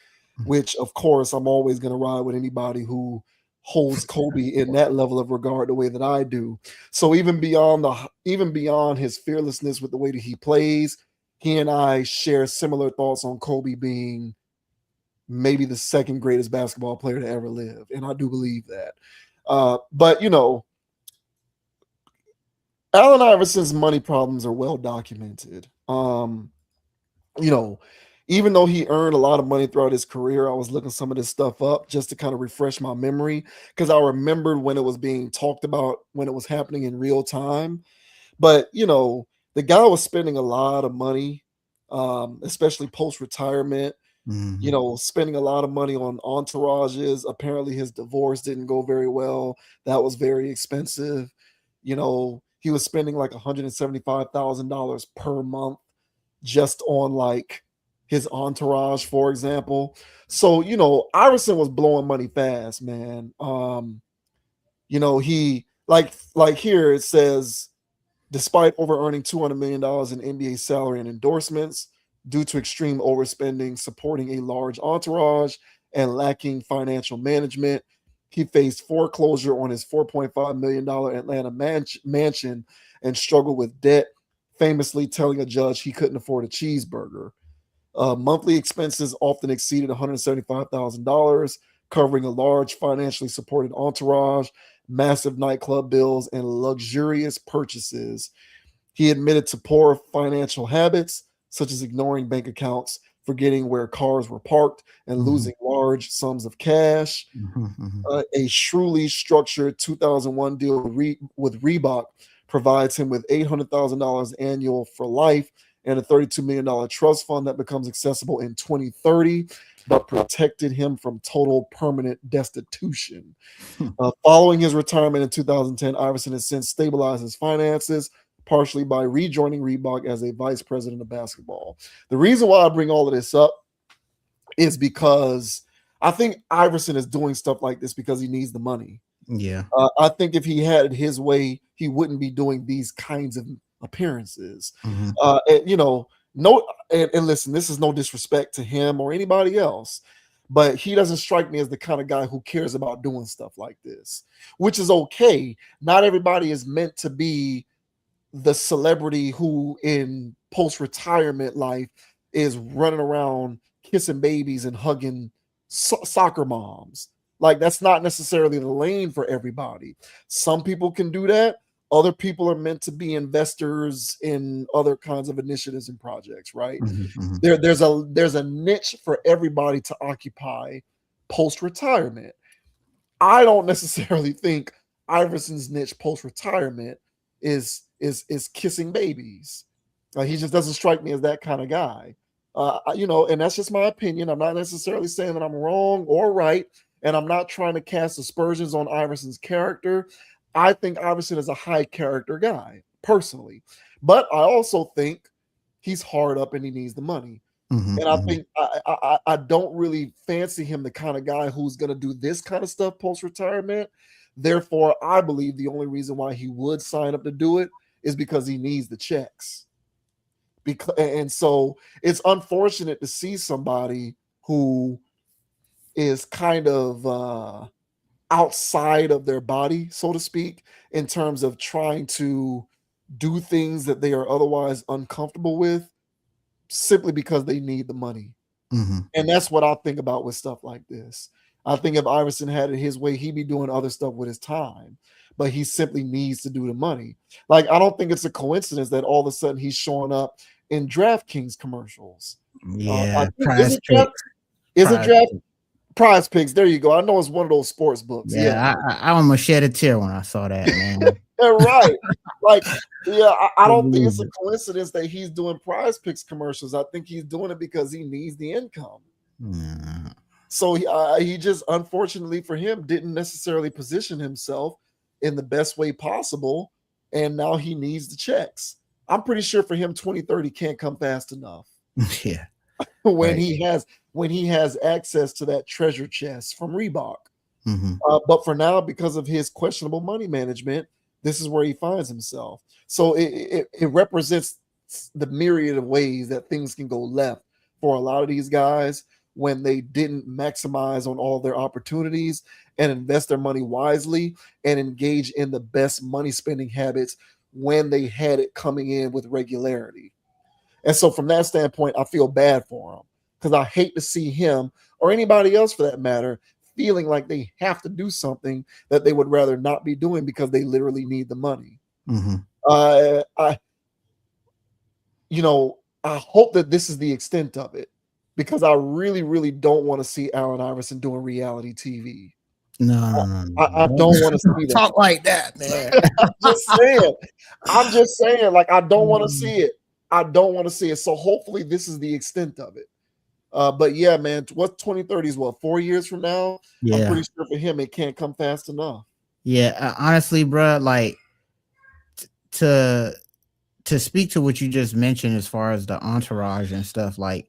[SPEAKER 1] which, of course, I'm always gonna ride with anybody who holds Kobe in that level of regard the way that I do. So even beyond his fearlessness with the way that he plays, he and I share similar thoughts on Kobe being maybe the second greatest basketball player to ever live. And I do believe that. But Allen Iverson's money problems are well documented. Even though he earned a lot of money throughout his career, I was looking some of this stuff up just to kind of refresh my memory because I remembered when it was being talked about, when it was happening in real time. But, the guy was spending a lot of money, especially post-retirement, spending a lot of money on entourages. Apparently his divorce didn't go very well. That was very expensive. He was spending like $175,000 per month just on like his entourage, for example. So, Iverson was blowing money fast, man. He like here it says, despite over earning $200 million in NBA salary and endorsements, due to extreme overspending, supporting a large entourage, and lacking financial management, he faced foreclosure on his $4.5 million Atlanta mansion and struggled with debt, famously telling a judge he couldn't afford a cheeseburger. Monthly expenses often exceeded $175,000, covering a large financially supported entourage, massive nightclub bills, and luxurious purchases. He admitted to poor financial habits, such as ignoring bank accounts, forgetting where cars were parked, and losing large sums of cash. A shrewdly structured 2001 deal with Reebok provides him with $800,000 annual for life and a $32 million trust fund that becomes accessible in 2030, but protected him from total permanent destitution. Following his retirement in 2010, Iverson has since stabilized his finances, partially by rejoining Reebok as a vice president of basketball. The reason why I bring all of this up is because I think Iverson is doing stuff like this because he needs the money.
[SPEAKER 2] Yeah.
[SPEAKER 1] I think if he had it his way, he wouldn't be doing these kinds of appearances. And, you know, and listen, this is no disrespect to him or anybody else, but he doesn't strike me as the kind of guy who cares about doing stuff like this, which is okay. Not everybody is meant to be the celebrity who in post-retirement life is running around kissing babies and hugging soccer moms. Like, that's not necessarily the lane for everybody. Some people can do that. Other people are meant to be investors in other kinds of initiatives and projects, right? There's a niche for everybody to occupy post-retirement. I don't necessarily think Iverson's niche post-retirement is kissing babies. He just doesn't strike me as that kind of guy. You know, and that's just my opinion. I'm not necessarily saying that I'm wrong or right, and I'm not trying to cast aspersions on Iverson's character. I think Iverson is a high character guy, personally. But I also think he's hard up and he needs the money. And I think I don't really fancy him the kind of guy who's going to do this kind of stuff post-retirement. Therefore, I believe the only reason why he would sign up to do it is because he needs the checks. And so it's unfortunate to see somebody who is kind of outside of their body, so to speak, in terms of trying to do things that they are otherwise uncomfortable with simply because they need the money. And that's what I think about with stuff like this. I think if Iverson had it his way, he'd be doing other stuff with his time, but he simply needs to do the money. Like, I don't think it's a coincidence that all of a sudden he's showing up in DraftKings commercials.
[SPEAKER 2] Yeah,
[SPEAKER 1] Prize Picks. There you go. I know it's one of those sports books.
[SPEAKER 2] Yeah, I almost shed a tear when I saw that, man.
[SPEAKER 1] Right. Like, yeah, I don't think it's a coincidence that he's doing Prize Picks commercials. I think he's doing it because he needs the income. So he just, unfortunately for him, didn't necessarily position himself in the best way possible, and now he needs the checks. I'm pretty sure for him, 2030 can't come fast enough.
[SPEAKER 2] Yeah.
[SPEAKER 1] When he has access to that treasure chest from Reebok. But for now, because of his questionable money management, this is where he finds himself. So it represents the myriad of ways that things can go left for a lot of these guys when they didn't maximize on all their opportunities and invest their money wisely and engage in the best money spending habits when they had it coming in with regularity. And so from that standpoint, I feel bad for him because I hate to see him or anybody else for that matter feeling like they have to do something that they would rather not be doing because they literally need the money. I hope that this is the extent of it because I really, really don't want to see Allen Iverson doing reality TV.
[SPEAKER 2] No.
[SPEAKER 1] I don't want to see that.
[SPEAKER 2] Talk like that, man.
[SPEAKER 1] I'm just saying, like, I don't want to see it. I don't want to see it. So hopefully this is the extent of it. But yeah, man, what's 2030 is what, 4 years from now?
[SPEAKER 2] Yeah.
[SPEAKER 1] I'm pretty sure for him it can't come fast enough.
[SPEAKER 2] Yeah, honestly, bro, like to speak to what you just mentioned as far as the entourage and stuff, like,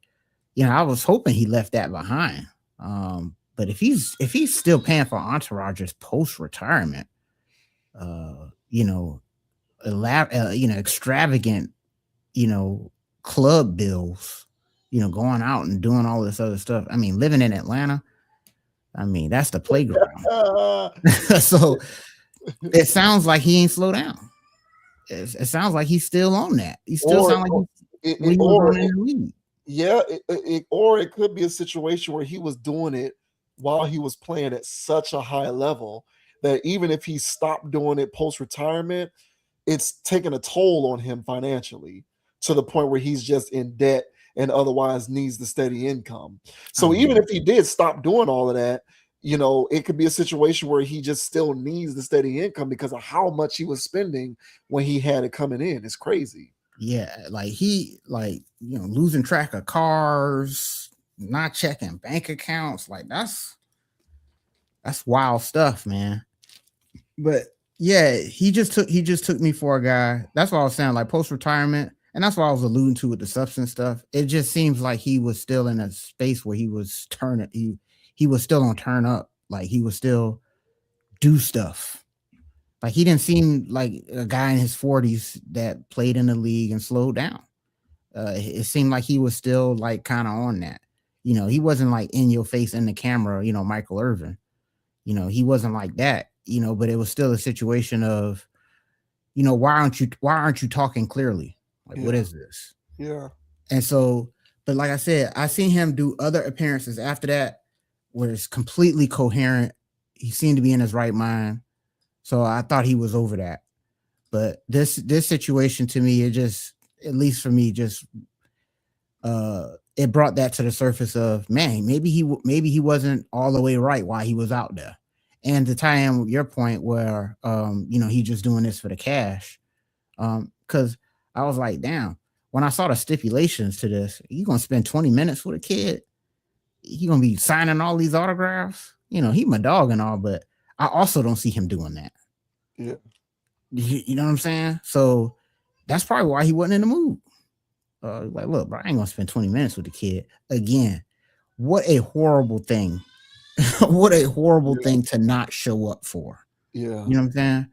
[SPEAKER 2] I was hoping he left that behind. But if he's still paying for entourages post retirement, extravagant, club bills, going out and doing all this other stuff. I mean, living in Atlanta, that's the playground. So it sounds like he ain't slow down. It sounds like he's still on that. He still sounds like he's running the league.
[SPEAKER 1] Yeah, or it could be a situation where he was doing it while he was playing at such a high level that even if he stopped doing it post-retirement, it's taken a toll on him financially to the point where he's just in debt and otherwise needs the steady income. So
[SPEAKER 2] I
[SPEAKER 1] even
[SPEAKER 2] mean,
[SPEAKER 1] if he did stop doing all of that, you know, it could be a situation where he just still needs the steady income because of how much he was spending when he had it coming in. It's crazy.
[SPEAKER 2] yeah, like he like losing track of cars, not checking bank accounts, like that's wild stuff, man. But yeah, he just took me for a guy. That's what I was saying, like post retirement, and that's what I was alluding to with the substance stuff. It just seems like he was still in a space where he was turning he was still on turn up, like he was still do stuff. Like he didn't seem like a guy in his 40s that played in the league and slowed down. It seemed like he was still like kind of on that. He wasn't like in your face in the camera, Michael Irvin. He wasn't like that, but it was still a situation of, why aren't you talking clearly? Like, what
[SPEAKER 1] Yeah.
[SPEAKER 2] is this?
[SPEAKER 1] Yeah.
[SPEAKER 2] And so, but like I said, I seen him do other appearances after that where it's completely coherent. He seemed to be in his right mind. So I thought he was over that. But this situation to me, it just, at least for me, just it brought that to the surface of, man, maybe he wasn't all the way right while he was out there. And to tie in with your point where he just doing this for the cash. Because I was like, damn, when I saw the stipulations to this, you gonna spend 20 minutes with a kid, he gonna be signing all these autographs. He my dog and all, but I also don't see him doing that.
[SPEAKER 1] Yeah.
[SPEAKER 2] You know what I'm saying? So that's probably why he wasn't in the mood. Like, look, bro, I ain't gonna spend 20 minutes with the kid again. What a horrible thing. What a horrible thing to not show up for.
[SPEAKER 1] Yeah.
[SPEAKER 2] You know what I'm saying?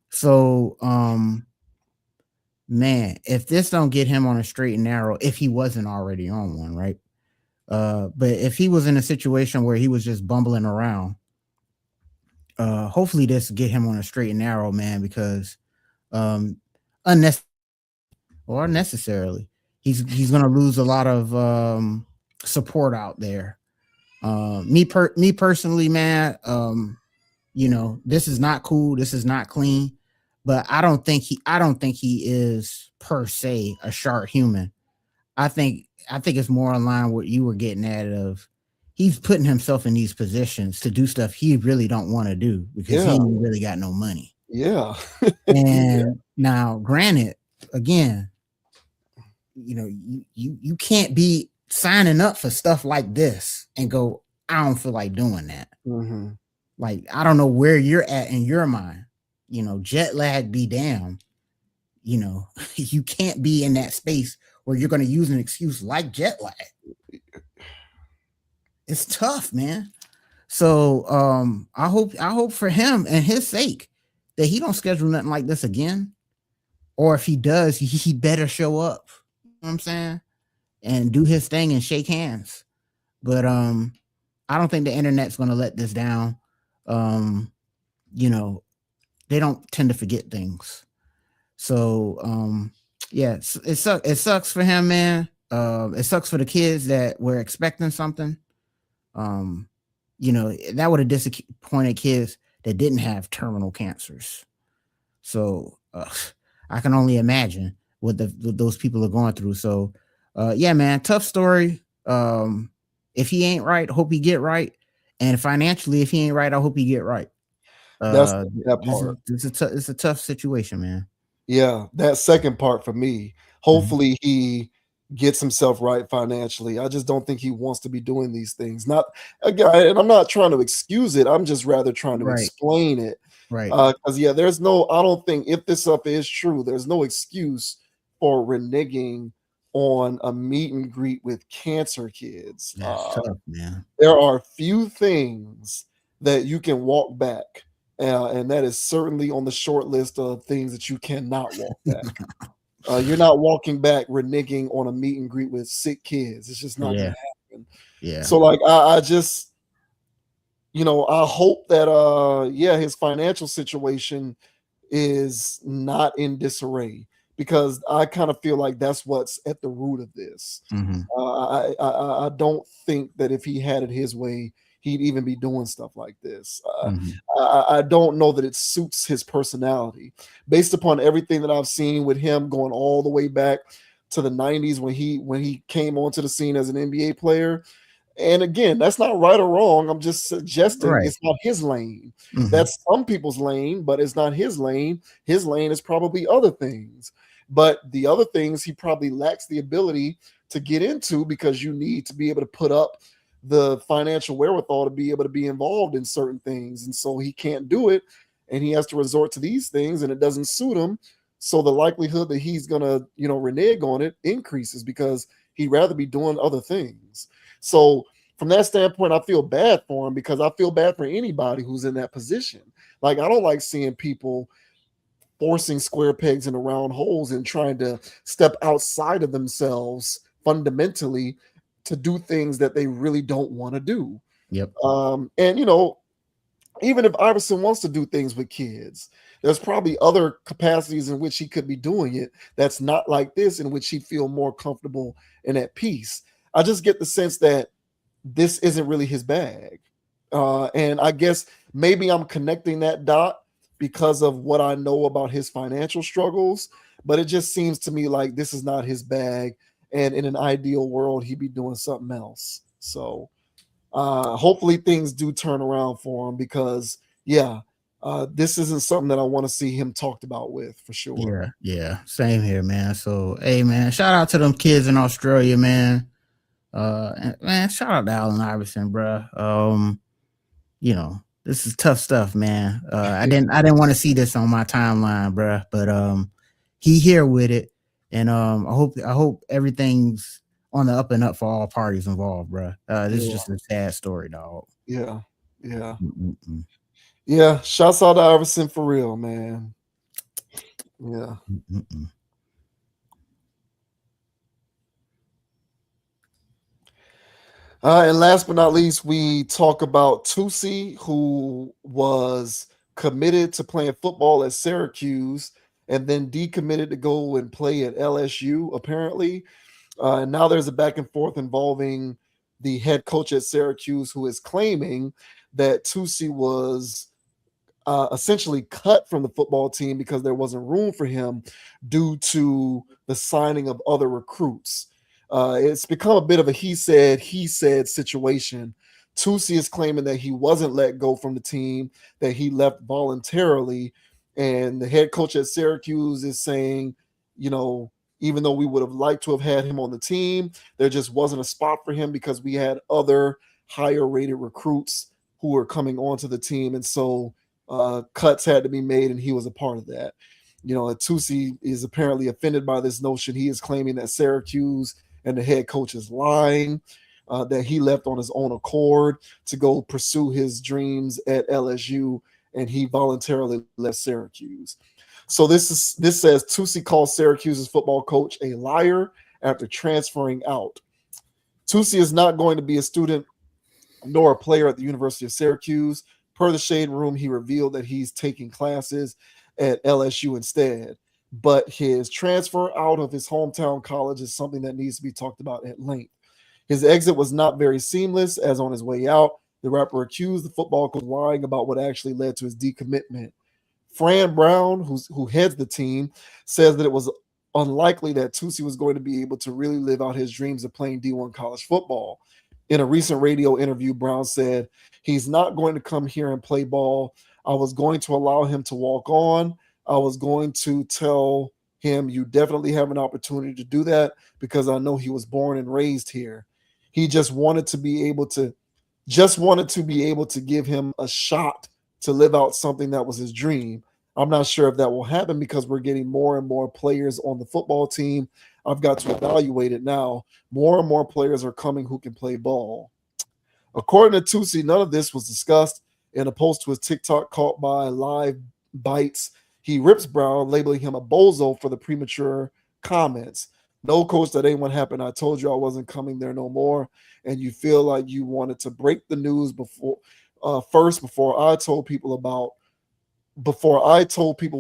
[SPEAKER 2] So, man, if this don't get him on a straight and narrow, if he wasn't already on one, right? But if he was in a situation where he was just bumbling around, hopefully this get him on a straight and narrow, man, because unnecessarily or unnecessarily, he's gonna lose a lot of support out there. Me personally, man, this is not cool. This is not clean. But I don't think he is per se a sharp human. I think it's more in line with what you were getting at of he's putting himself in these positions to do stuff he really don't want to do because he ain't really got no money.
[SPEAKER 1] Yeah.
[SPEAKER 2] And now, granted, again, you can't be signing up for stuff like this and go, I don't feel like doing that.
[SPEAKER 1] Mm-hmm.
[SPEAKER 2] Like, I don't know where you're at in your mind. Jet lag be damned. You can't be in that space where you're going to use an excuse like jet lag. It's tough, man. So I hope for him and his sake that he don't schedule nothing like this again. Or if he does, he better show up. You know what I'm saying? And do his thing and shake hands. But I don't think the internet's going to let this down. They don't tend to forget things. So yeah, it sucks for him, man. It sucks for the kids that were expecting something. That would have disappointed kids that didn't have terminal cancers. So I can only imagine what those people are going through. So yeah, man, tough story. If he ain't right, hope he get right. And financially, if he ain't right, I hope he get right.
[SPEAKER 1] That's that part.
[SPEAKER 2] It's a tough situation, man.
[SPEAKER 1] Yeah, that second part for me. Hopefully he gets himself right financially. I just don't think he wants to be doing these things. Not again, and I'm not trying to excuse it. I'm just rather trying to explain it.
[SPEAKER 2] Right.
[SPEAKER 1] Because I don't think if this stuff is true, there's no excuse for reneging on a meet and greet with cancer kids.
[SPEAKER 2] That's tough, man.
[SPEAKER 1] There are few things that you can walk back. And that is certainly on the short list of things that you cannot walk back. You're not walking back reneging on a meet and greet with sick kids. It's just not going to happen.
[SPEAKER 2] Yeah.
[SPEAKER 1] So like I just, I hope that his financial situation is not in disarray because I kind of feel like that's what's at the root of this.
[SPEAKER 2] Mm-hmm.
[SPEAKER 1] I don't think that if he had it his way, he'd even be doing stuff like this. I don't know that it suits his personality. Based upon everything that I've seen with him going all the way back to the 90s when he came onto the scene as an NBA player. And again, that's not right or wrong. I'm just suggesting
[SPEAKER 2] Right.
[SPEAKER 1] it's not his lane.
[SPEAKER 2] Mhm.
[SPEAKER 1] That's some people's lane, but it's not his lane. His lane is probably other things. But the other things he probably lacks the ability to get into because you need to be able to put up the financial wherewithal to be able to be involved in certain things. And so he can't do it. And he has to resort to these things and it doesn't suit him. So the likelihood that he's going to, renege on it increases because he'd rather be doing other things. So from that standpoint, I feel bad for him because I feel bad for anybody who's in that position. Like, I don't like seeing people forcing square pegs into round holes and trying to step outside of themselves fundamentally to do things that they really don't want to do.
[SPEAKER 2] Yep.
[SPEAKER 1] And even if Iverson wants to do things with kids, there's probably other capacities in which he could be doing it that's not like this, in which he'd feel more comfortable and at peace. I just get the sense that this isn't really his bag. And I guess maybe I'm connecting that dot because of what I know about his financial struggles, but it just seems to me like this is not his bag. And in an ideal world, he'd be doing something else. So hopefully things do turn around for him because, yeah, this isn't something that I want to see him talked about with for sure.
[SPEAKER 2] Yeah. Same here, man. So, hey, man, shout out to them kids in Australia, man. And, man, shout out to Allen Iverson, bro. This is tough stuff, man. I didn't want to see this on my timeline, bro. But he here with it, and I hope everything's on the up and up for all parties involved, bro. This is just a sad story, dog.
[SPEAKER 1] Yeah.
[SPEAKER 2] Mm-mm.
[SPEAKER 1] Yeah. Shouts out to Iverson for real, man. Yeah.
[SPEAKER 2] Mm-mm.
[SPEAKER 1] And last but not least, we talk about Tusi, who was committed to playing football at Syracuse and then decommitted to go and play at LSU, apparently. And now there's a back and forth involving the head coach at Syracuse, who is claiming that Tusi was essentially cut from the football team because there wasn't room for him due to the signing of other recruits. It's become a bit of a he said situation. Tusi is claiming that he wasn't let go from the team, that he left voluntarily. And the head coach at Syracuse is saying, even though we would have liked to have had him on the team, there just wasn't a spot for him because we had other higher rated recruits who were coming onto the team. And so cuts had to be made, and he was a part of that. Tusi is apparently offended by this notion. He is claiming that Syracuse and the head coach is lying, that he left on his own accord to go pursue his dreams at LSU, and he voluntarily left Syracuse. So this says Tusi calls Syracuse's football coach a liar after transferring out. Tusi is not going to be a student nor a player at the University of Syracuse. Per the Shade Room, he revealed that he's taking classes at LSU instead. But his transfer out of his hometown college is something that needs to be talked about at length. His exit was not very seamless, as on his way out, the rapper accused the football coach of lying about what actually led to his decommitment. Fran Brown, who heads the team, says that it was unlikely that Tusi was going to be able to really live out his dreams of playing D1 college football. In a recent radio interview, Brown said, "He's not going to come here and play ball. I was going to allow him to walk on. I was going to tell him, you definitely have an opportunity to do that because I know he was born and raised here. He just wanted to be able to give him a shot to live out something that was his dream. I'm not sure if that will happen because we're getting more and more players on the football team. I've got to evaluate it now. More and more players are coming who can play ball." According to Tusi, none of this was discussed. In a post to his TikTok caught by Live Bites, he rips Brown, labeling him a bozo for the premature comments. "No, coach, that ain't what happened. I told you I wasn't coming there no more, and you feel like you wanted to break the news before I told people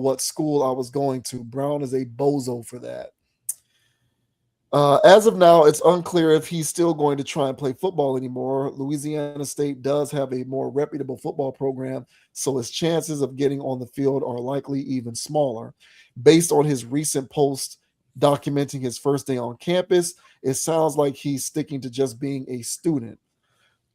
[SPEAKER 1] what school I was going to. Brown is a bozo for that." As of now, it's unclear if he's still going to try and play football anymore. Louisiana State does have a more reputable football program, so his chances of getting on the field are likely even smaller. Based on his recent post Documenting his first day on campus, it sounds like he's sticking to just being a student.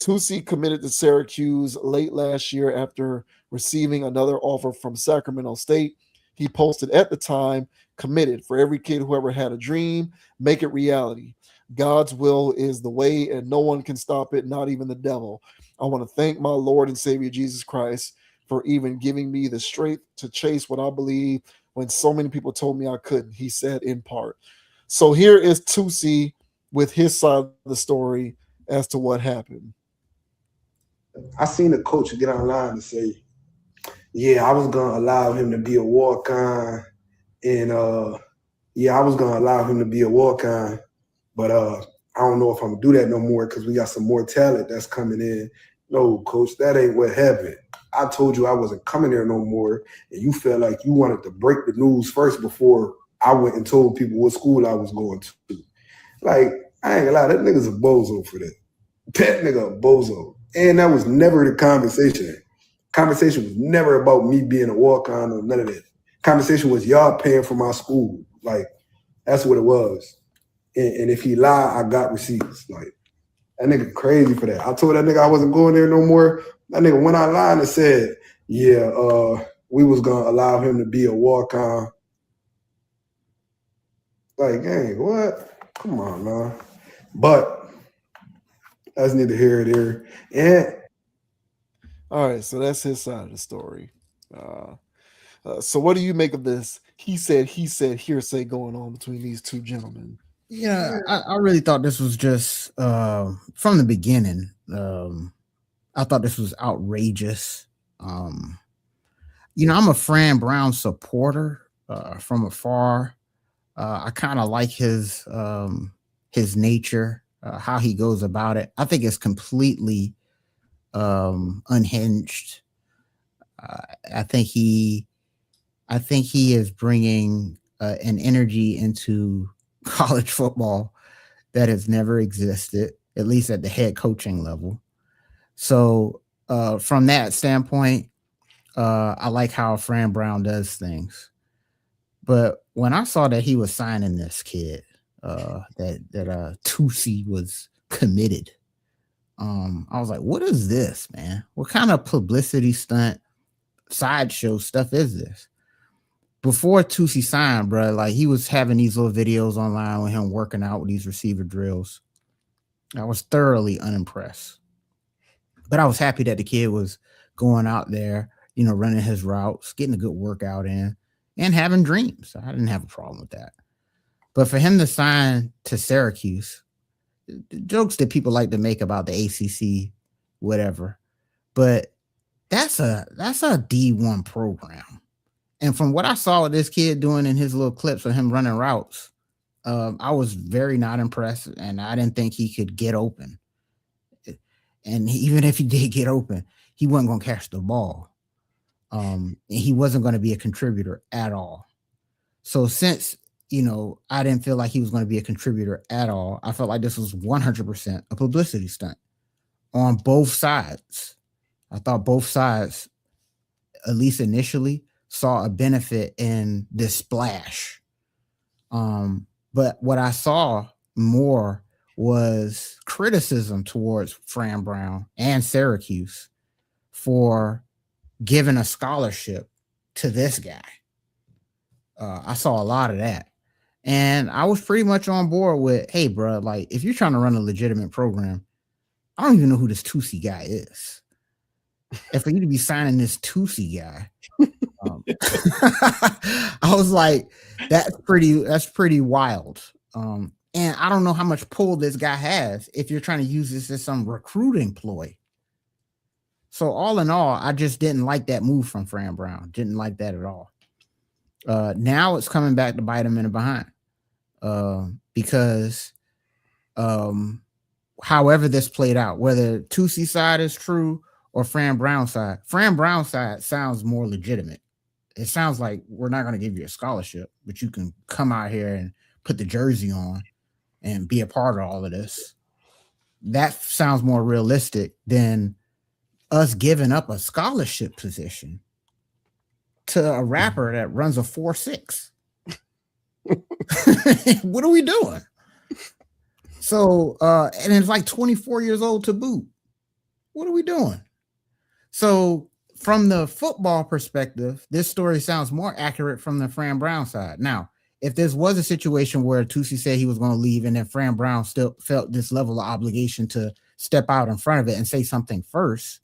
[SPEAKER 1] Tusi committed to Syracuse late last year after receiving another offer from Sacramento State. He posted at the time, committed for every kid who ever had a dream, make it reality. God's will is the way, and no one can stop it, not even the devil. I want to thank my Lord and Savior Jesus Christ for even giving me the strength to chase what I believe when so many people told me I couldn't. He said in part. So here is Tusi with his side of the story as to what happened.
[SPEAKER 3] I seen the coach get online and say, yeah, I was gonna allow him to be a walk-on, and yeah, I was gonna allow him to be a walk-on, but I don't know if I'm gonna do that no more because we got some more talent that's coming in. No, coach, that ain't what happened. I told you I wasn't coming there no more, and you felt like you wanted to break the news first before I went and told people what school I was going to. Like, I ain't gonna lie, that nigga's a bozo for that. That nigga a bozo. And that was never the conversation. Conversation was never about me being a walk-on or none of that. Conversation was y'all paying for my school. Like, that's what it was. And if he lied, I got receipts. Like, that nigga crazy for that. I told that nigga I wasn't going there no more. That nigga went online and said, yeah, we was gonna allow him to be a walk-on. Like, hey, what? Come on, man. But that's neither here or there. And
[SPEAKER 1] all right, so that's his side of the story. So what do you make of this? He said hearsay going on between these two gentlemen.
[SPEAKER 2] Yeah, I really thought this was just from the beginning. I thought this was outrageous. I'm a Fran Brown supporter from afar. I kind of like his nature, how he goes about it. I think it's completely unhinged. I think he is bringing an energy into college football that has never existed, at least at the head coaching level. So from that standpoint, I like how Fran Brown does things. But when I saw that he was signing this kid, that Tusi was committed, I was like, what is this, man? What kind of publicity stunt sideshow stuff is this? Before Tusi signed, bro, like he was having these little videos online with him working out with these receiver drills. I was thoroughly unimpressed. But I was happy that the kid was going out there, running his routes, getting a good workout in, and having dreams. I didn't have a problem with that. But for him to sign to Syracuse, the jokes that people like to make about the ACC, whatever, but that's a D1 program. And from what I saw with this kid doing in his little clips of him running routes, I was very not impressed, and I didn't think he could get open. And even if he did get open, he wasn't going to catch the ball. And he wasn't going to be a contributor at all. So since, I didn't feel like he was going to be a contributor at all, I felt like this was 100% a publicity stunt on both sides. I thought both sides, at least initially, saw a benefit in this splash. But what I saw more was criticism towards Fran Brown and Syracuse for giving a scholarship to this guy. I saw a lot of that. And I was pretty much on board with, hey, bro, like if you're trying to run a legitimate program, I don't even know who this Tusi guy is. And for you to be signing this Tusi guy, I was like, that's pretty wild. And I don't know how much pull this guy has if you're trying to use this as some recruiting ploy. So all in all, I just didn't like that move from Fran Brown. Didn't like that at all. Now it's coming back to bite him in the behind. Because however this played out, whether Tusi side is true or Fran Brown side sounds more legitimate. It sounds like we're not going to give you a scholarship, but you can come out here and put the jersey on and be a part of all of this. That sounds more realistic than us giving up a scholarship position to a rapper that runs a 4.6. What are we doing? So, and it's like 24 years old to boot. What are we doing? So, from the football perspective, this story sounds more accurate from the Fran Brown side. Now, if this was a situation where Tusi said he was going to leave and then Fran Brown still felt this level of obligation to step out in front of it and say something first,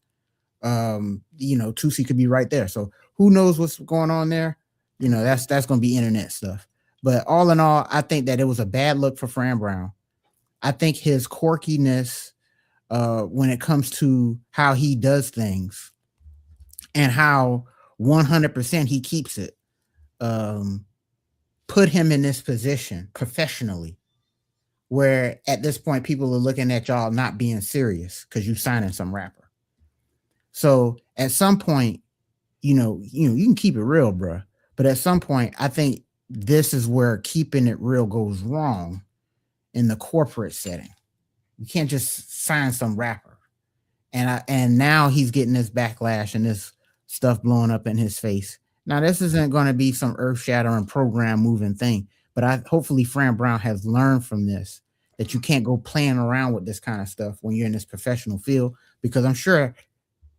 [SPEAKER 2] Tusi could be right there. So who knows what's going on there? That's going to be internet stuff. But all in all, I think that it was a bad look for Fran Brown. I think his quirkiness when it comes to how he does things and how 100% he keeps it, put him in this position professionally, where at this point people are looking at y'all not being serious because you signing some rapper. So at some point, you can keep it real, bro. But at some point, I think this is where keeping it real goes wrong in the corporate setting. You can't just sign some rapper. And now he's getting this backlash and this stuff blowing up in his face. Now, this isn't going to be some earth-shattering program moving thing, but hopefully Fran Brown has learned from this that you can't go playing around with this kind of stuff when you're in this professional field, because I'm sure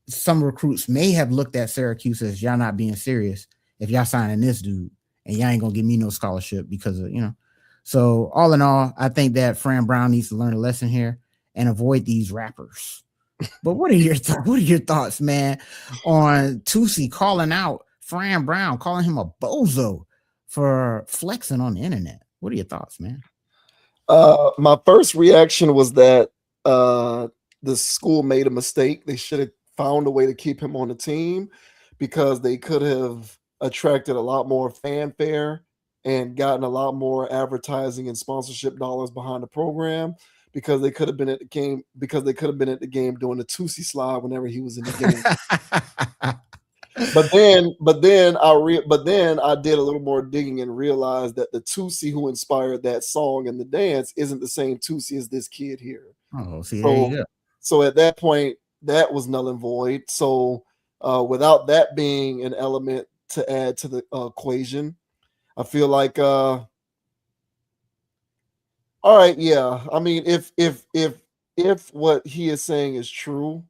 [SPEAKER 2] some recruits may have looked at Syracuse as y'all not being serious if y'all signing this dude and y'all ain't going to give me no scholarship because of, So all in all, I think that Fran Brown needs to learn a lesson here and avoid these rappers. But what are your thoughts, man, on Tusi calling out Fran Brown, calling him a bozo for flexing on the internet? What are your thoughts, man?
[SPEAKER 1] My first reaction was that the school made a mistake. They should have found a way to keep him on the team because they could have attracted a lot more fanfare and gotten a lot more advertising and sponsorship dollars behind the program, because they could have been at the game doing the Tusi slide whenever he was in the game. But then I did a little more digging and realized that the Tusi who inspired that song and the dance isn't the same Tusi as this kid here.
[SPEAKER 2] Oh, see, there you go.
[SPEAKER 1] So at that point, that was null and void. So without that being an element to add to the equation, I feel like all right, yeah. I mean, if what he is saying is true,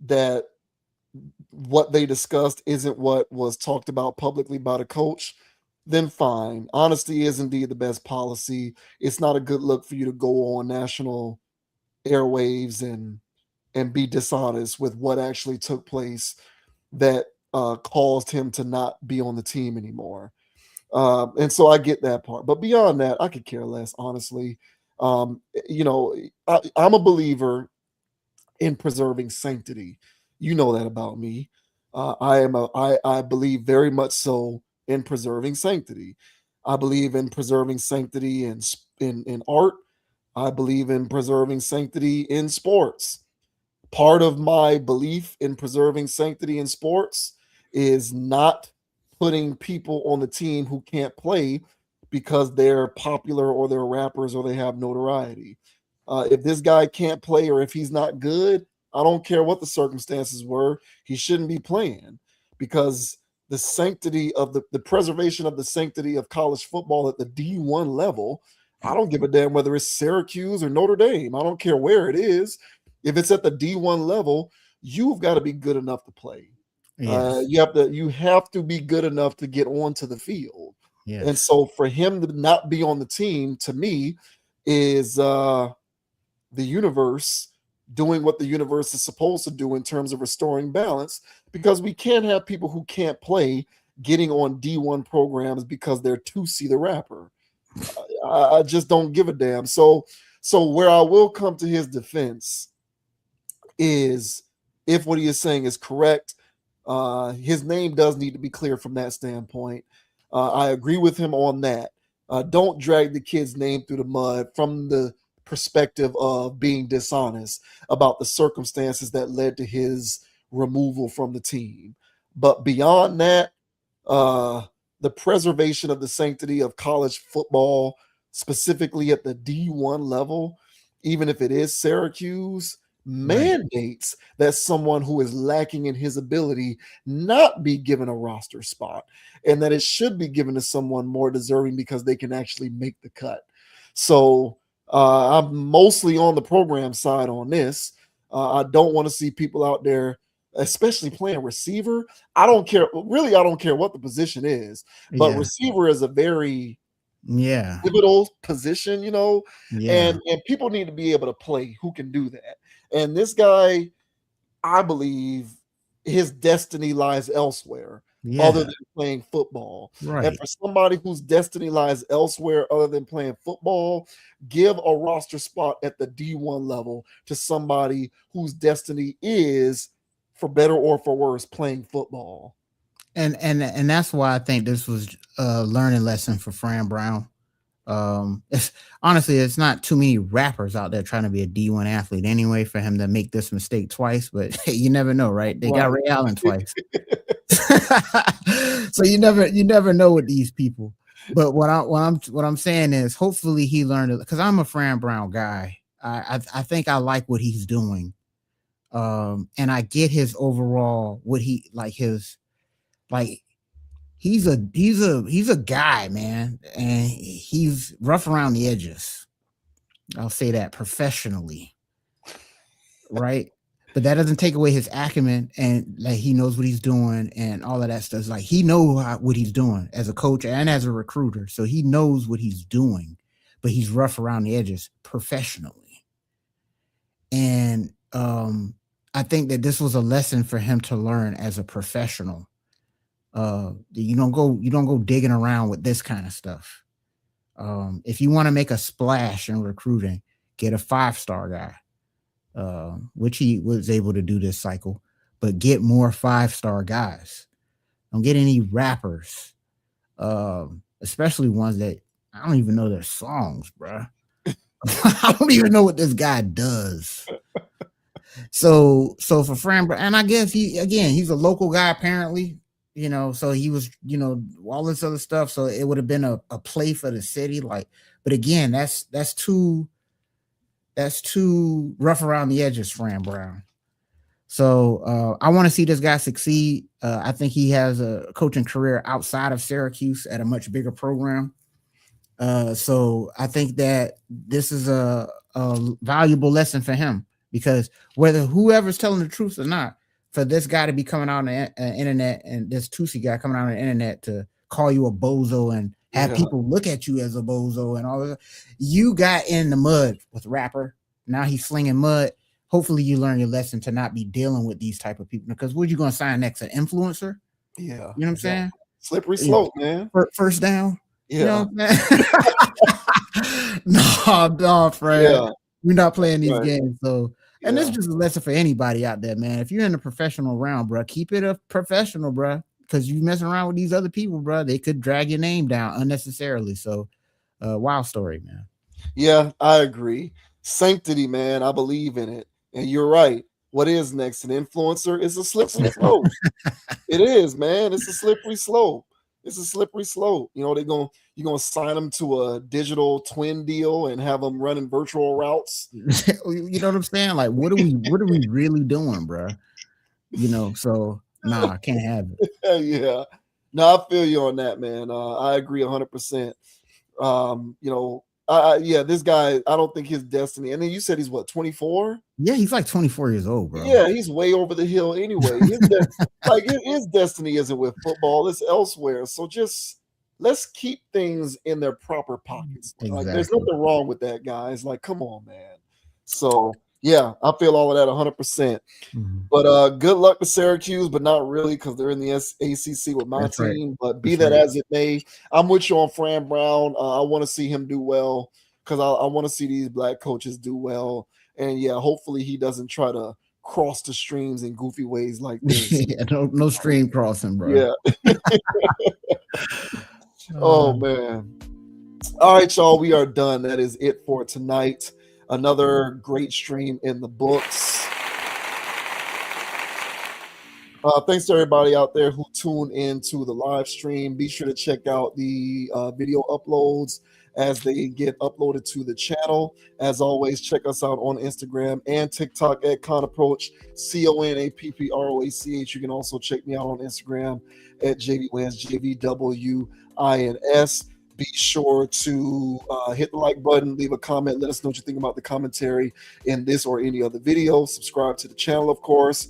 [SPEAKER 1] that what they discussed isn't what was talked about publicly by the coach, then fine. Honesty is indeed the best policy. It's not a good look for you to go on national airwaves and be dishonest with what actually took place that caused him to not be on the team anymore. And so I get that part. But beyond that, I could care less, honestly. I'm a believer in preserving sanctity. You know that about me. I believe very much so in preserving sanctity. I believe in preserving sanctity in art. I believe in preserving sanctity in sports. Part of my belief in preserving sanctity in sports is not putting people on the team who can't play because they're popular or they're rappers or they have notoriety. If this guy can't play or if he's not good, I don't care what the circumstances were, he shouldn't be playing, because the sanctity of the preservation of the sanctity of college football at the D1 level, I don't give a damn whether it's Syracuse or Notre Dame. I don't care where it is. If it's at the D1 level, you've got to be good enough to play. Yes. You have to be good enough to get onto the field. Yes. And so for him to not be on the team, to me, is the universe doing what the universe is supposed to do in terms of restoring balance, because we can't have people who can't play getting on D1 programs because they're Tusi the rapper. I just don't give a damn. So where I will come to his defense is, if what he is saying is correct, his name does need to be clear from that standpoint. I agree with him on that. Don't drag the kid's name through the mud from the perspective of being dishonest about the circumstances that led to his removal from the team. But beyond that, the preservation of the sanctity of college football, specifically at the D1 level, even if it is Syracuse, mandates that someone who is lacking in his ability not be given a roster spot, and that it should be given to someone more deserving because they can actually make the cut. So I'm mostly on the program side on this. I don't want to see people out there, especially playing receiver. I don't care. Really, I don't care what the position is, but receiver is a very pivotal position, you know, and people need to be able to play who can do that. And this guy, I believe his destiny lies elsewhere other than playing football.
[SPEAKER 2] Right.
[SPEAKER 1] And for somebody whose destiny lies elsewhere other than playing football, give a roster spot at the D1 level to somebody whose destiny is, for better or for worse, playing football.
[SPEAKER 2] And that's why I think this was a learning lesson for Fran Brown. It's not too many rappers out there trying to be a D1 athlete anyway for him to make this mistake twice, but you never know, right? They got Ray Allen twice. So you never know with these people. But what I'm saying is hopefully he learned it, because I'm a Fran Brown guy. I think I like what he's doing. And I get his overall he's a guy, man, and he's rough around the edges. I'll say that professionally, right? But that doesn't take away his acumen, and like he knows what he's doing and all of that stuff. Like he knows what he's doing as a coach and as a recruiter, so he knows what he's doing. But he's rough around the edges professionally, and I think that this was a lesson for him to learn as a professional. You don't go digging around with this kind of stuff. If you want to make a splash in recruiting, get a 5-star guy, which he was able to do this cycle, but get more 5-star guys. Don't get any rappers, especially ones that I don't even know their songs, bro. I don't even know what this guy does. So for Fran, and I guess he's a local guy apparently. You know, so he was, you know, all this other stuff. So it would have been a play for the city. Like, but again, that's too rough around the edges, Fran Brown. So I want to see this guy succeed. I think he has a coaching career outside of Syracuse at a much bigger program. So I think that this is a valuable lesson for him, because whether whoever's telling the truth or not, for this guy to be coming out on the internet, and this Tusi guy coming out on the internet to call you a bozo and have people look at you as a bozo and all that. You got in the mud with rapper. Now he's slinging mud. Hopefully you learn your lesson to not be dealing with these type of people, because what are you going to sign next? An influencer?
[SPEAKER 1] Yeah.
[SPEAKER 2] You know what I'm saying?
[SPEAKER 1] Slippery slope, man.
[SPEAKER 2] First down.
[SPEAKER 1] Yeah.
[SPEAKER 2] You know what I'm saying? No, Fred. Yeah. We're not playing these games. So, and this is just a lesson for anybody out there, man. If you're in the professional realm, bro, keep it a professional, bro, because you messing around with these other people, bro, they could drag your name down unnecessarily. So, wild story, man.
[SPEAKER 1] Yeah, I agree. Sanctity, man. I believe in it. And you're right. What is next? An influencer? It's a slippery slope. It is, man. It's a slippery slope. It's a slippery slope. You know, you're gonna sign them to a digital twin deal and have them running virtual routes.
[SPEAKER 2] You know what I'm saying? Like, what are we really doing, bro? You know, so nah, I can't have it.
[SPEAKER 1] Yeah. No, I feel you on that, man. I agree 100%. You know, this guy, I don't think his destiny. And then you said he's what, 24?
[SPEAKER 2] Yeah, he's like 24 years old, bro.
[SPEAKER 1] Yeah, he's way over the hill anyway. His destiny isn't with football, it's elsewhere. So just let's keep things in their proper pockets. Exactly. Like, there's nothing wrong with that, guys. Like, come on, man. So yeah, I feel all of that 100%. Mm-hmm. But good luck to Syracuse, but not really, because they're in the ACC with my team. Right. But be that as it may, I'm with you on Fran Brown. I want to see him do well, because I want to see these black coaches do well. And yeah, hopefully he doesn't try to cross the streams in goofy ways like this.
[SPEAKER 2] Yeah, no stream crossing, bro.
[SPEAKER 1] Yeah. Oh man. All right, y'all. We are done. That is it for tonight. Another great stream in the books. Thanks to everybody out there who tuned into the live stream. Be sure to check out the video uploads as they get uploaded to the channel. As always, check us out on Instagram and TikTok at Conapproach, CONAPPROACH. You can also check me out on Instagram at JVWins, JVWINS. Be sure to hit the like button, leave a comment, let us know what you think about the commentary in this or any other video. Subscribe to the channel, of course.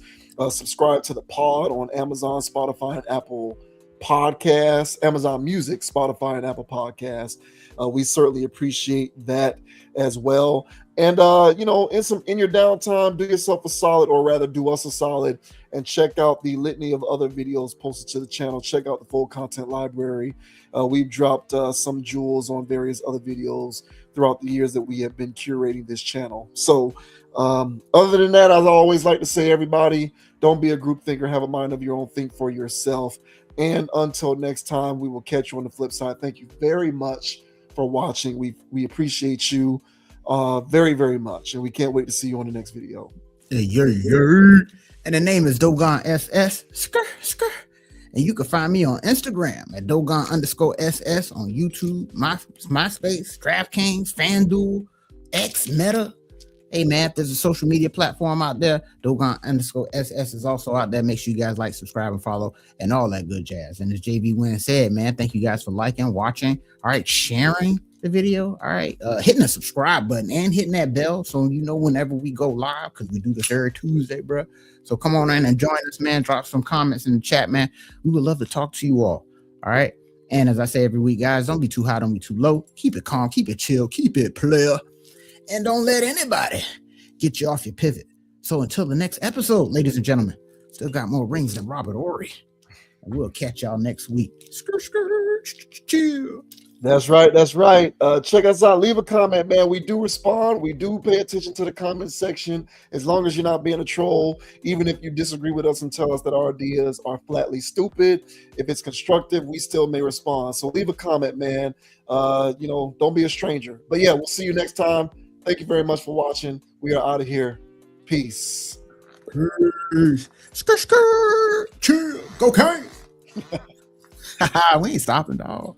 [SPEAKER 1] Subscribe to the pod on Amazon, Spotify, and Apple Podcasts, Amazon Music, Spotify, and Apple Podcasts. We certainly appreciate that as well. And in your downtime, do yourself a solid, or rather do us a solid, and check out the litany of other videos posted to the channel. Check out the full content library. We've dropped some jewels on various other videos throughout the years that we have been curating this channel. So other than that, as I always like to say, everybody, don't be a group thinker, have a mind of your own, think for yourself. And until next time, we will catch you on the flip side. Thank you very much for watching. We appreciate you very, very much, and we can't wait to see you on the next video.
[SPEAKER 2] And the name is Dogon SS. And you can find me on Instagram at Dogon_SS, on YouTube, MySpace, DraftKings, FanDuel, X, Meta. Hey man, if there's a social media platform out there, Dogon_SS is also out there. Make sure you guys like, subscribe, and follow, and all that good jazz. And as JV Win said, man, thank you guys for liking, watching, all right, sharing the video, all right, hitting the subscribe button and hitting that bell so you know whenever we go live, because we do this every Tuesday, bro. So come on in and join us, man. Drop some comments in the chat, man. We would love to talk to you all right? And as I say every week, guys, don't be too high, don't be too low. Keep it calm, keep it chill, keep it player, and don't let anybody get you off your pivot. So until the next episode, ladies and gentlemen, still got more rings than Robert Horry. And we'll catch y'all next week. Chill.
[SPEAKER 1] That's right. That's right. Check us out. Leave a comment, man. We do respond. We do pay attention to the comment section, as long as you're not being a troll. Even if you disagree with us and tell us that our ideas are flatly stupid, if it's constructive, we still may respond. So leave a comment, man. Don't be a stranger. But yeah, we'll see you next time. Thank you very much for watching. We are out of here. Peace.
[SPEAKER 2] Peace. Chill. Go Kane. We ain't stopping, dog.